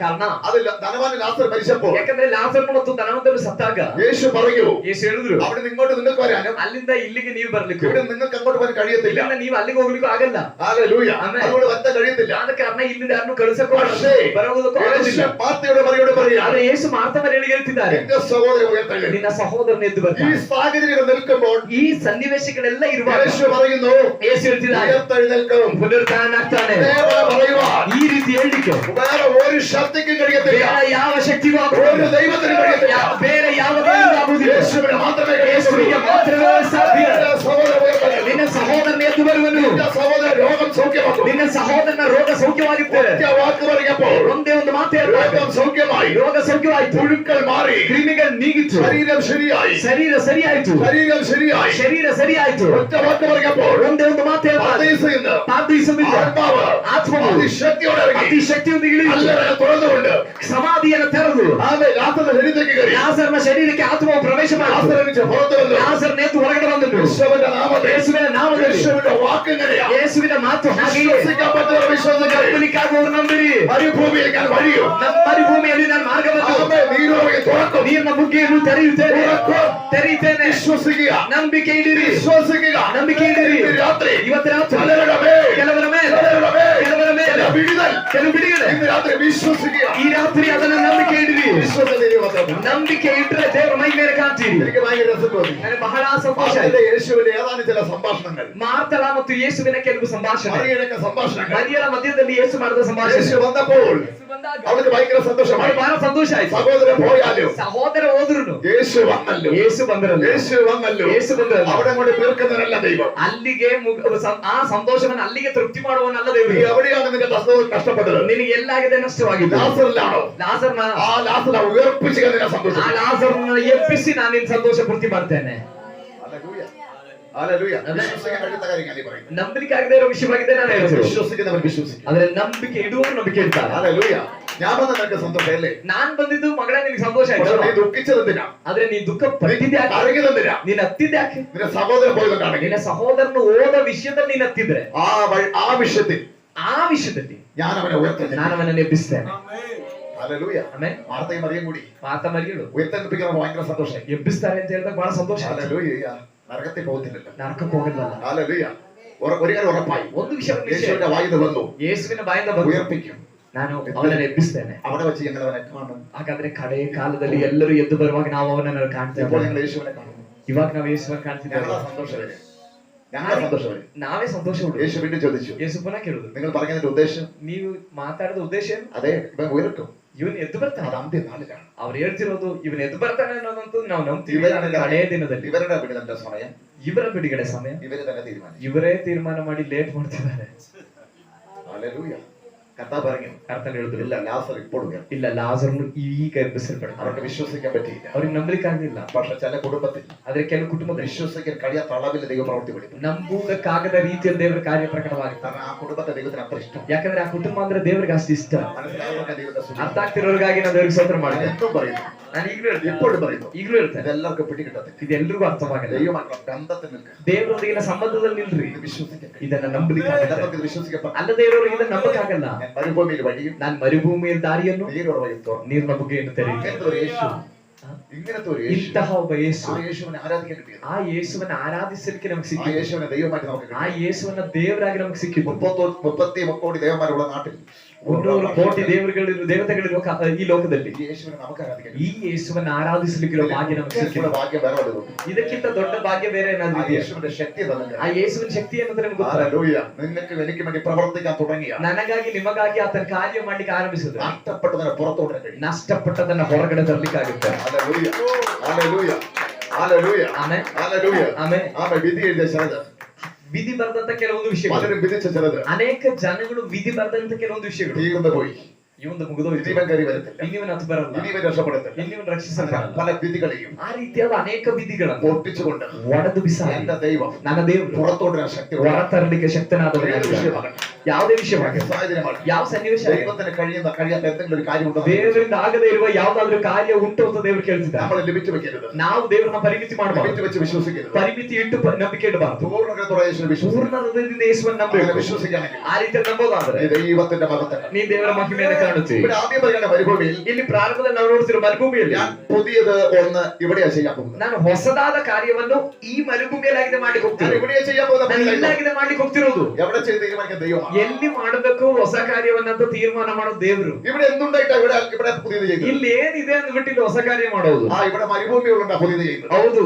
ಕಾರಣ അത് ധനവാൻ ലാസർ മരിച്ചപ്പോൾ ಯಾಕಂದ್ರೆ ಲಾಜರ್ನು ಮತ್ತು ಧನವಂತರು ಸತ್ತಾಗ യേശു പറയൂ, ಯೇಸು ಹೇಳಿದ್ರು, അവിടെ ഇങ്ങോട്ട് നിങ്ങൾക്ക് വരാനും ಅಲ್ಲಿಂದ ಇಲ್ಲಿಗೆ ನೀವು ಬರ್ಲಿಕ್ಕೆ, ഇവിടെ നിങ്ങൾക്ക് അങ്ങോട്ട് വരാൻ കഴിയത്തില്ല. ಇಲ್ಲಿಂದ ನೀವು ಅಲ್ಲಿಗೆ ಹೋಗ್ಲಿಕ್ಕೂ ಆಗಲ್ಲ. ഹല്ലേലൂയ. ആമേൻ. അതുകൊണ്ട് വരാൻ കഴിയത്തില്ല. ಆದ ಕಾರಣ ಇಲ್ಲಿ ಯಾರನ್ನು ಕಳಿಸಕ್ಕೂ പക്ഷേ ಬರೋದಕ್ಕೂ യേശു ಆಗೋದಿಲ್ಲ. മാർത്തയോട് മറിയോട് പറയാ, ಆದ್ರೆ ಯೇಸು ಮಾರ್ತ ಮರಿಯಳಿಗೆ ಹೇಳ್ತಿದ್ದಾರೆ, എന്റെ സഹോദരൻ ഉയർത്തെഴുന്നേൽക്കും. ನಿನ್ನ ಸಹೋದರನ ಎದ್ದು ഈ ಬರ್ತಾನೆ. സാഹചര്യങ്ങൾ നിൽക്കുമ്പോൾ ಈ ಸನ್ನಿವೇಶಗಳೆಲ್ಲ ಇರುವಾಗ യേശു പറയുന്നു, ಯೇಸು ಹೇಳ್ತಿದ್ದಾರೆ, ഉയർത്തെഴുന്നേൽക്കും. ಪುನರುತ್ಥಾನನಾಗ್ತಾನೆ. ദേവനെ പറയുവാൻ ಈ ರೀತಿ ಹೇಳಿಕೆ വേറെ ഒരു ശക്തിക്കും കഴിയത്തില്ല. ಬೇರೆ ಯಾವ ಶಕ್ತಿಗೂ ഒരു ಆಗುವುದಿಲ್ಲ. ദൈവത്തിനും കഴിയത്തില്ല. ಬೇರೆ ಯಾವ ದೇವರಿಗೂ ಆಗುವುದಿಲ್ಲ. യേശുവിന് മാത്രമേ ಯೇಸುವಿಗೆ കഴിയത്തുള്ളൂ. ಮಾತ್ರವೇ ಸಾಧ್ಯ. എന്റെ സഹോദരൻ ഉയർത്തെഴുന്നേൽക്കും. ನಿನ್ನ ಸಹೋದರನ ಎದ್ದು ಬರುವನು. എന്റെ സഹോദരൻ രോഗം സൗഖ്യമാക്കും. ನಿನ್ನ ಸಹೋದರನ ರೋಗ ಸೌಖ್ಯವಾಗುತ್ತೆ. ഒറ്റ വാക്ക് പറഞ്ഞപ്പോൾ ಒಂದೇ ಒಂದು ಮಾತು ಹೇಳ್ತಾರೆ, രോഗം സൗഖ്യമായി. ರೋಗ ಸೌಖ್ಯವಾಯ್ತು. പുഴുക്കൾ മാറി. ಕ್ರಿಮಿಗಳು ನೀಗಿತು. ശരീരം ശരിയായി. ಶರೀರ ಸರಿಯಾಯ್ತು. ശരീരം ശരിയായി. ಶರೀರ ಸರಿಯಾಯ್ತು. ഒറ്റ വാക്ക് പറഞ്ഞപ്പോൾ ಒಂದೇ ಒಂದು ಮಾತು ಹೇಳ್ತಾರೆ, പർദീസിൽ നിന്ന് ಪ್ರಾರ್ಥಿಸುವುದಿಲ್ಲ. ആത്മാവ് ಆತ್ಮವು അതിശക്തിയോടെ ഇറങ്ങി ಅತಿ ಶಕ್ತಿಯೊಂದಿಗೆ ಇಳಿಯಿತು. കല്ലറ തുറന്നുകൊണ്ട് ಸಮಾಧಿಯನ್ನು ತೆರೆದು ആമേൻ. ലാസറിന്റെ ശരീരത്തേക്ക് കയറി. ಲಾಜರ್ನ ಶರೀರಕ್ಕೆ ಆತ್ಮವು ಪ್ರವೇಶ ಮಾಡಿತು. ലാസർ എണീറ്റ് പുറത്തു വന്നു. ಲಾಜರ್ನ ಎದ್ದು ಹೊರಗಡೆ ಬಂದನು. യേശുവിന്റെ നാമത്തിൽ, ಯೇಸುವಿನ ನಾಮದಲ್ಲಿ, യേശുവിന്റെ വാക്ക് എങ്ങനെയാ? ಯೇಸುವಿನ ಮಾತು ಹಾಗೆಯೇ വിശ്വസിക്കാൻ പറ്റുന്ന വിശ്വാസികളെ ನಂಬಲಿಕ್ಕಾಗುವವರು ನಂಬಿರಿ. മരുഭൂമിയിൽ ഞാൻ വഴിയും ನಮ್ಮ ಮರುಭೂಮಿಯಲ್ಲಿ ನಾನು ಮಾರ್ಗವನ್ನು ആമേൻ. നീരൊഴുകി തുറക്കും. ನೀರಿನ ಬುಗ್ಗೆಯನ್ನು ತೆರೆಯುತ್ತೇನೆ. ತೆರೆಯುತ್ತೇನೆ. വിശ്വസിക്കുക. ನಂಬಿಕೆ ಇಡಿರಿ. വിശ്വസിക്കുക. ನಂಬಿಕೆ ಇಡಿರಿ. ഇന്ന് രാത്രി ಇವತ್ತು ರಾತ್ರಿ ചിലരുടെ മേൽ, ಕೆಲವರ ಮೇಲೆ, ചിലരുടെ മേൽ, ಕೆಲವರ ಮೇಲೆ ചില വിടുതൽ. ಕೆಲವು ಬಿಡುಗಡೆ. ഇന്ന് രാത്രി വിശ്വസിക്കുക. ಈ ರಾತ್ರಿ ಅದನ್ನ ನಂಬಿಕೆ ಇಡಿರಿ. വിശ്വസനീയ വചനം. ನಂಬಿಕೆ ಇಟ್ಟರೆ ದೇವರ ಮೈ ಮೇಲೆ ಕಾಣ್ತೀರಿ. എനിക്ക് ഭയങ്കര രസം തോന്നി. ನನಗೆ ಬಹಳ ಸಂತೋಷ അതിന്റെ ಆಯ್ತು. യേശുവിന്റെ ഏതാനും ചില സംഭാഷണങ്ങൾ, ಮಾರ್ತಳ ಮತ್ತು ಯೇಸುವಿನ ಕೆಲವು ಸಂಭಾಷಣೆ, മറിയയുടെ സംഭാഷണങ്ങൾ. ಮರಿಯಳ ಮಧ್ಯದಲ್ಲಿ ಯೇಸು ಮಾಡಿದ ಸಂಭಾಷಣೆ. യേശു വന്നപ്പോൾ ಯೇಸು ಬಂದಾಗ അവൾക്ക് ഭയങ്കര സന്തോഷമായി. ಅವಳು ಬಹಳ ಸಂತೋಷ ಆಯ್ತು. സഹോദരൻ പോയാലും ಸಹೋದರ ಹೋದ್ರು യേശു വന്നല്ലോ. ಯೇಸು ಬಂದ್ರಲ್ಲ. യേശു വന്നല്ലോ. ಯೇಸು ಬಂದ್ರಲ್ಲ. അവിടെ കൊണ്ട് തീർക്കുന്നതല്ല ദൈവം. ಅಲ್ಲಿಗೆ ಆ ಸಂತೋಷವನ್ನು ಅಲ್ಲಿಗೆ ತೃಪ್ತಿ ಮಾಡುವನಲ್ಲ നീ ದೇವರು. എവിടെയാണ് നിന്റെ കഷ്ടവും കഷ്ടപ്പെട്ടത്? ನಿನಗೆ ಎಲ್ಲಾಗಿದೆ ನಷ್ಟವಾಗಿದೆ. ലാസറിലാണോ? ಲಾಜರ್ನ ആ ലാസർ ഉയർപ്പിച്ച് നിന്നെ ಆ സന്തോഷം. ಲಾಜರ್ನ ಎಬ್ಬಿಸಿ ನಾನು ನಿನ್ನ ಸಂತೋಷ ಪೂರ್ತಿ ಮಾಡ್ತೇನೆ. വിശ്വസിക്കാൻ കഴിയാത്ത കാര്യം ഞാൻ ഈ പറയുന്നു. ನಂಬಲಿಕ್ಕೆ ಆಗದೆ ಇರೋ ವಿಷಯವಾಗಿದೆ ನಾನು ಹೇಳ್ತೇನೆ. വിശ്വസിക്കുന്നവർ വിശ്വസിക്കും. ಆದ್ರೆ ನಂಬಿಕೆ ಇಡುವವರು ನಂಬಿಕೆ ಇಡ್ತಾರೆ. ഹല്ലേലൂയ. ഞാൻ വന്ന നിനക്ക് സന്തോഷമല്ലേ? ನಾನ್ ಬಂದಿದ್ದು ಮಗಳೇ ನಿನಗೆ ಸಂತೋಷ പക്ഷെ ಆಯ್ತು നീ ദുഃഖിച്ചതെന്തിനാ? ಆದ್ರೆ ನೀ ದುಃಖ ಪಟ್ಟಿದ್ಯಾಕೆ? കരഞ്ഞതെന്തിനാ? ನೀನ್ ಹತ್ತಿದ್ಯಾಕೆ? നിന്റെ സഹോദരൻ പോയതുകൊണ്ടാണെങ്കിൽ ನಿನ್ನ ಸಹೋದರನು ಓದ ವಿಷಯದಲ್ಲಿ ನೀನ್ ಹತ್ತಿದ್ರೆ ആ വിഷയത്തിൽ ಆ ವಿಷಯದಲ್ಲಿ ഞാൻ അവനെ ഉയർത്തുന്നു. ನಾನು ಅವನನ್ನು ಎಬ್ಬಿಸ್ತೇನೆ. ഹല്ലേലൂയ. ಆಮೆನ್. മാർത്തയും മറിയം കൂടി ಮಾತಾ ಮರಿಗಳು ഉയർത്തെടുപ്പിക്കുന്ന ഭയങ്കര സന്തോഷം. ಎಬ್ಬಿಸ್ತಾರೆ ಅಂತ ಹೇಳಿದಾಗ ಬಹಳ ಸಂತೋಷ ಆಯ್ತು. ഹല്ലേലൂയ. നരകത്തിൽ പോകത്തില്ലല്ലോ. ನರಕಕ್ಕೆ ಹೋಗಲ್ಲ. ഹല്ലേലൂയ. ഒരു കാര്യം ഉറപ്പായി, ಒಂದು ವಿಷಯ യേശുവിന്റെ വായിൽ വന്നു ಯೇಸುವಿನ ಬಾಯಿಂದ ಬಂದು ഉയർപ്പിക്കും. ನಾನು ಅವನನ್ನು ಎಬ್ಬಿಸ್ತೇನೆ. അവിടെ വെച്ച് ഞങ്ങൾ അവനെ കാണും. ಹಾಗಾದ್ರೆ ಕಡೆ ಕಾಲದಲ್ಲಿ ಎಲ್ಲರೂ ಎದ್ದು ಬರುವಾಗ ನಾವು ಅವನನ್ನು ഇപ്പോൾ ಕಾಣ್ತೇವೆ. ഞങ്ങൾ യേശുവിനെ കാണുന്നു. ಇವಾಗ ನಾವು ಯೇಸುವನ್ನು ಕಾಣ್ತಿದ್ದೇವೆ. ഞങ്ങളാ സന്തോഷവരെ, ഞങ്ങളാ സന്തോഷവരെ. ನಾವೇ ಸಂತೋಷ ಉಂಟು. യേശു വീണ്ടും ചോദിച്ചു, ಯೇಸು ಪುನಃ ಕೇಳುದು, നിങ്ങൾ പറഞ്ഞതിന്റെ ഉദ്ദേശം? ನೀವು ಮಾತಾಡಿದ ಉದ್ದೇಶ ಏನು? അതെ, ഇവൻ ഉയർക്കും. ಇವನ್ ಎದ್ದು ಬರ್ತಾನೆ. അത് അന്ത്യനാളിലാണ്. ಅವ್ರು ಹೇಳ್ತಿರೋದು ಇವನ್ ಎದ್ದು ಬರ್ತಾನೆ ಅನ್ನೋದಂತೂ ನಾವು ನಂಬ್ತೀವಿ. ഇവരാണ് ಹಳೆಯ ದಿನದಲ್ಲಿ ഇവരുടെ വിടുതലിന്റെ സമയം ಇವರ ಬಿಡುಗಡೆ ಸಮಯ ഇവര് തന്നെ തീരുമാനിച്ചു. ಇವರೇ ತೀರ್ಮಾನ ಮಾಡಿ ಲೇಟ್ ಮಾಡ್ತಿದ್ದಾರೆ. ഹല്ലേലൂയ. കർത്താവ് പറഞ്ഞു, ಕರ್ತನ ಹೇಳಿದ್ರು, ഇല്ല, ലാസർ ഇപ്പോൾ ഉയർക്കും. ಇಲ್ಲ ಲಾಜರ್ನು ಈಗ ಎಬ್ಬಿಸಲ್ಪಡ್ತಾರೆ. അവർക്ക് വിശ്വസിക്കാൻ പറ്റിയില്ല. ಅವ್ರಿಗೆ ನಂಬಲಿಕ್ಕಾಗಲಿಲ್ಲ. പക്ഷെ ചില കുടുംബത്തിൽ ಆದ್ರೆ ಕೆಲವು ಕುಟುಂಬದಲ್ಲಿ വിശ്വസിക്കാൻ കഴിയാത്ത അളവിൽ ദൈവ പ്രവൃത്തി വെളിപ്പെടും. ನಂಬುವುದಕ್ಕಾಗದ ರೀತಿಯಲ್ಲಿ ದೇವರ ಕಾರ್ಯ ಪ್ರಕಟವಾಗುತ್ತೆ. കാരണം ആ കുടുംബത്തെ ദൈവത്തിന് അത്ര ഇഷ്ടം. ಯಾಕಂದ್ರೆ ಆ ಕುಟುಂಬ ಅಂದ್ರೆ ದೇವರಿಗೆ ಅಷ್ಟು ಇಷ್ಟ. മനസ്സിലാവുന്ന ദൈവത്തെ സ്തുതിക്കുന്നു. ಅರ್ಥ ಆಗ್ತಿರೋರ್ಗಾಗಿ ನಾನು ದೇವರಿಗೆ ಸ್ತೋತ್ರ ಮಾಡ್ತೇನೆ. എന്നും പറയുന്നു, ನಾನು ಈಗಲೂ ಹೇಳ್ತೇನೆ, എപ്പോഴും പറയുന്നു, ಈಗಲೂ ಹೇಳ್ತೇನೆ, ഇതെല്ലാവർക്കും പിടികിട്ടത്തില്ല. ಇದೆಲ್ಲರಿಗೂ ಅರ್ಥವಾಗಲ್ಲ. ദൈവമായിട്ടുള്ള ബന്ധത്തിൽ നിൽക്കുക. ದೇವರೊಂದಿಗಿನ ಸಂಬಂಧದಲ್ಲಿ ನಿಲ್ರಿ. ഇത് വിശ്വസിക്കാൻ കഴിയും. ಇದನ್ನ ನಂಬಲಿಕ್ಕಾಗಲ್ಲ. എല്ലാവർക്കും ഇത് വിശ്വസിക്കാൻ പറ്റില്ല. ಅಲ್ಲದೆ ಇರೋರು ಇದನ್ನ ನಂಬಕ್ಕಾಗಲ್ಲ. ഞാൻ മരുഭൂമിയിൽ വഴിയും ನಾನು ಮರುಭೂಮಿಯ ದಾರಿಯನ್ನು നീരുറവയും തുറന്നു. ನೀರಿನ ಬುಗ್ಗೆಯನ್ನು ತೆರೆಯುತ್ತೇನೆ. ഇങ്ങനത്തെ ഒരു യേശു, ഇങ്ങനത്തെ ഒരു യേശു, ಇಂತಹ ಒಬ್ಬ ಯೇಸು, ആ യേശുവിനെ ആരാധിക്കാൻ കിട്ടിയത്, ಆ ಯೇಸುವನ್ನ ಆರಾಧಿಸಲಿಕ್ಕೆ ನಮಗೆ ആ ಸಿಕ್ಕಿದೆ. യേശുവിനെ ദൈവമായിട്ട് നമുക്ക് ಆ കിട്ടി. ಯೇಸುವನ್ನ ದೇವರಾಗಿ ನಮಗೆ ಸಿಕ್ಕಿದ್ದು. 33 ಕೋಟಿ ദേവന്മാരുള്ള നാട്ടിൽ 300 ಕೋಟಿ ದೇವತೆಗಳಿರುವ ಈ ಲೋಕದಲ್ಲಿ ഈ യേശുവിനെ നമുക്ക് ആരാധിക്കാൻ ಈ ಯೇಸುವನ್ನ ಆರಾಧಿಸಲಿಕ್ಕಿರೋ ಭಾಗ್ಯ ನಮಗೆ യേശുവിന്റെ ಸಿಕ್ಕಿದೆ. ഭാഗ്യം വേറെ വല്ലതും. ಇದಕ್ಕಿಂತ ದೊಡ್ಡ ಭಾಗ್ಯ ಬೇರೆ ആ ಏನಾದ್ರು ಇದೆಯಾ? യേശുവിന്റെ ശക്തി തന്നെ. ಆ ಯೇಸುವಿನ ಶಕ್ತಿ ಅನ್ನೋದ್ರೆ ನಮ್ಗೆ ಗೊತ್ತಲ್ಲ. ഹല്ലേലൂയ. നിനക്ക് എനിക്ക് വേണ്ടി പ്രവർത്തിക്കാൻ തുടങ്ങിയ, ನನಗಾಗಿ ನಿಮಗಾಗಿ ಆತನ ಕಾರ್ಯ ಮಾಡ್ಲಿಕ್ಕೆ ಆರಂಭಿಸಿದ್ರೆ നഷ്ടപ്പെട്ടതിനെ പുറത്തോട്ട് കഴിയും. ನಷ್ಟಪಟ್ಟದನ್ನ ಹೊರಗಡೆ ತರ್ಲಿಕ್ಕಾಗುತ್ತೆ. ഹല്ലേലൂയ. ഹല്ലേലൂയ. ഹല്ലേലൂയ. ಆಮೇಲೆ ഹല്ലേലൂയ. ಆಮೇಲೆ ആമേൻ. വിധി എഴുതിയ ചിലത്, ವಿಧಿ ಬರೆದಂತ ಕೆಲವೊಂದು ವಿಷಯಗಳು, പലരും വിധിച്ച ചിലത് ಅನೇಕ ಜನಗಳು ವಿಧಿ ಬರೆದಂತ ಕೆಲವೊಂದು ವಿಷಯಗಳು തീർന്നു പോയി. ಇವಂದು ಮುಗಿದೋಯ್ತು. ഇനിവൻ കയറി വരത്തില്ല, ಇನ್ನಿವನ್ ಅದು ಬರಲ್ಲ, ഇനിവൻ രക്ഷപ്പെടത്തില്ല. ಇನ್ನಿವನ್ ರಕ್ಷಿಸಲ್ಲ. പല വിധികളെയും ಆ ರೀತಿಯಾದ ಅನೇಕ ವಿಧಿಗಳನ್ನು പൊട്ടിച്ചുകൊണ്ട് ಒಡೆದು ಬಿಸಾಡಿ എന്റെ ദൈവം ನನ್ನ ದೇವರು പുറത്തോട്ട് വരാൻ ശക്തി ಹೊರ ತರಲಿಕ್ಕೆ ಶಕ್ತನಾದವನಾಗಿದ್ದಾನೆ. ಯಾವುದೇ ವಿಷಯವಾಗಿ, സാഹചര്യമാണ്. ಯಾವ ಸನ್ನಿವೇಶ, ദൈവത്തിന് കഴിയാത്ത എന്തെങ്കിലും ഒരു കാര്യം ഉണ്ടോ? ದೇವರಿಂದ ಆಗದೇ ಇರುವ ಯಾವ್ದಾದ್ರು ಕಾರ್ಯ ಉಂಟು ಅಂತ ದೇವರು ಕೇಳ್ತಿದ್ದಾರೆ. നമ്മൾ ലിമിറ്റ് വെക്കരുത്. ನಾವು ದೇವರನ್ನ ಪರಿಮಿತಿ ಮಾಡಬಾರದು, ലിമിറ്റ് വെച്ച് വിശ്വസിക്കരുത്. ಪರಿಮಿತಿ ಇಟ್ಟು ನಂಬಿಕೆ ಇಡಬಾರದು. പൂർണ്ണതയോടെ യേശുവിനെ വിശ്വസിക്കണം. ಪೂರ್ಣ ಹೃದಯದಿಂದ ಯೇಸುವನ್ನು അങ്ങനെ ನಂಬಬೇಕು. വിശ്വസിക്കുകയാണെങ്കിൽ ಆ ರೀತಿಯಲ್ಲಿ ನಂಬೋದಾದ್ರೆ നീ ദൈവത്തിന്റെ മഹത്വം. ನೀ ದೇವರ ಮಹಿಮೆಯನ್ನು ಕಾಣುತ್ತೀವಿ. ഇവിടെ ആദ്യം പറയുന്ന മരുഭൂമിയിൽ ಇಲ್ಲಿ ಪ್ರಾರಂಭದಲ್ಲಿ ನಾವು ನೋಡ್ತಿರೋ ಮರುಭೂಮಿಯಲ್ಲಿ ഞാൻ പുതിയത് ഒന്ന് ഇവിടെയാ ചെയ്യാൻ പോകുന്നത്. ನಾನು ಹೊಸದಾದ ಕಾರ್ಯವನ್ನು ಈ ಮರುಭೂಮಿಯಲ್ಲಾಗಿದೆ ಮಾಡ್ಲಿಕ್ಕೆ ഞാൻ ಹೋಗ್ತೀನಿ. ഇവിടെയാ ചെയ്യാൻ പോകുന്ന ನಾನು ಇಲ್ಲಾಗಿದೆ ಮಾಡ್ಲಿಕ್ಕೆ ಹೋಗ್ತಿರೋದು. എവിടെ ചെയ്ത് തീരുമാനിക്കാൻ ദൈവമാണ്. ಎಲ್ಲಿ ಮಾಡಬೇಕು ಹೊಸ ಕಾರ್ಯವನ್ನಂತ ತೀರ್ಮಾನ ಮಾಡೋದು ದೇವರು. ഇവിടെ എന്തുണ്ടായിട്ടാ ഇവിടെ പുതിയത് ചെയ്യുന്നത്? ಇಲ್ಲಿ ಏನಿದೆ ಅಂದ್ಬಿಟ್ಟು ಇಲ್ಲಿ ಹೊಸ ಕಾರ್ಯ ಮಾಡೋದು. ഇവിടെ മരുഭൂമി ഉള്ള പുതിയത് ചെയ്യുന്നത്. ಹೌದು,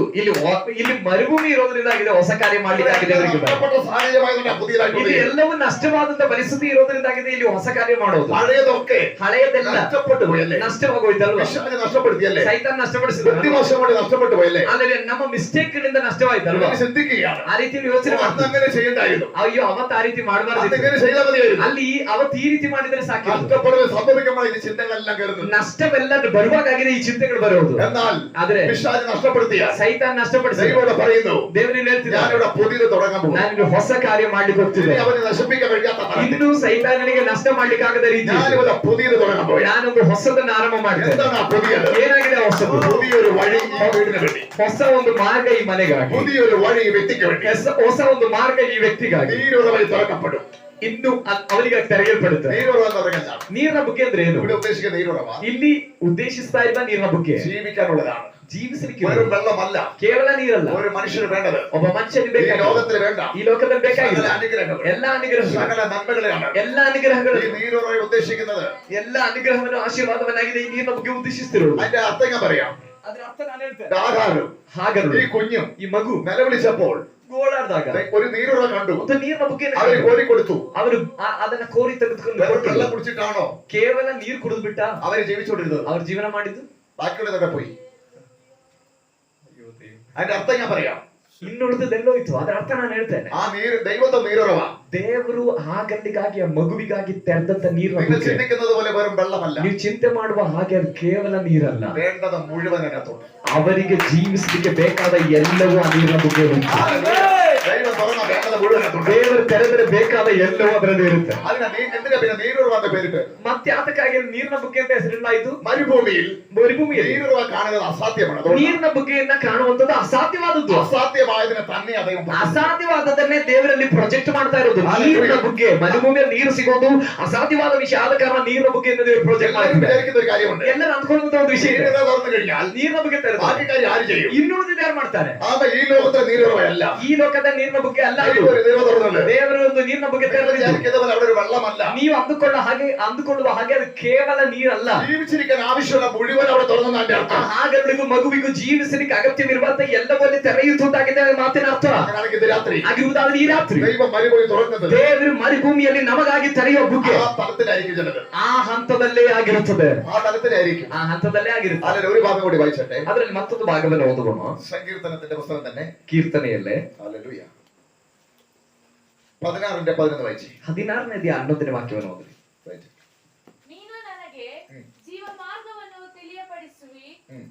ಇಲ್ಲಿ ಮರುಭೂಮಿ ಇರೋದ್ರಿಂದಾಗಿದೆ ಹೊಸ ಕಾರ್ಯ ಮಾಡ್ಲಿಕ್ಕಾಗಿದೆ ಅವರಿಗೆ. നഷ്ടപ്പെട്ട സാഹചര്യമായതുകൊണ്ട് പുതിയതായിട്ട് ಇಲ್ಲಿ ಎಲ್ಲವೂ ನಷ್ಟವಾದಂತ ಪರಿಸ್ಥಿತಿ ಇರೋದ್ರಿಂದಾಗಿದೆ ಇಲ್ಲಿ ಹೊಸ ಕಾರ್ಯ ಮಾಡೋದು. പഴയതൊക്കെ ಹಳೆಯದೆಲ್ಲ നഷ്ടപ്പെട്ടു പോയല്ലേ? ನಷ್ಟವಾಗೋಯ್ತಲ್ವಾ? വിശ്വാസം നഷ്ടപ്പെടുത്തിയല്ലേ? ಸೈತಾನ್ ನಷ್ಟಪಡಿಸಿದ. ബുദ്ധിമോശം കൊണ്ട് നഷ്ടപ്പെട്ടു പോയല്ലേ? ಆದ್ರೆ ನಮ್ಮ ಮಿಸ್ಟೇಕ್ ಗಳಿಂದ ನಷ್ಟವಾಯ್ತಲ್ವಾ? അങ്ങനെ ചിന്തിക്കുകയാണ്. ಆ ರೀತಿ ಯೋಚನೆ അന്ന് ಮಾಡ್ತಾರೆ. അങ്ങനെ ചെയ്യണ്ടായിരുന്നു. ಅಯ್ಯೋ ಅವತ್ತು ಆ ರೀತಿ ಮಾಡಬಾರ್ದು, അങ്ങനെ ചെയ്താൽ മതിയായിരുന്നു. ಅಲ್ಲಿ ಅವತ್ತು ಈ ರೀತಿ ಮಾಡಿದ್ರೆ ಸಾಕು. നഷ്ടപ്പെടുന്നത് സംഭവിക്കുമ്പോൾ ഈ ചിന്തകളെല്ലാം കരുതുന്നു. ನಷ್ಟವೆಲ್ಲ ಬರುವಾಗಾಗಿದೆ ಈ ಚಿಂತೆಗಳು ಬರೋದು. എന്നാൽ ಆದ್ರೆ പിശാച് നഷ്ടപ്പെടുത്തിയ ಸೈತಾನ್ ನಷ್ಟಪಡಿಸಿದ. ദൈവോട് പറയുന്നു, ದೇವರಿಗೆ ಹೇಳ್ತಿದ್ದಾರೆ, ഞാനിവിടെ പുതിയത് തുടങ്ങാൻ പോകുന്നു. ನಾನು ಹೊಸ ಕಾರ್ಯ ಮಾಡ್ಲಿಕ್ಕೆ ಹೋಗ್ತಿದ್ದೆ. ഇനി അവനെ നശിപ്പിക്കാൻ കഴിയാത്ത തരത്തിൽ ಇನ್ನೂ ಸೈತಾನನಿಗೆ ನಷ್ಟ ಮಾಡ್ಲಿಕ್ಕಾಗದ ರೀತಿ ഞാനിവിടെ പുതിയത് തുടങ്ങാൻ പോയി. ನಾನೊಂದು ಹೊಸದನ್ನ ಆರಂಭ ಮಾಡ್ತೇನೆ. എന്താണ് ആ പുതിയത്? ಏನಾಗಿದೆ ಹೊಸದು? പുതിയൊരു വഴി ഈ വീടിന് വേണ്ടി, ಹೊಸ ಒಂದು ಮಾರ್ಗ ಈ ಮನೆಗಾಗಿ, പുതിയൊരു വഴി ഈ വ്യക്തിക്ക് വേണ്ടി, ಹೊಸ ಒಂದು ಮಾರ್ಗ ಈ ವ್ಯಕ್ತಿಗಾಗಿ നീരുറവ വഴി തുറക്കപ്പെടും. ಇನ್ನು ಅವರಿಗೆ ತೆರೆಯಲ್ಪಡುತ್ತೆ. നീരുറവ എന്ന് പറഞ്ഞാൽ ನೀರಿನ ಬುಗ್ಗೆ ಅಂದ್ರೆ ಏನು? ഇവിടെ ഉദ്ദേശിക്കുന്ന നീരുറവ ಇಲ್ಲಿ ಉದ್ದೇಶಿಸ್ತಾ ಇರುವ ನೀರಿನ ಬುಗ್ಗೆ ജീവിക്കാനുള്ളതാണ്. ಜೀವಿಸಲಿಕ್ಕೆ വെറും വെള്ളമല്ല, ಕೇವಲ ನೀರಲ್ಲ. ഒരു മനുഷ്യന് വേണ്ടത് ಒಬ್ಬ ಮನುಷ್ಯನಿಗೆ ഈ ಬೇಕಾಗಿದೆ. ലോകത്തിൽ വേണ്ട ಈ ಲೋಕದಲ್ಲಿ ಬೇಕಾಗಿದೆ സകല അനുഗ്രഹങ്ങൾ, ಎಲ್ಲ ಅನುಗ್ರಹಗಳು, സകല നന്മകളെയാണ് ಎಲ್ಲ ಅನುಗ್ರಹಗಳು, ഈ നീരുറവ ഉദ്ദേശിക്കുന്നത്. ಎಲ್ಲ ಅನುಗ್ರಹವನ್ನು ಆಶೀರ್ವಾದವನ್ನಾಗಿದೆ ಈ ನೀರಿನ ಬಗ್ಗೆ ಉದ್ದೇಶಿಸ್ತಿರೋದು. അതിന്റെ അർത്ഥം ഞാൻ പറയാം. ಅದ್ರ ಅರ್ಥ ನಾನು ಹೇಳ್ತೇನೆ. ആഹാരം ಹಾಗರು ഈ കുഞ്ഞും ಈ ಮಗು നിലവിളിച്ചപ്പോൾ ಗೋಳಾಡ್ದಾಗ ഒരു നീരുറവ കണ്ടു. ಒಂದು ನೀರಿನ ಬಗ್ಗೆ അവര് കോരി കൊടുത്തു. ಅವರು ಅದನ್ನ ಕೋರಿ ತೆಗೆದುಕೊಂಡು വെറും ಕೊಟ್ಟರು. വെള്ളം കുടിച്ചിട്ടാണോ ಕೇವಲ ನೀರು ಕುಡಿದು ಬಿಟ್ಟ അവര് ജീവിച്ചുകൊണ്ടിരുന്നത്? ಅವ್ರ ಜೀವನ ಮಾಡಿದ್ದು? ബാക്കിയുള്ളതൊക്കെ പോയി. അതിന്റെ അർത്ഥം ഞാൻ പറയാം. ಇನ್ನುಳಿದೆಲ್ಲೋಯ್ತು. ಅದರ ಅರ್ಥ ನಾನು ಹೇಳ್ತೇನೆ. ആ നീര് ദൈവത്തെ നീരുറവ ದೇವರು ಆ ಗಂಡಿಗಾಗಿ ಆ ಮಗುವಿಗಾಗಿ ತೆರೆದಂತ ನೀರು. നിങ്ങൾ ചിന്തിക്കുന്നത് പോലെ വെറും വെള്ളമല്ല. ನೀವು ಚಿಂತೆ ಮಾಡುವ ಹಾಗೆ ಅದು ಕೇವಲ ನೀರಲ್ಲ. വേണ്ടത് മുഴുവൻ അതിനകത്തുണ്ട്. ಅವರಿಗೆ ಜೀವಿಸಲಿಕ್ಕೆ ಬೇಕಾದ ಎಲ್ಲವೂ ಆ ನೀರಿನ ಬಗ್ಗೆ ಉಂಟು. ദൈവം തുറന്ന വേണ്ടത് ಬೇಕಾದ ಮುഴുವನത്തുಂಟು. ದೇವರು ತೆರೆದರೆ ಬೇಕಾದ ಎಲ್ಲವೂ ಅದರಲ್ಲಿ ಇರುತ್ತೆ. അതിനാ എന്തിനാ പിന്നെ നീരുറവ ಅಂತ പേരിട്ട്? ಮತ್ತೆ ಅದಕ್ಕಾಗಿ ನೀರಿನ ಬುಗ್ಗೆ ಅಂತ ಹೆಸರಿಡಲಾಯಿತು. മരുഭൂമിയിൽ ಮರುಭೂಮಿಯಲ್ಲಿ നീരുറവ കാണുന്നത് അസാധ്യമാണ്. ನೀರಿನ ಬುಗ್ಗೆಯನ್ನ ಕಾಣುವಂತದ್ದು ಅಸಾಧ್ಯವಾದದ್ದು. അസാധ്യമായതിനെ തന്നെ അദ്ദേഹം ಅಸಾಧ್ಯವಾದದನ್ನೇ ದೇವರಲ್ಲಿ ಪ್ರೊಜೆಕ್ಟ್ ಮಾಡ್ತಾ ಇರೋದು. ನೀರಿನ ಬುಗ್ಗೆ, ಮರುಭೂಮಿಯಲ್ಲಿ ನೀರು ಸಿಗೋದು ಅಸಾಧ್ಯವಾದ ವಿಷಯ ಆದ ಕಾರಣ ನೀರಿನ ಬುಗ್ಗೆಯನ್ನು ದೇವರು ಪ್ರೊಜೆಕ್ಟ್ ಮಾಡ್ತಾರೆ. വിചാരിക്കുന്ന ഒരു കാര്യമുണ്ട്. ಎಲ್ಲರೂ ಅಂದ್ಕೊಳ್ಳುವಂತ ಒಂದು ವಿಷಯ ಇದೆ. നീരുറവ തുറന്നു കഴിഞ്ഞാൽ ನೀರಿನ ಬುಗ್ಗೆ ತೆರೆದು ബാക്കി കാര്യം ആര് ചെയ്യും? ಇನ್ನುಳಿದ ಯಾರು ಮಾಡ್ತಾರೆ? ഈ ലോകത്തെ നീരുറവയല്ല. ಈ ಲೋಕದ ನೀರಿನ ಬುಗ್ಗೆ ಅಲ್ಲ ಇದು. നീരുറവ തുറന്നുണ്ട്. ದೇವರ ಒಂದು ನೀರಿನ ಬುಗ್ಗೆ ತೆರೆದಿದ್ದು. വിചാരിക്കുന്ന പോലെ അവിടെ ഒരു വെള്ളമല്ല. ನೀವು ಅಂದುಕೊಳ್ಳುವ ಹಾಗೆ ಅದು ಕೇವಲ ನೀರಲ್ಲ. ജീവിച്ചിരിക്കാൻ ആവശ്യമുള്ള മുഴുവൻ അവിടെ തുറന്നു അതിന്റെ അർത്ഥം. ಹಾಗಲಿಗೂ ಮಗುವಿಗೂ ಜೀವಿಸಲಿಕ್ಕೆ ಅಗತ್ಯವಿರುವಂತ ಎಲ್ಲವಲ್ಲಿ ತೆರೆಯುತ್ತಾಗಿದೆ ಮಾತಿನ ಅರ್ಥ. അങ്ങനെയാണെങ്കിൽ ഇത് രാത്രി ಆಗಿರುವುದಾದ್ರೆ ಈ ರಾತ್ರಿ ദൈവം മരുഭൂമി തുറക്കുന്നത് ದೇವರು ಮರುಭೂಮಿಯಲ್ಲಿ ನಮಗಾಗಿ ತೆರೆಯುವ ಬುಗ್ಗೆ ആ തലത്തിലായിരിക്കും ചിലത്. ಆ ಹಂತದಲ್ಲೇ ಆಗಿರುತ್ತದೆ. ആ തലത്തിലായിരിക്കും. ಆ ಹಂತದಲ್ಲೇ ಆಗಿರುತ್ತೆ. അതിൽ ഒരു ഭാഗം കൂടി വായിച്ചട്ടെ. ಅದರಲ್ಲಿ ಮತ್ತೊಂದು ಭಾಗವನ್ನು ಓದುவோಣ. സങ്കീർത്തനത്തിന്റെ പുസ്തകം തന്നെ ಕೀರ್ತನೆಯಲ್ಲೇ ഹല്ലേലൂയ 16:11 വായിച്ചേ. 16ನೇ 11ನೇ ವಾಕ್ಯವನ್ನು ಓದಿ. ನೀನು ನನಗೆ ಜೀವ ಮಾರ್ಗವನ್ನು ತಿಳಿಯಪಡಿಸುವಿ.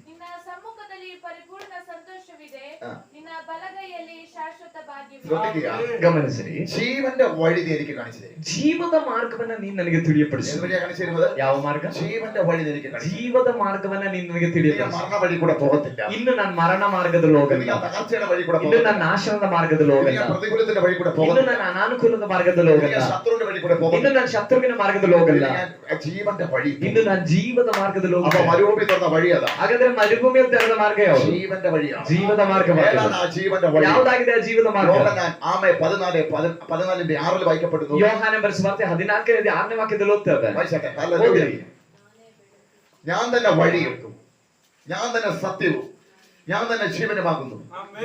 ನಿನ್ನ ಸಮ್ಮುಖದಲ್ಲಿ ಪರಿಪೂರ್ಣ ಸಂತೋಷವಿದೆ. ನಿನ್ನ ಬಲಗೈಯಲ್ಲಿ ಶಾಶ್ವತ ಭಾಗ್ಯವಿದೆ. ಗಮನಿಸಿರಿ, ജീവന്റെ വഴി നീ എനിക്ക് കാണിച്ചു തരും. ಜೀವದ ಮಾರ್ಗವನ್ನ ನೀನು ನನಗೆ ತಿಳಿಯಪಡಿಸು. എന്ത് വഴിയാ കാണിച്ചു തരുന്നത്? ಯಾವ ಮಾರ್ಗ? ജീവന്റെ വഴി നീ എനിക്ക് കാണിച്ചു. ಜೀವದ ಮಾರ್ಗವನ್ನ ನೀನು ನನಗೆ നീ ತಿಳಿಯಪಡಿಸು. മരണ വഴി കൂടെ പോകത്തില്ല. ಇನ್ನು ನಾನು ಮರಣ ಮಾರ್ಗದಲ್ಲಿ നീ ಹೋಗಲ್ಲ. തകർച്ചയുടെ വഴി കൂടെ ಇನ್ನು പോകത്തില്ല. ನಾನು ನಾಶನದ ಮಾರ್ಗದಲ್ಲಿ നീ ಹೋಗಲ್ಲ. പ്രതികൂലത്തിന്റെ വഴി കൂടെ ಇನ್ನು പോകത്തില്ല. ನಾನು ಅನಾನುಕೂಲದ ಮಾರ್ಗದಲ್ಲಿ നീ ಹೋಗಲ್ಲ. ശത്രുവിന്റെ വഴി കൂടെ ಇನ್ನು പോകത്തില്ല. ನಾನು ಶತ್ರುವಿನ ಮಾರ್ಗದಲ್ಲಿ ಹೋಗಲ್ಲ. ജീവന്റെ വഴി. ಇನ್ನು ನಾನು ಜೀವದ ಮಾರ್ಗದಲ್ಲಿ അപ്പൊ ಹೋಗಲ್ಲ. മരുഭൂമി തുറന്ന വഴി അതാ. ಹಾಗಾದ್ರೆ ಮರುಭೂಮಿಯಲ್ಲಿ ತೆರೆದ ಮಾರ್ಗ ಯಾವುದು? ജീവന്റെ വഴിയാണ്. ಜೀವದ ಮಾರ್ಗ. ഏതാണ് ആ ജീവന്റെ വഴി? ಯಾವುದಾಗಿದೆ ಆ ಜೀವದ ಮಾರ್ಗ? യോഹന്നാൻ 14:6 വായിക്കപ്പെടുന്നു. ಯೋಹಾನ ಬರೆಸುವಂತೆ 14ನೇ 6ನೇ ವಾಕ್ಯದಲ್ಲಿ ಓದ್ತೇವೆ. വായിച്ചട്ടെ. ഹല്ലേലൂയ. ഞാൻ തന്നെ വഴിയും ഞാൻ തന്നെ സത്യവും ഞാൻ തന്നെ ജീവനുമാകുന്നു.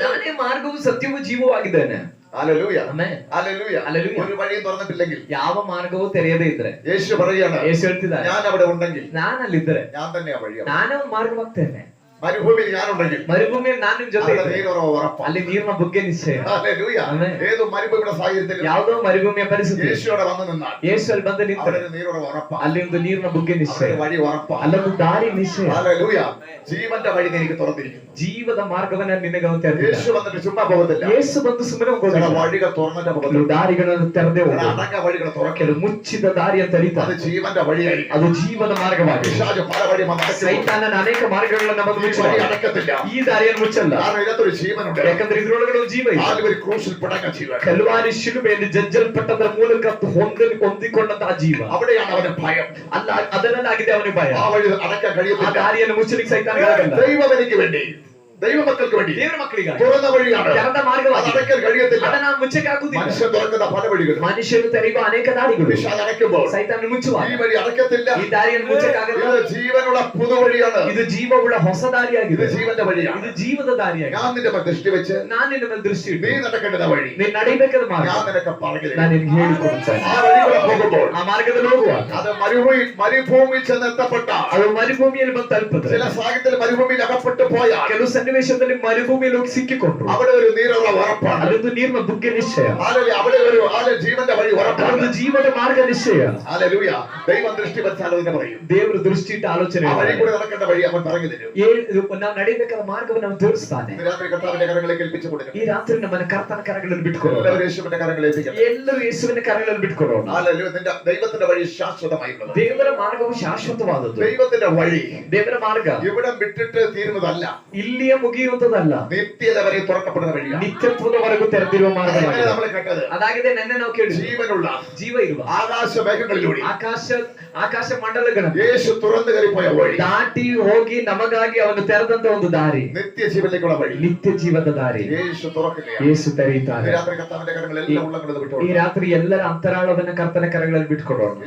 ನಾನೇ ಮಾರ್ಗವು ಸತ್ಯವೂ ಜೀವವೂ ಆಗಿದ್ದೇನೆ. ഹല്ലേലൂയ. ಆಮೆನ್. ഹല്ലേലൂയ. ഹല്ലേലൂയ. ഒരു വഴിയും തുറന്നിട്ടില്ലെങ്കിൽ ಯಾವ ಮಾರ್ಗವೂ ತೆರೆಯದೇ ಇದ್ರೆ യേശു പറയുകയാണ്, ಯೇಸು ಹೇಳ್ತಿದ್ದಾರೆ, ഞാൻ അവിടെ ഉണ്ടെങ്കിൽ ನಾನಲ್ಲಿದ್ದರೆ ഞാൻ തന്നെയാ വഴി. ನಾನೇ ಒಂದು ಮಾರ್ಗವಾಗ್ತೇನೆ. മരുഭൂമിയിൽ ഞാനുണ്ടെങ്കിൽ ಮರುಭೂಮಿಯಲ್ಲಿ ನಾನು ನಿಮ್ ಜೊತೆ അവിടെ ಇದ್ದರೆ നീരുറവ ഉറപ്പാണ്. ಅಲ್ಲಿ ನೀರಿನ ಬುಗ್ಗೆ ನಿಶ್ಚಯ. ഹല്ലേലൂയ. ആಮೆൻ. ഏത് മരുഭൂമിയുടെ സാഹചര്യത്തിൽ ಯಾವುದೋ ಮರುಭೂಮಿಯ ಪರಿಸ್ಥಿತಿ യേശു അവിടെ വന്നു നിന്നാൽ ಯೇಸು ಅಲ್ಲಿ ಬಂದು അവിടെ ನಿಂತರೆ ഒരു നീരുറവ ഉറപ്പാണ്. ಅಲ್ಲಿ ಒಂದು ನೀರಿನ ಬುಗ್ಗೆ ನಿಶ್ಚಯ, അവിടെ വഴി ഉറപ്പാണ്. ಅಲ್ಲೊಂದು ದಾರಿ ನಿಶ್ಚಯ. ഹല്ലേലൂയ. ജീവന്റെ വഴി എനിക്ക് തുറന്നിരിക്കുന്നു. ಜೀವದ ಮಾರ್ಗವನ್ನ ನಿನಗೆ ಅವನು ತೆರೆದಿದ್ದಾನೆ. യേശു വന്നിട്ട് ചുമ്മാ പോകത്തില്ല. ಯೇಸು ಬಂದು ಸುಮ್ಮನೆ ചില ಹೋಗೋದಿಲ್ಲ. വഴികൾ തുറന്നിട്ട് ಕೆಲವು പോകത്തില്ല. ದಾರಿಗಳನ್ನು ತೆರೆದೇ ചില ಹೋಗೋದು. അടക്ക വഴികൾ തുറക്കലും. ಕೆಲವು ಮುಚ್ಚಿದ ದಾರಿಯನ್ನು ತೆರೀತಾರೆ. അത് ജീവന്റെ വഴിയായിരിക്കും. ಅದು ಜೀವದ ಮಾರ್ಗವಾಗಿದೆ. പിശാച് പല വഴി മറച്ചു. ಸೈತಾನನ ಅನೇಕ ಮಾರ್ಗಗಳನ್ನು ನಮ್ಮನ್ನು ഈ വഴി ಮುಚ್ಚಲ್ಲ. അടക്കത്തില്ല. ಈ ದಾರಿಯನ್ನು ಮುಚ್ಚಲ್ಲ. കാരണം ഇതിനകത്തൊരു ജീവനുണ്ട്. ಯಾಕಂದ್ರೆ ಇದ್ರೊಳಗಡೆ ಒಂದು ಜೀವ ಇದೆ. ആലുവരി ക്രൂശിൽ പിടഞ്ഞ ജീവൻ. ಕಲ್ವಾರಿ ಶಿಲುಬೆಯಲ್ಲಿ ಜಜ್ಜಲ್ಪಟ್ಟದರ ಮೂಲಕ ಹೊಂದಿಕೊಂಡಂತಹ ಜೀವ. അവിടെയാണ് അവന് ഭയം. ಅಲ್ಲ, ಅದರಲ್ಲಾಗಿದೆ ಅವನಿಗೆ ಭಯ. ആ വഴി അടക്കാൻ ಆ കഴിയത്തില്ല. ದಾರಿಯನ್ನು ಮುಚ್ಚಲಿಕ್ಕೆ ಸೈತಾನಗಾಗಲ್ಲ. ദൈവം എനിക്ക് വേണ്ടി ദൈവമക്കൾക്ക് വേണ്ടി ದೇವರ ಮಕ್ಕಳಿಗಾಗಿ തുറന്ന വഴിയാണ്. ತೆರೆದ അത് ಮಾರ್ಗವಾಗಿದೆ. അടയ്ക്കാൻ കഴിയത്തില്ല. ಅದನ್ನ ಮುಚ್ಚಕ್ಕಾಗುವುದಿಲ್ಲ. മനുഷ്യൻ തുറക്കുന്ന പല വഴികൾ ಮನುಷ್ಯರು ತೆರೆಯುವ ಅನೇಕ ದಾರಿಗಳು പിശാച് അടയ്ക്കുമ്പോൾ ಸೈತಾನ ಮುಚ್ಚುವ ഈ വഴി അടയ്ക്കത്തില്ല. ಈ ದಾರಿಯನ್ನು ಮುಚ್ಚಕ್ಕಾಗಲ್ಲ. ഇത് ജീവനുള്ള പുതുവഴിയാണ്. ಇದು ಜೀವವುಳ್ಳ ಹೊಸ ഇത് ದಾರಿಯಾಗಿದೆ. ജീവന്റെ വഴിയാണ്. ಇದು ಜೀವದ ದಾರಿಯಾಗಿದೆ. ഞാൻ നിന്റെ മേൽ ദൃഷ്ടി വെച്ച് ನಾನು ನಿನ್ನ ಮೇಲೆ ದೃಷ್ಟಿ നീ ಇಟ್ಟು നടക്കേണ്ടത് വഴി ನೀನು ನಡಿಬೇಕಾದ ಮಾರ್ಗ ഞാൻ നിനക്ക് പറഞ്ഞു ನಾನು തരും. ನಿನಗೆ ಹೇಳಿಕೊಡುತ್ತೇನೆ. ആ വഴികൾ പോകുമ്പോൾ ಆ ಮಾರ್ಗದಲ್ಲಿ ಹೋಗುವ അത് മരുഭൂമിയിൽ ചെന്നെത്തപ്പെട്ട ಅದು ಮರುಭೂಮಿಯಲ್ಲಿ ಬಂದು ತಲುಪಿದ್ರೆ ചില സാഹചര്യത്തിൽ മരുഭൂമിയിൽ അകപ്പെട്ടു പോയാൽ ಕೆಲವು ಸನ್ನಿವೇಶದಲ್ಲಿ ಮರುಭೂಮಿಯಲ್ಲಿ ಹೋಗಿ ಸಿಕ್ಕಿಕೊಂಡ್ರು അവിടെ ഒരു നീരുള്ള ഉറപ്പാണ്. ಅದೊಂದು ನೀರಿನ ಬುಗ್ಗೆ ನಿಶ್ಚಯ. അവിടെ ഒരു ജീവന്റെ വഴി ഉറപ്പാണ്. ಅದೊಂದು ಜೀವದ ಮಾರ್ಗ ನಿಶ್ಚಯ. ഹല്ലേലൂയ. ദൈവം ദൃഷ്ടി വെച്ചാൽ അതിനെ പറയും. ದೇವರು ದೃಷ್ಟಿ ಇಟ್ಟು ಆಲೋಚನೆ ആ വഴി ಮಾಡ್ತಾರೆ. കൂടെ നടക്കേണ്ട വഴി അവൻ പറഞ്ഞു തരും. ನಾವು ನಡೀಬೇಕಾದ ಮಾರ್ಗವನ್ನು ಅವನು ತೋರಿಸ್ತಾನೆ. ഇന്ന് രാത്രി കർത്താവിന്റെ കരങ്ങളിലേക്ക് ഏൽപ്പിച്ചു കൊടുക്കണം. ಈ ರಾತ್ರಿ ನಮ್ಮನ್ನ ಕರ್ತನ ಕರಗಳಲ್ಲಿ ಬಿಟ್ಕೊಡೋಣ. എല്ലാവരും യേശുവിന്റെ കരങ്ങളിൽ ഏൽപ്പിക്കണം. ಎಲ್ಲರೂ ಯೇಸುವಿನ ಕರಗಳಲ್ಲಿ ಬಿಟ್ಕೊಡೋಣ. ഹല്ലേലൂയ. നിന്റെ ദൈവത്തിന്റെ വഴി ശാശ്വതമായിട്ടുള്ളത്. ದೇವರ ಮಾರ್ಗವು ಶಾಶ್ವತವಾದದ್ದು. ദൈവത്തിന്റെ വഴി ದೇವರ ಮಾರ್ಗ ഇവിടെ വിട്ടിട്ട് തീരുന്നതല്ല. ಇಲ್ಲಿಯ ಮುಗಿಯುವಂತದಲ್ಲ, നിത്യത വരെ തുറക്കപ്പെടുന്ന വഴിയാണ്. ನಿತ್ಯತ್ವದವರೆಗೂ ತೆರೆದಿರುವ അങ്ങനെ ಮಾರ್ಗವಾಗಿದೆ. നമ്മൾ കേട്ടത് ಅದಾಗಿದೆ. ನೆನ್ನೆ ನಾವು ಕೇಳಿದ್ವಿ, ജീവനുള്ള ಜೀವ ಇರುವ ആകാശ മേഘങ്ങളിലൂടെ ಆಕಾಶ ಮಂಡಲಗಳ യേശു തുറന്നു കയറിപ്പോയ വഴി, ದಾಟಿ ಹೋಗಿ ನಮಗಾಗಿ ಅವನು ತೆರೆದಂತ ಒಂದು ದಾರಿ, നിത്യജീവനിലേക്കുള്ള വഴി ನಿತ್ಯ ಜೀವದ ದಾರಿ യേശು തുറക്കുകയാണ്. ಯೇಸು ತೆರೆಯುತ್ತಾರೆ. രാത്രി കർത്താവിന്റെ കരങ്ങളെല്ലാം ഉള്ളങ്ങളത് ಈ വിട്ടു. ರಾತ್ರಿ ಎಲ್ಲರ ಅಂತರಾಳವನ್ನ ಕರ್ತನ ಕರಗಳಲ್ಲಿ ಬಿಟ್ಕೊಡೋಣ.